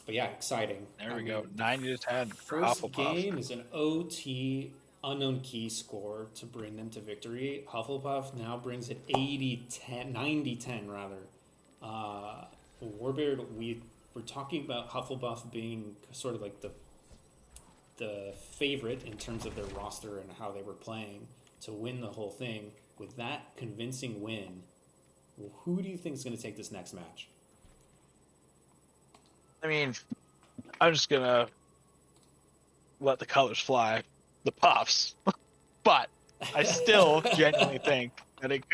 [SPEAKER 8] But yeah, exciting.
[SPEAKER 10] There we go. 90-10.
[SPEAKER 8] First game is an OT unknown key score to bring them to victory. Hufflepuff now brings it 90-10 rather. Warbeard, we're talking about Hufflepuff being sort of like the favorite in terms of their roster and how they were playing to win the whole thing. With that convincing win, who do you think is going to take this next match?
[SPEAKER 10] I mean, I'm just going to let the colors fly. The Puffs. But I still genuinely think that it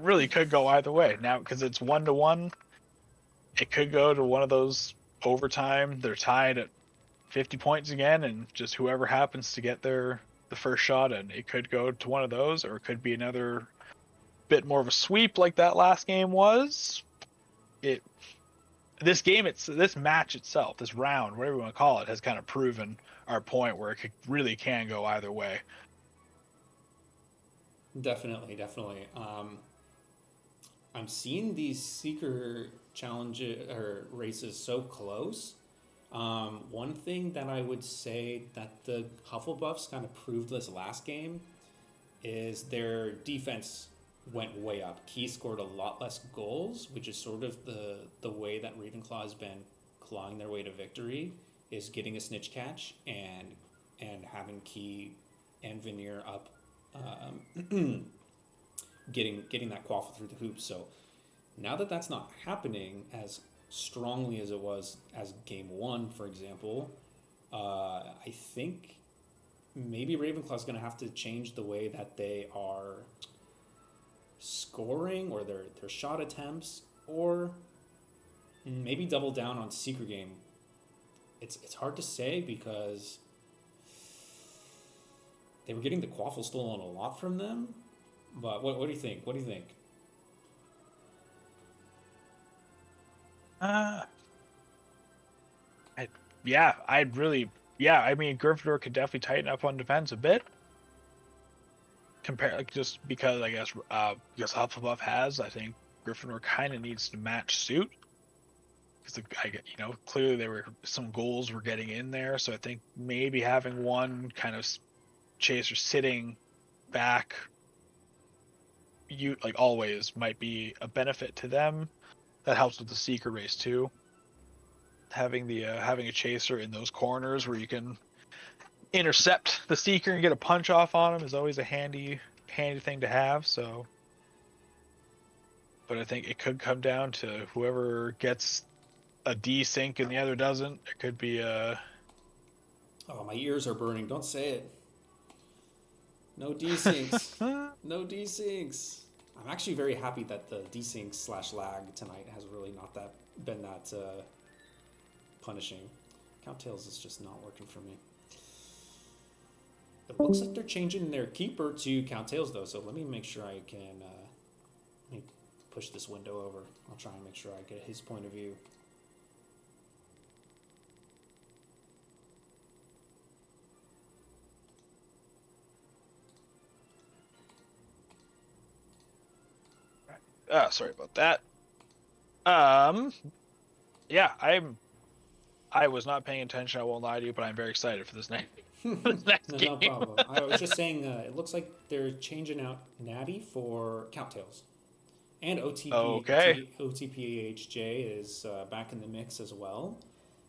[SPEAKER 10] really could go either way. Now, because it's 1-1, it could go to one of those overtime. They're tied at 50 points again, and just whoever happens to get the first shot, and it could go to one of those, or it could be another bit more of a sweep like that last game was. This match itself, this round, whatever you want to call it, has kind of proven our point where it really can go either way.
[SPEAKER 8] Definitely. I'm seeing these Seeker challenges or races so close. One thing that I would say that the Hufflepuffs kind of proved this last game is their defense went way up. Key scored a lot less goals, which is sort of the way that Ravenclaw has been clawing their way to victory, is getting a snitch catch and having Key and Veneer up, getting that quaffle through the hoops. So now that that's not happening as strongly as it was as game 1, for example, I think maybe Ravenclaw's going to have to change the way that they are scoring or their shot attempts, or maybe double down on Secret Game. It's hard to say because they were getting the Quaffle stolen a lot from them. But what do you think? What do you think?
[SPEAKER 10] I mean, Gryffindor could definitely tighten up on defense a bit. Just because I guess Hufflepuff has, I think Gryffindor kind of needs to match suit. Because clearly some goals were getting in there, so I think maybe having one kind of chaser sitting back, always, might be a benefit to them. That helps with the Seeker race too. Having a chaser in those corners where you can intercept the Seeker and get a punch off on him is always a handy thing to have. So, but I think it could come down to whoever gets a desync and the other doesn't. It could be a.
[SPEAKER 8] Oh, my ears are burning! Don't say it. No desyncs. No desyncs. I'm actually very happy that the desync/lag tonight has really not been that punishing. Count-Tails is just not working for me. It looks like they're changing their keeper to Count-Tails though, so let me make sure I can let me push this window over. I'll try and make sure I get his point of view.
[SPEAKER 10] Sorry about that. Yeah, I was not paying attention, I won't lie to you, but I'm very excited for this next game.
[SPEAKER 8] No problem. I was just saying, it looks like they're changing out Natty for Count-Tails. And OTPHJ is back in the mix as well.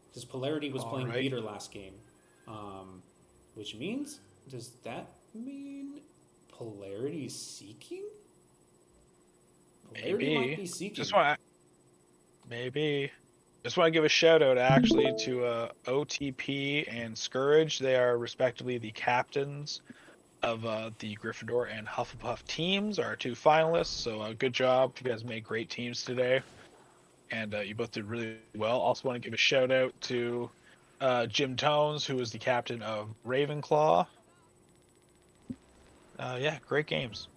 [SPEAKER 8] Because Polarity was playing Beater last game. Which means, does that mean Polarity is seeking? Polarity might be seeking.
[SPEAKER 10] Maybe. Just want to give a shout out actually to OTP and Scourge. They are respectively the captains of the Gryffindor and Hufflepuff teams, our two finalists. So good job. You guys made great teams today. And you both did really well. Also want to give a shout out to Jim Tones, who was the captain of Ravenclaw. Yeah, great games.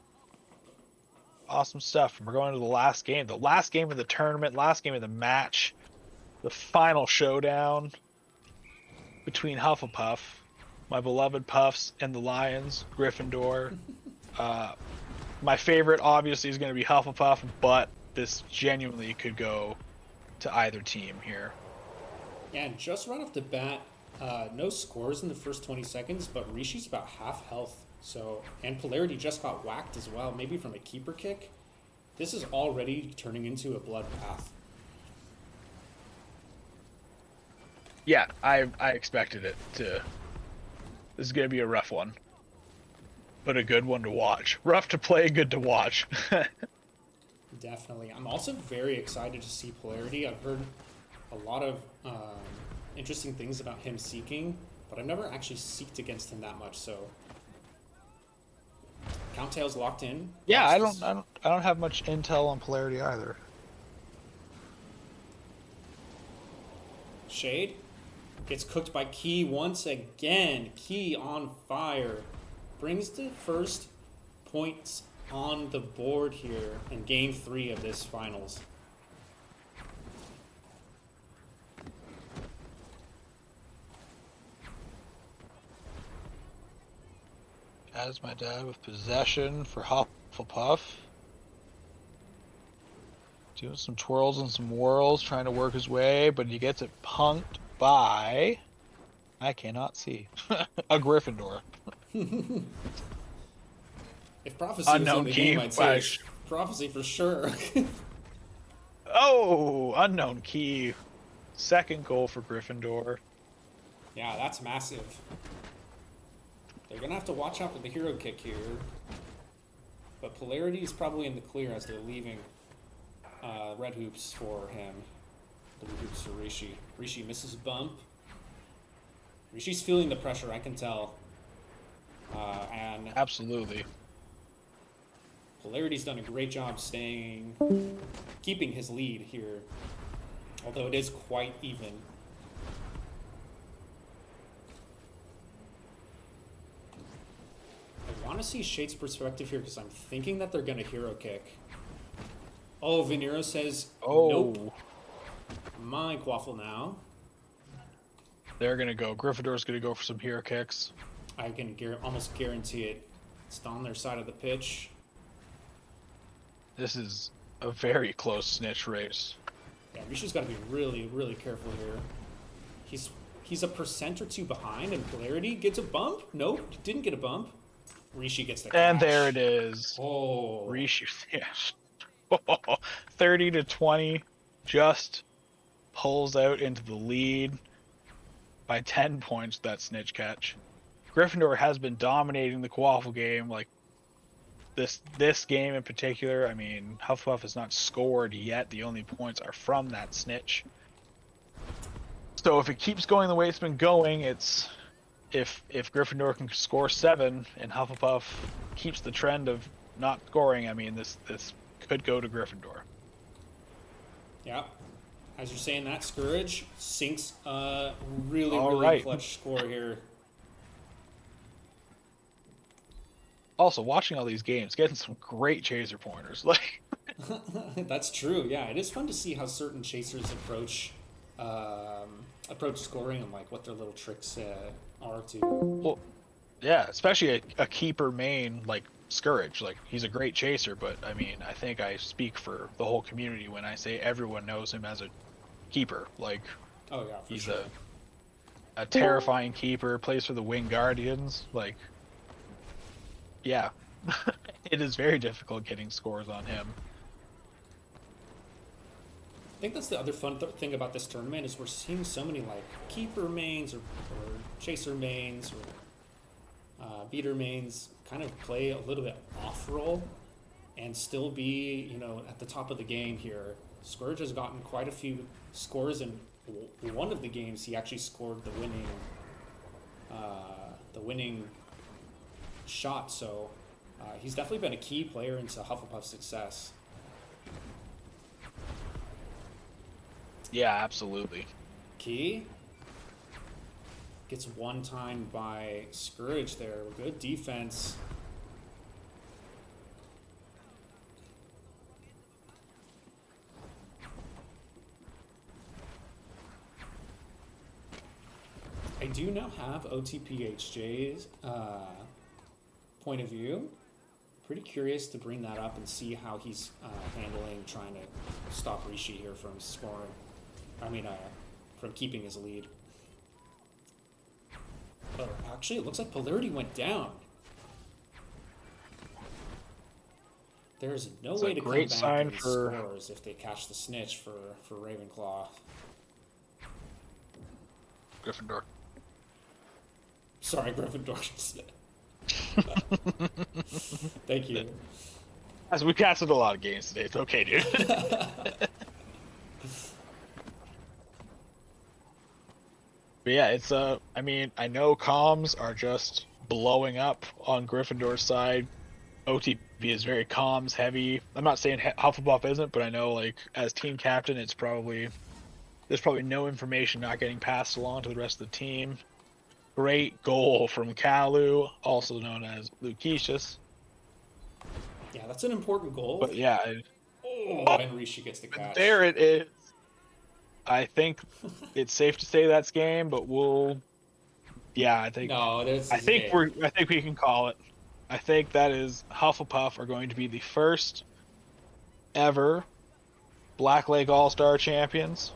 [SPEAKER 10] Awesome stuff. And we're going to the last game. The last game of the tournament, last game of the match. The final showdown between Hufflepuff, my beloved Puffs, and the Lions, Gryffindor. My favorite, obviously, is going to be Hufflepuff, but this genuinely could go to either team here.
[SPEAKER 8] Yeah, and just right off the bat, no scores in the first 20 seconds, but Rishi's about half health. So, and Polarity just got whacked as well, maybe from a keeper kick. This is already turning into a bloodbath.
[SPEAKER 10] Yeah, I expected it to. This is going to be a rough one, but a good one to watch. Rough to play, good to watch.
[SPEAKER 8] Definitely. I'm also very excited to see Polarity. I've heard a lot of interesting things about him seeking, but I've never actually seeked against him that much. So, Count-Tails locked in.
[SPEAKER 10] Yeah, I don't have much intel on Polarity either.
[SPEAKER 8] Shade gets cooked by Key once again. Key on fire. Brings the first points on the board here in Game 3 of this finals.
[SPEAKER 10] As my dad with possession for Hufflepuff. Doing some twirls and some whirls, trying to work his way, but he gets it punked by, I cannot see, a Gryffindor.
[SPEAKER 8] If Prophecy was in the game, I'd say it's Prophecy for sure.
[SPEAKER 10] Oh, unknown key. Second goal for Gryffindor.
[SPEAKER 8] Yeah, that's massive. They're going to have to watch out for the hero kick here. But Polarity is probably in the clear as they're leaving red hoops for him. Blue hoops for Rishi. Rishi misses a bump. Rishi's feeling the pressure, I can tell.
[SPEAKER 10] Absolutely.
[SPEAKER 8] Polarity's done a great job keeping his lead here, although it is quite even. I want to see Shade's perspective here because I'm thinking that they're going to hero kick. Oh, Venero says, nope. My quaffle now.
[SPEAKER 10] They're going to go. Gryffindor's going to go for some hero kicks.
[SPEAKER 8] I can almost guarantee it. It's on their side of the pitch.
[SPEAKER 10] This is a very close snitch race.
[SPEAKER 8] Yeah, Rishi's got to be really, really careful here. He's a percent or two behind, and Polarity gets a bump. Nope, didn't get a bump. Rishi gets the catch.
[SPEAKER 10] And there it is.
[SPEAKER 8] Oh.
[SPEAKER 10] Rishi, yes. 30 to 20, just pulls out into the lead by 10 points. That snitch catch. Gryffindor has been dominating the Quaffle game, like this game in particular. I mean, Hufflepuff has not scored yet. The only points are from that snitch. So if it keeps going the way it's been going, it's if Gryffindor can score 7 and Hufflepuff keeps the trend of not scoring, I mean, this could go to Gryffindor.
[SPEAKER 8] Yeah. As you're saying that, Scourge sinks a really clutch score here.
[SPEAKER 10] Also, watching all these games, getting some great chaser pointers. Like,
[SPEAKER 8] that's true. Yeah, it is fun to see how certain chasers approach scoring and like what their little tricks are to.
[SPEAKER 10] Well, yeah, especially a keeper main like Scourge. Like, he's a great chaser, but I mean, I think I speak for the whole community when I say everyone knows him as a keeper. Like,
[SPEAKER 8] oh yeah,
[SPEAKER 10] he's
[SPEAKER 8] sure.
[SPEAKER 10] a terrifying keeper. Plays for the Wing Guardians. Like, yeah, it is very difficult getting scores on him.
[SPEAKER 8] I think that's the other fun thing about this tournament is we're seeing so many like keeper mains or chaser mains or beater mains kind of play a little bit off role and still be, you know, at the top of the game here. Scourge has gotten quite a few scores in one of the games. He actually scored the winning shot, so he's definitely been a key player into Hufflepuff's success.
[SPEAKER 10] Yeah, absolutely.
[SPEAKER 8] Key gets one time by Scourge there. Good defense. I do now have OTPHJ's point of view. Pretty curious to bring that up and see how he's handling trying to stop Rishi here from scoring. From keeping his lead. Oh, actually, it looks like Polarity went down. There's no way to come back and scores if they catch the snitch for Ravenclaw.
[SPEAKER 10] Gryffindor.
[SPEAKER 8] Sorry, Gryffindor. Thank you.
[SPEAKER 10] As we casted a lot of games today, it's okay, dude. But yeah, it's I mean, I know comms are just blowing up on Gryffindor's side. OTP is very comms heavy. I'm not saying Hufflepuff isn't, but I know, like, as team captain, there's probably no information not getting passed along to the rest of the team. Great goal from Kalu, also known as Lucetius.
[SPEAKER 8] Yeah, that's an important goal.
[SPEAKER 10] But yeah,
[SPEAKER 8] and Rishi gets the catch.
[SPEAKER 10] There it is. I think it's safe to say that's game, but I think we can call it. I think that is Hufflepuff are going to be the first ever Black Lake All-Star champions.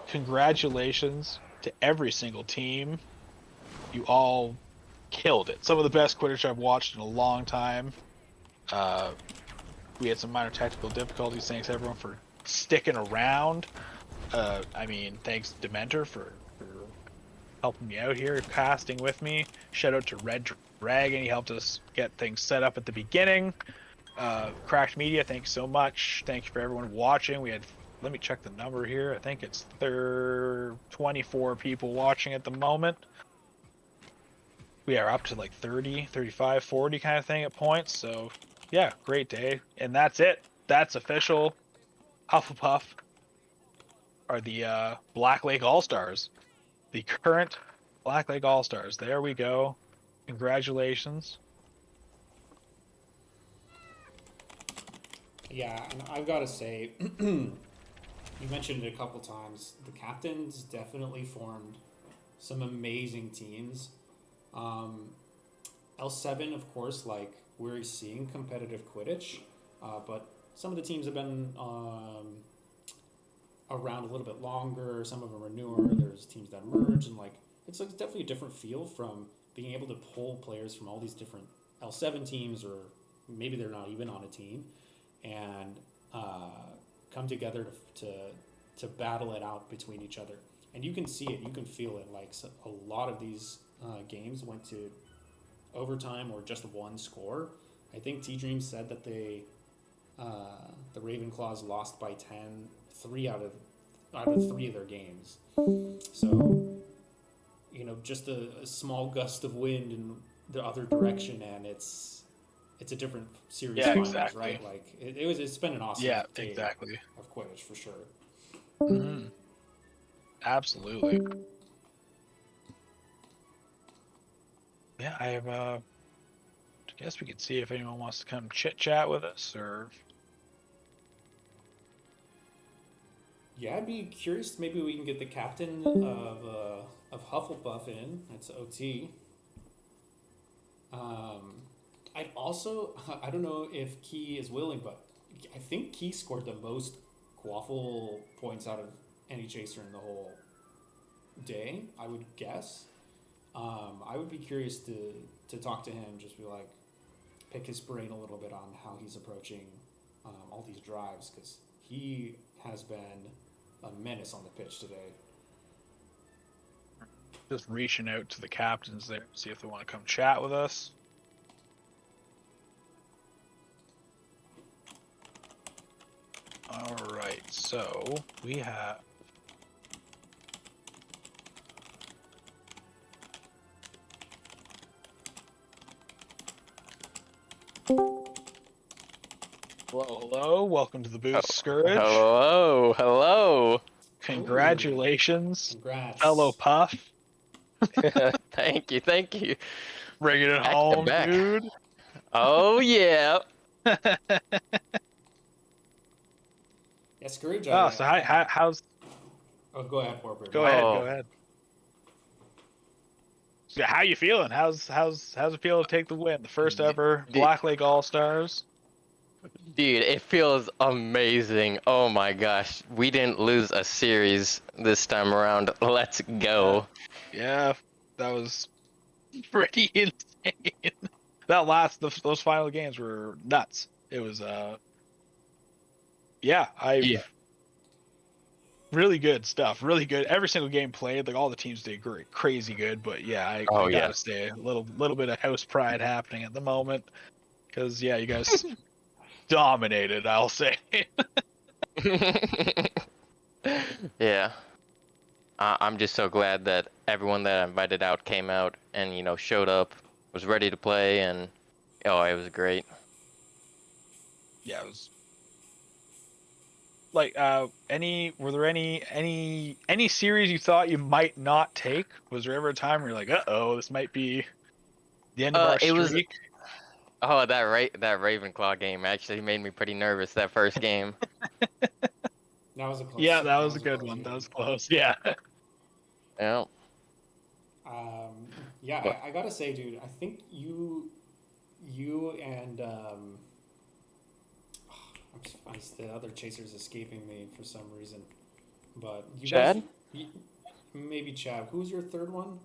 [SPEAKER 10] Congratulations to every single team. You all killed it. Some of the best Quidditch I've watched in a long time. We had some minor technical difficulties. Thanks everyone for sticking around. I mean, thanks Dementor for helping me out here, casting with me. Shout out to Red Dragon, he helped us get things set up at the beginning. Cracked Media, thanks so much. Thank you for everyone watching. We had, let me check the number here. I think it's 24 people watching at the moment. we are up to like 30, 35, 40 kind of thing at points. So yeah, great day. And that's it. That's official. Hufflepuff are the Black Lake All-Stars. The current Black Lake All-Stars. There we go. Congratulations.
[SPEAKER 8] Yeah, and I've got to say, you mentioned it a couple times. The captains definitely formed some amazing teams. L7, of course, like we're seeing competitive Quidditch, but some of the teams have been around a little bit longer. Some of them are newer. There's teams that merge, and like it's definitely a different feel from being able to pull players from all these different L7 teams, or maybe they're not even on a team, and come together to battle it out between each other. And you can see it, you can feel it. Like a lot of these games went to overtime or just one score. I think T-Dream said that the Ravenclaws lost by 10, 3 out of 3 of their games. So, you know, just a small gust of wind in the other direction, and it's a different series.
[SPEAKER 10] Yeah,
[SPEAKER 8] finals,
[SPEAKER 10] exactly.
[SPEAKER 8] Right? Like it's been an awesome day
[SPEAKER 10] exactly.
[SPEAKER 8] of Quidditch for sure.
[SPEAKER 10] Mm-hmm. Absolutely. Yeah, I have. I guess we could see if anyone wants to come chit chat with us, or
[SPEAKER 8] Yeah, I'd be curious. Maybe we can get the captain of Hufflepuff in. That's OT. I'd also, I don't know if Key is willing, but I think Key scored the most Quaffle points out of any chaser in the whole day, I would guess. I would be curious to talk to him, just be like, pick his brain a little bit on how he's approaching all these drives, because he has been a menace on the pitch today.
[SPEAKER 10] just reaching out to the captains there, see if they want to come chat with us. All right, so we have hello, welcome to the Booth Scourge.
[SPEAKER 11] Hello.
[SPEAKER 10] Congratulations,
[SPEAKER 8] Congrats.
[SPEAKER 10] fellow Puff.
[SPEAKER 11] Thank you.
[SPEAKER 10] Bringing it
[SPEAKER 11] Back to
[SPEAKER 10] home,
[SPEAKER 11] back.
[SPEAKER 10] dude.
[SPEAKER 11] Oh yeah.
[SPEAKER 8] Yeah, Scourge.
[SPEAKER 10] Oh, so how's?
[SPEAKER 8] Oh, go ahead, Warbird.
[SPEAKER 10] Go ahead. So how you feeling? How's it feel to take the win? The first ever Black Lake All Stars.
[SPEAKER 11] Dude, it feels amazing. Oh my gosh. We didn't lose a series this time around. Let's go.
[SPEAKER 10] Yeah, that was pretty insane. Those final games were nuts. It was really good stuff. Really good. Every single game played, like all the teams did great, crazy good. But yeah, I gotta say a little bit of house pride happening at the moment, because yeah, you guys dominated, I'll say.
[SPEAKER 11] Yeah. I'm just so glad that everyone that I invited out came out and, showed up, was ready to play, and it was great.
[SPEAKER 10] Yeah, it was like were there any series you thought you might not take? Was there ever a time where you're like, this might be the end of our streak?
[SPEAKER 11] That Ravenclaw game actually made me pretty nervous, that first game.
[SPEAKER 8] That was a close.
[SPEAKER 10] Yeah, that was a good one. That was close. Yeah.
[SPEAKER 11] Yeah.
[SPEAKER 8] I gotta say, dude, I think you and the other chaser's escaping me for some reason, but you
[SPEAKER 11] Chad?
[SPEAKER 8] Guys, maybe Chad. Who's your third one?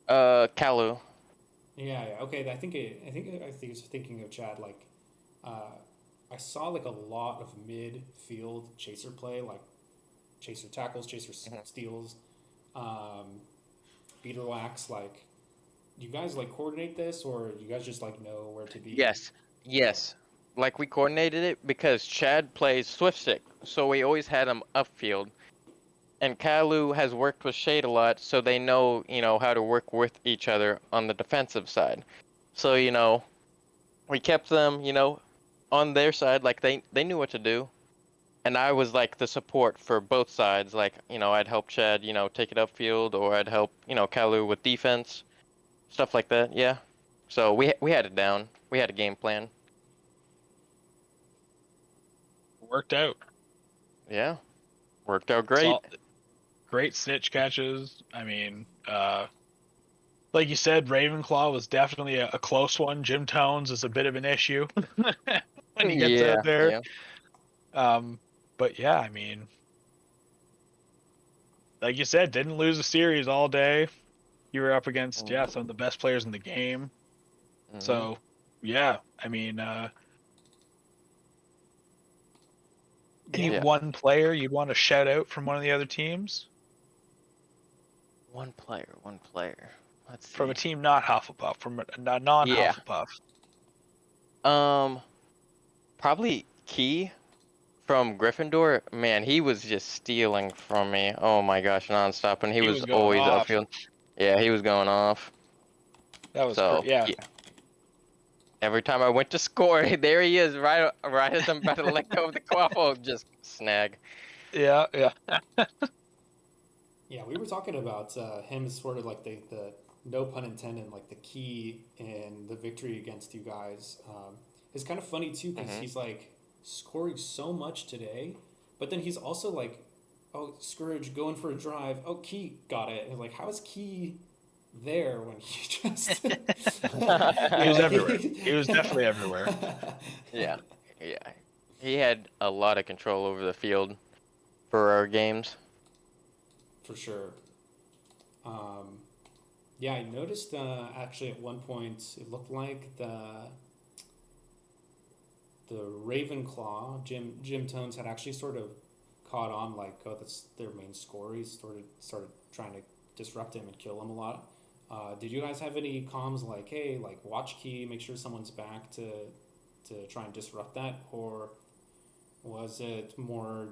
[SPEAKER 11] Kalu.
[SPEAKER 8] Yeah. Okay. I think I was thinking of Chad. Like, I saw like a lot of midfield chaser play, like chaser tackles, chaser steals, beater wax. Like, do you guys like coordinate this, or do you guys just like know where to be?
[SPEAKER 11] Yes. Like, we coordinated it because Chad plays Swift Stick, so we always had him upfield. and Kalu has worked with Shade a lot, so they know, how to work with each other on the defensive side. So, we kept them, on their side, like they knew what to do. And I was like the support for both sides. Like, I'd help Chad, take it upfield, or I'd help, Kalu with defense, stuff like that. Yeah. So we had it down. We had a game plan.
[SPEAKER 10] Worked out.
[SPEAKER 11] Yeah. Worked out great.
[SPEAKER 10] Great snitch catches. I mean, like you said, Ravenclaw was definitely a close one. Jim Tones is a bit of an issue when he gets out there.
[SPEAKER 11] Yeah.
[SPEAKER 10] But yeah, I mean, like you said, didn't lose a series all day. You were up against some of the best players in the game.
[SPEAKER 11] Mm-hmm.
[SPEAKER 10] So yeah, I mean, one player you'd want to shout out from one of the other teams?
[SPEAKER 11] One player. Let's see.
[SPEAKER 10] From a team not Hufflepuff, from a non-Hufflepuff.
[SPEAKER 11] Probably Key from Gryffindor. Man, he was just stealing from me. Oh my gosh, nonstop, and he was always upfield. Yeah, he was going off.
[SPEAKER 10] That was
[SPEAKER 11] yeah. Every time I went to score, there he is, right as I'm about to let go of the quaffle, just snag.
[SPEAKER 10] Yeah.
[SPEAKER 8] Yeah, we were talking about him as sort of like the no pun intended, like the key in the victory against you guys. It's kind of funny too because he's like scoring so much today, but then he's also like, oh, Scourge going for a drive. Oh, Key got it. And like, how is Key there when he just?
[SPEAKER 10] He was everywhere. He was definitely everywhere.
[SPEAKER 11] Yeah. He had a lot of control over the field for our games.
[SPEAKER 8] For sure. Yeah, I noticed actually at one point it looked like the Ravenclaw, Jim Tones had actually sort of caught on, like, oh, that's their main scorer. He started trying to disrupt him and kill him a lot. Did you guys have any comms like, hey, like watch Key, make sure someone's back to try and disrupt that, or was it more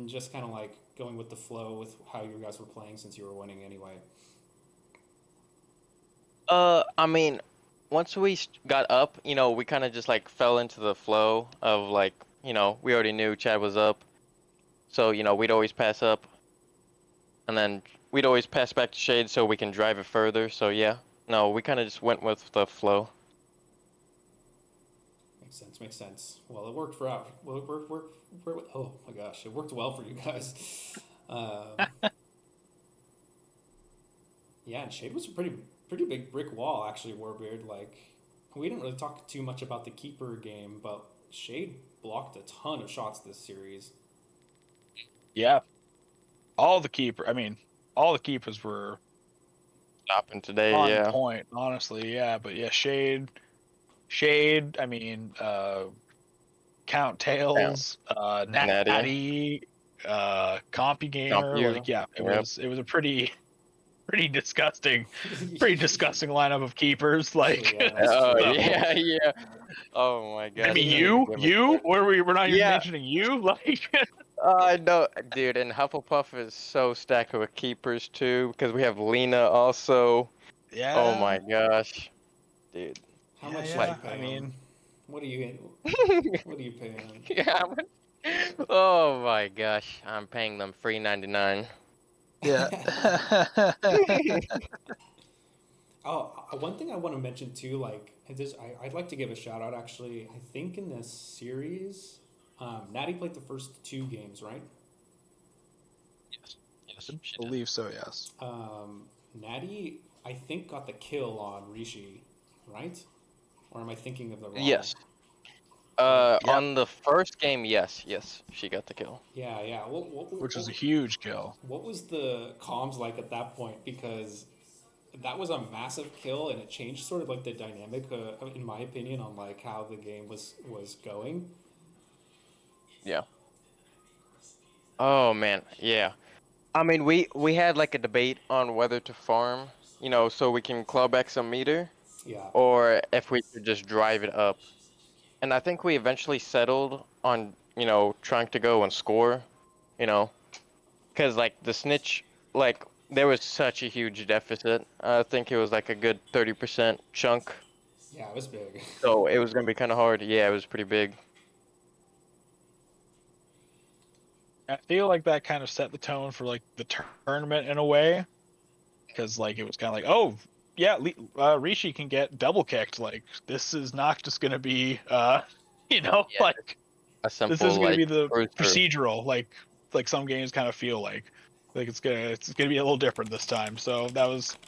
[SPEAKER 8] just kind of like going with the flow with how you guys were playing since you were winning anyway?
[SPEAKER 11] I mean, once we got up, we kind of just like fell into the flow of like, we already knew Chad was up. So, we'd always pass up. And then we'd always pass back to Shade so we can drive it further. So, yeah. No, we kind of just went with the flow.
[SPEAKER 8] Makes sense. Well, it worked for oh my gosh, it worked well for you guys. Yeah, and Shade was a pretty big brick wall, actually, Warbeard. Like, we didn't really talk too much about the keeper game, but Shade blocked a ton of shots this series.
[SPEAKER 10] Yeah. All the keepers were
[SPEAKER 11] stopping today,
[SPEAKER 10] on point, honestly, yeah. But yeah, Shade, I mean, Count Tails, Natty, Compy Gamer, like, yeah, it was a pretty disgusting lineup of keepers. Like,
[SPEAKER 11] yeah. Oh my god.
[SPEAKER 10] I mean, we're not even mentioning you, like.
[SPEAKER 11] I know, dude, and Hufflepuff is so stacked with keepers too, because we have Lena also.
[SPEAKER 10] Yeah.
[SPEAKER 11] Oh my gosh, dude.
[SPEAKER 8] How much?
[SPEAKER 10] Yeah, I mean,
[SPEAKER 8] what are you paying?
[SPEAKER 11] Yeah. Oh my gosh, I'm paying them $3.99.
[SPEAKER 10] Yeah.
[SPEAKER 8] Oh, one thing I want to mention too, like I'd like to give a shout out. Actually, I think in this series, Natty played the first 2 games, right?
[SPEAKER 10] Yes, I believe so. Yes.
[SPEAKER 8] Natty, I think, got the kill on Rishi, right? Or am I thinking of the wrong?
[SPEAKER 11] Yes. On the first game, yes, she got the kill.
[SPEAKER 8] Yeah.
[SPEAKER 10] Which was a huge kill.
[SPEAKER 8] What was the comms like at that point? Because that was a massive kill, and it changed sort of like the dynamic, in my opinion, on like how the game was going.
[SPEAKER 11] Yeah. Oh man, yeah. I mean, we had like a debate on whether to farm, so we can claw back some meter.
[SPEAKER 8] Yeah.
[SPEAKER 11] Or if we could just drive it up. And I think we eventually settled on, trying to go and score, because like the snitch, like there was such a huge deficit. I think it was like a good 30% chunk.
[SPEAKER 8] Yeah, it was big.
[SPEAKER 11] So it was gonna be kind of hard. Yeah, it was pretty big.
[SPEAKER 10] I feel like that kind of set the tone for like the tournament in a way, because like it was kind of like, oh yeah, Rishi can get double kicked. Like this is not just gonna be like
[SPEAKER 11] A simple
[SPEAKER 10] this is gonna
[SPEAKER 11] like
[SPEAKER 10] be the
[SPEAKER 11] cruise through.
[SPEAKER 10] procedural like some games kind of feel like it's gonna be a little different this time. So that was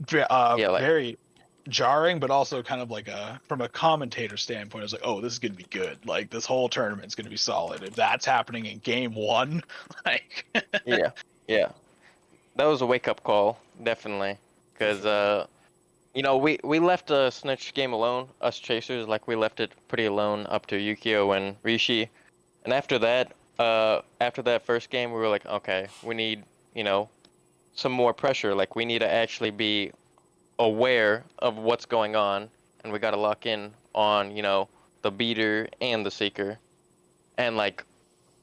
[SPEAKER 10] very jarring, but also kind of like from a commentator standpoint, I was like, oh, this is gonna be good. Like this whole tournament's gonna be solid. If that's happening in game one, like
[SPEAKER 11] yeah, that was a wake up call, definitely, because we left the snitch game alone, us chasers, like we left it pretty alone up to Yukio and Rishi, and after that first game, we were like, okay, we need some more pressure. Like we need to actually be aware of what's going on, and we got to lock in on the beater and the seeker, and like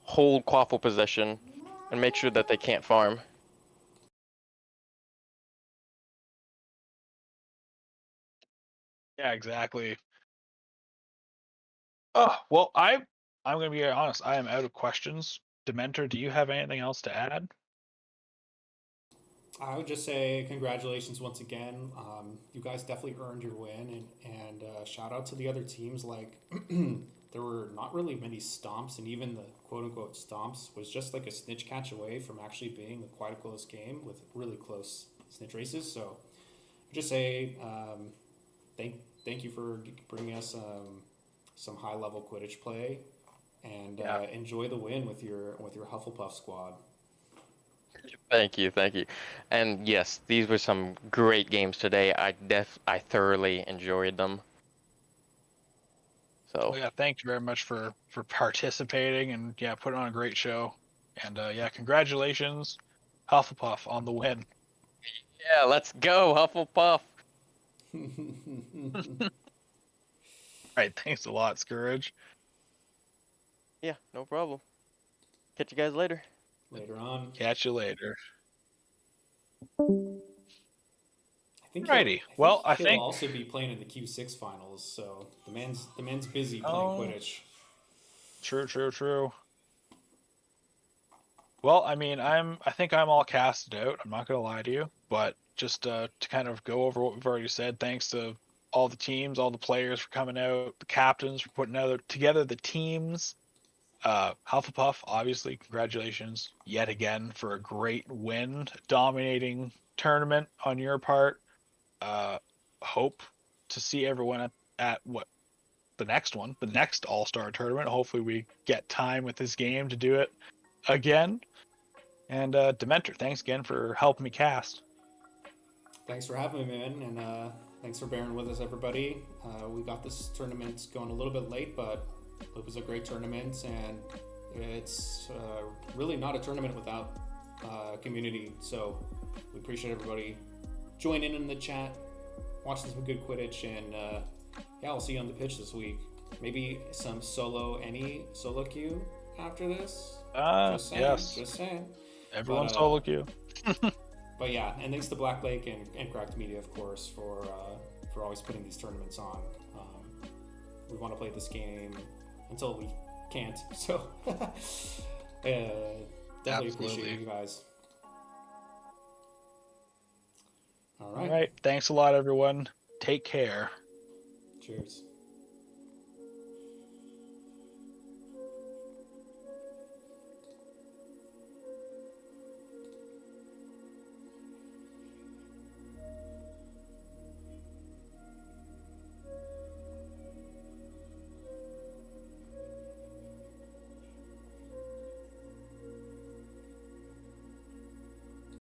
[SPEAKER 11] hold quaffle possession and make sure that they can't farm.
[SPEAKER 10] yeah, exactly. Oh well, I'm gonna be honest. I am out of questions. Dementor, do you have anything else to add?
[SPEAKER 8] I would just say congratulations once again. You guys definitely earned your win, and shout out to the other teams. Like there were not really many stomps, and even the quote unquote stomps was just like a snitch catch away from actually being quite a close game with really close snitch races. So just say thank you for bringing us some high level Quidditch play, and enjoy the win with your Hufflepuff squad.
[SPEAKER 11] Thank you. And yes, these were some great games today. I thoroughly enjoyed them. So
[SPEAKER 10] Well, yeah, thank you very much for participating and putting on a great show. And congratulations, Hufflepuff, on the win.
[SPEAKER 11] yeah, let's go Hufflepuff.
[SPEAKER 10] All right, thanks a lot, Scourge.
[SPEAKER 11] Yeah, no problem. Catch you guys later.
[SPEAKER 8] Later on.
[SPEAKER 10] Catch you later.
[SPEAKER 8] I think
[SPEAKER 10] Righty.
[SPEAKER 8] I
[SPEAKER 10] think
[SPEAKER 8] he'll also be playing in the Q6 finals, so the man's busy playing Quidditch.
[SPEAKER 10] True. Well, I mean, I think I'm all casted out. I'm not gonna lie to you, but just to kind of go over what we've already said, thanks to all the teams, all the players for coming out, the captains for putting together the teams. Hufflepuff, obviously, congratulations yet again for a great win, dominating tournament on your part. Hope to see everyone at the next All-Star tournament. Hopefully we get time with this game to do it again. And Dementor, thanks again for helping me cast.
[SPEAKER 8] Thanks for having me, man, and thanks for bearing with us, everybody. We got this tournament going a little bit late, but it was a great tournament, and it's really not a tournament without community. So we appreciate everybody joining in the chat, watching some good Quidditch, and we'll see you on the pitch this week. Maybe some solo queue after this. Just saying.
[SPEAKER 10] Everyone's solo queue.
[SPEAKER 8] But yeah, and thanks to Black Lake and Cracked Media, of course, for always putting these tournaments on. We want to play this game until we can't. So definitely appreciate you guys. All right.
[SPEAKER 10] Thanks a lot, everyone. Take care.
[SPEAKER 8] Cheers.